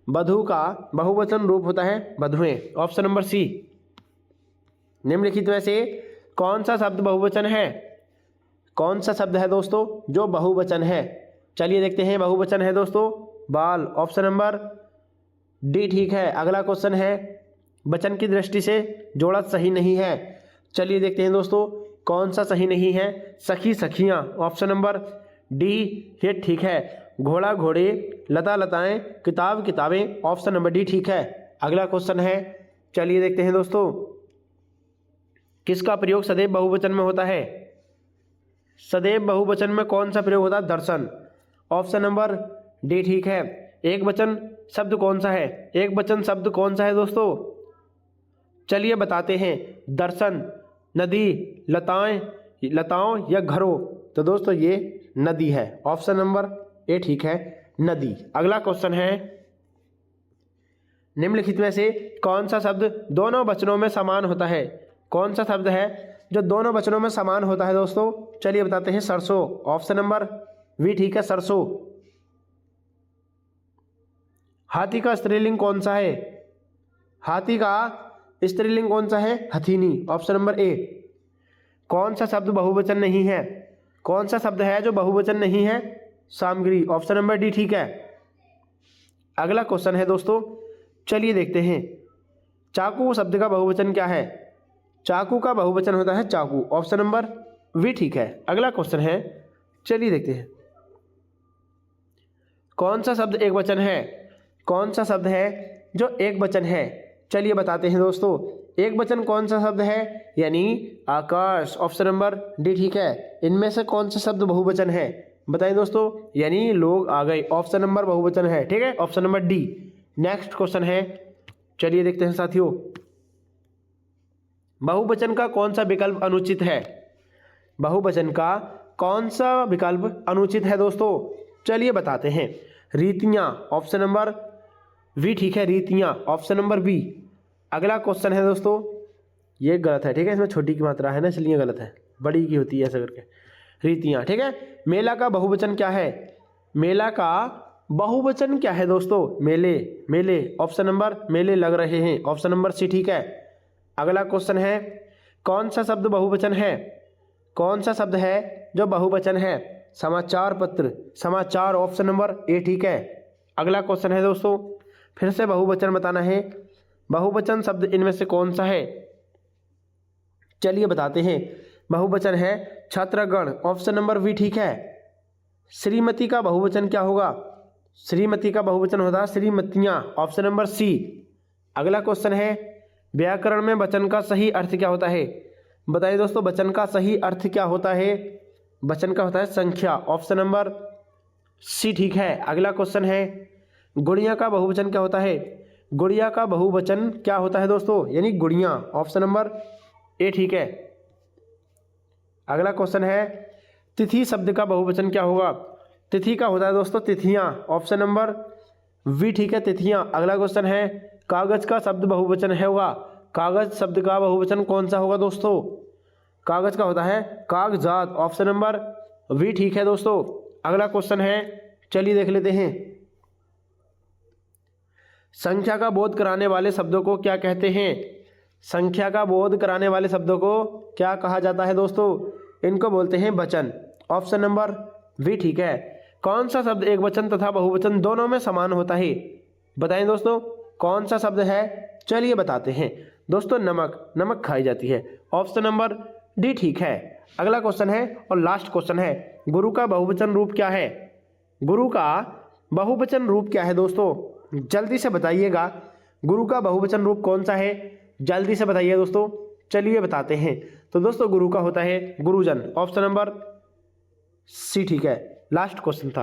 वधू का बहुवचन रूप होता है वधुएं, ऑप्शन नंबर सी। निम्नलिखित में से कौन सा शब्द बहुवचन है, कौन सा शब्द है दोस्तों जो बहुवचन है, चलिए देखते हैं। बहुवचन है दोस्तों बाल, ऑप्शन नंबर डी ठीक है। अगला क्वेश्चन है, वचन की दृष्टि से जोड़ा सही नहीं है, चलिए देखते हैं दोस्तों कौन सा सही नहीं है। सखी, सखियां, ऑप्शन नंबर डी ये ठीक है। घोड़ा, घोड़े, लता, लताएं, किताब, किताबें, ऑप्शन नंबर डी ठीक है। अगला क्वेश्चन है, चलिए देखते हैं दोस्तों। किसका प्रयोग सदैव बहुवचन में होता है, सदैव बहुवचन में कौन सा प्रयोग होता है, दर्शन, ऑप्शन नंबर डी ठीक है। एक वचन शब्द कौन सा है, एक वचन शब्द कौन सा है दोस्तों, चलिए बताते हैं। दर्शन, नदी, लताएं, लताओं या घरों, तो दोस्तों ये नदी है, ऑप्शन नंबर ए ठीक है, नदी। अगला क्वेश्चन है, निम्नलिखित में से कौन सा शब्द दोनों वचनों में समान होता है, कौन सा शब्द है जो दोनों वचनों में समान होता है दोस्तों, चलिए बताते हैं। सरसों, ऑप्शन नंबर बी ठीक है, सरसों। हाथी का स्त्रीलिंग कौन सा है, हाथी का स्त्रीलिंग कौन सा है, हथीनी, ऑप्शन नंबर ए। कौन सा शब्द बहुवचन नहीं है, कौन सा शब्द है जो बहुवचन नहीं है, सामग्री, ऑप्शन नंबर डी ठीक है। अगला क्वेश्चन है दोस्तों, चलिए देखते हैं। चाकू शब्द का बहुवचन क्या है, चाकू का बहुवचन होता है चाकू, ऑप्शन नंबर वी ठीक है। अगला क्वेश्चन है, चलिए देखते हैं। कौन सा शब्द एक वचन है, कौन सा शब्द है जो एक वचन है, चलिए बताते हैं दोस्तों। एक वचन कौन सा शब्द है, यानी आकाश, ऑप्शन नंबर डी ठीक है। इनमें से कौन सा शब्द बहुवचन है, बताइए दोस्तों, यानी लोग आ गए, ऑप्शन नंबर बहुवचन है, ठीक है, option number D. Next question है, चलिए देखते हैं साथियों। बहुवचन का कौन सा विकल्प अनुचित है, बहुवचन का कौन सा विकल्प अनुचित है दोस्तों, चलिए बताते हैं। रीतियां, ऑप्शन नंबर वी ठीक है, रीतियां, ऑप्शन नंबर बी। अगला क्वेश्चन है दोस्तों, ये गलत है, ठीक है, इसमें छोटी की मात्रा है ना, इसलिए गलत है, बड़ी की होती है ऐसा करके। रीतियां, ठीक है। मेला का बहुवचन क्या है, मेला का बहुवचन क्या है दोस्तों, मेले, मेले, ऑप्शन नंबर मेले लग रहे हैं, ऑप्शन नंबर सी ठीक है। अगला क्वेश्चन है, कौन सा शब्द बहुवचन है, कौन सा शब्द है जो बहुवचन है, समाचार पत्र, समाचार, ऑप्शन नंबर ए ठीक है। अगला क्वेश्चन है दोस्तों, फिर से बहुवचन बताना है। बहुवचन शब्द इनमें से कौन सा है, चलिए बताते हैं। बहुवचन है छात्रगण, ऑप्शन नंबर बी ठीक है। श्रीमती का बहुवचन क्या होगा, श्रीमती का बहुवचन होता है श्रीमतियाँ, ऑप्शन नंबर सी। अगला क्वेश्चन है व्याकरण में वचन का सही अर्थ क्या होता है? बताइए दोस्तों, वचन का सही अर्थ क्या होता है? वचन का होता है संख्या, ऑप्शन नंबर सी ठीक है। अगला क्वेश्चन है गुड़िया का बहुवचन क्या होता है? गुड़िया का बहुवचन क्या होता है दोस्तों? यानी गुड़िया, ऑप्शन नंबर ए ठीक है। अगला क्वेश्चन है तिथि शब्द का बहुवचन क्या होगा? तिथि का होता है दोस्तों तिथियां, ऑप्शन नंबर वी ठीक है, तिथियां। अगला क्वेश्चन है कागज का शब्द बहुवचन है होगा। कागज शब्द का बहुवचन कौन सा होगा दोस्तों? कागज का होता है कागजात, ऑप्शन नंबर वी ठीक है दोस्तों। अगला क्वेश्चन है, चलिए देख लेते हैं। संख्या का बोध कराने वाले शब्दों को क्या कहते हैं? संख्या का बोध कराने वाले शब्दों को क्या कहा जाता है दोस्तों? इनको बोलते हैं वचन, ऑप्शन नंबर वी ठीक है। कौन सा शब्द एक वचन तथा बहुवचन दोनों में समान होता है? बताएं दोस्तों, कौन सा शब्द है? चलिए बताते हैं दोस्तों, नमक, नमक खाई जाती है, ऑप्शन नंबर डी ठीक है। अगला क्वेश्चन है और लास्ट क्वेश्चन है गुरु का बहुवचन रूप क्या है? गुरु का बहुवचन रूप क्या है दोस्तों? जल्दी से बताइएगा, गुरु का बहुवचन रूप कौन सा है? जल्दी से बताइए दोस्तों, चलिए बताते हैं। तो दोस्तों गुरु का होता है गुरुजन, ऑप्शन नंबर सी ठीक है। लास्ट क्वेश्चन था।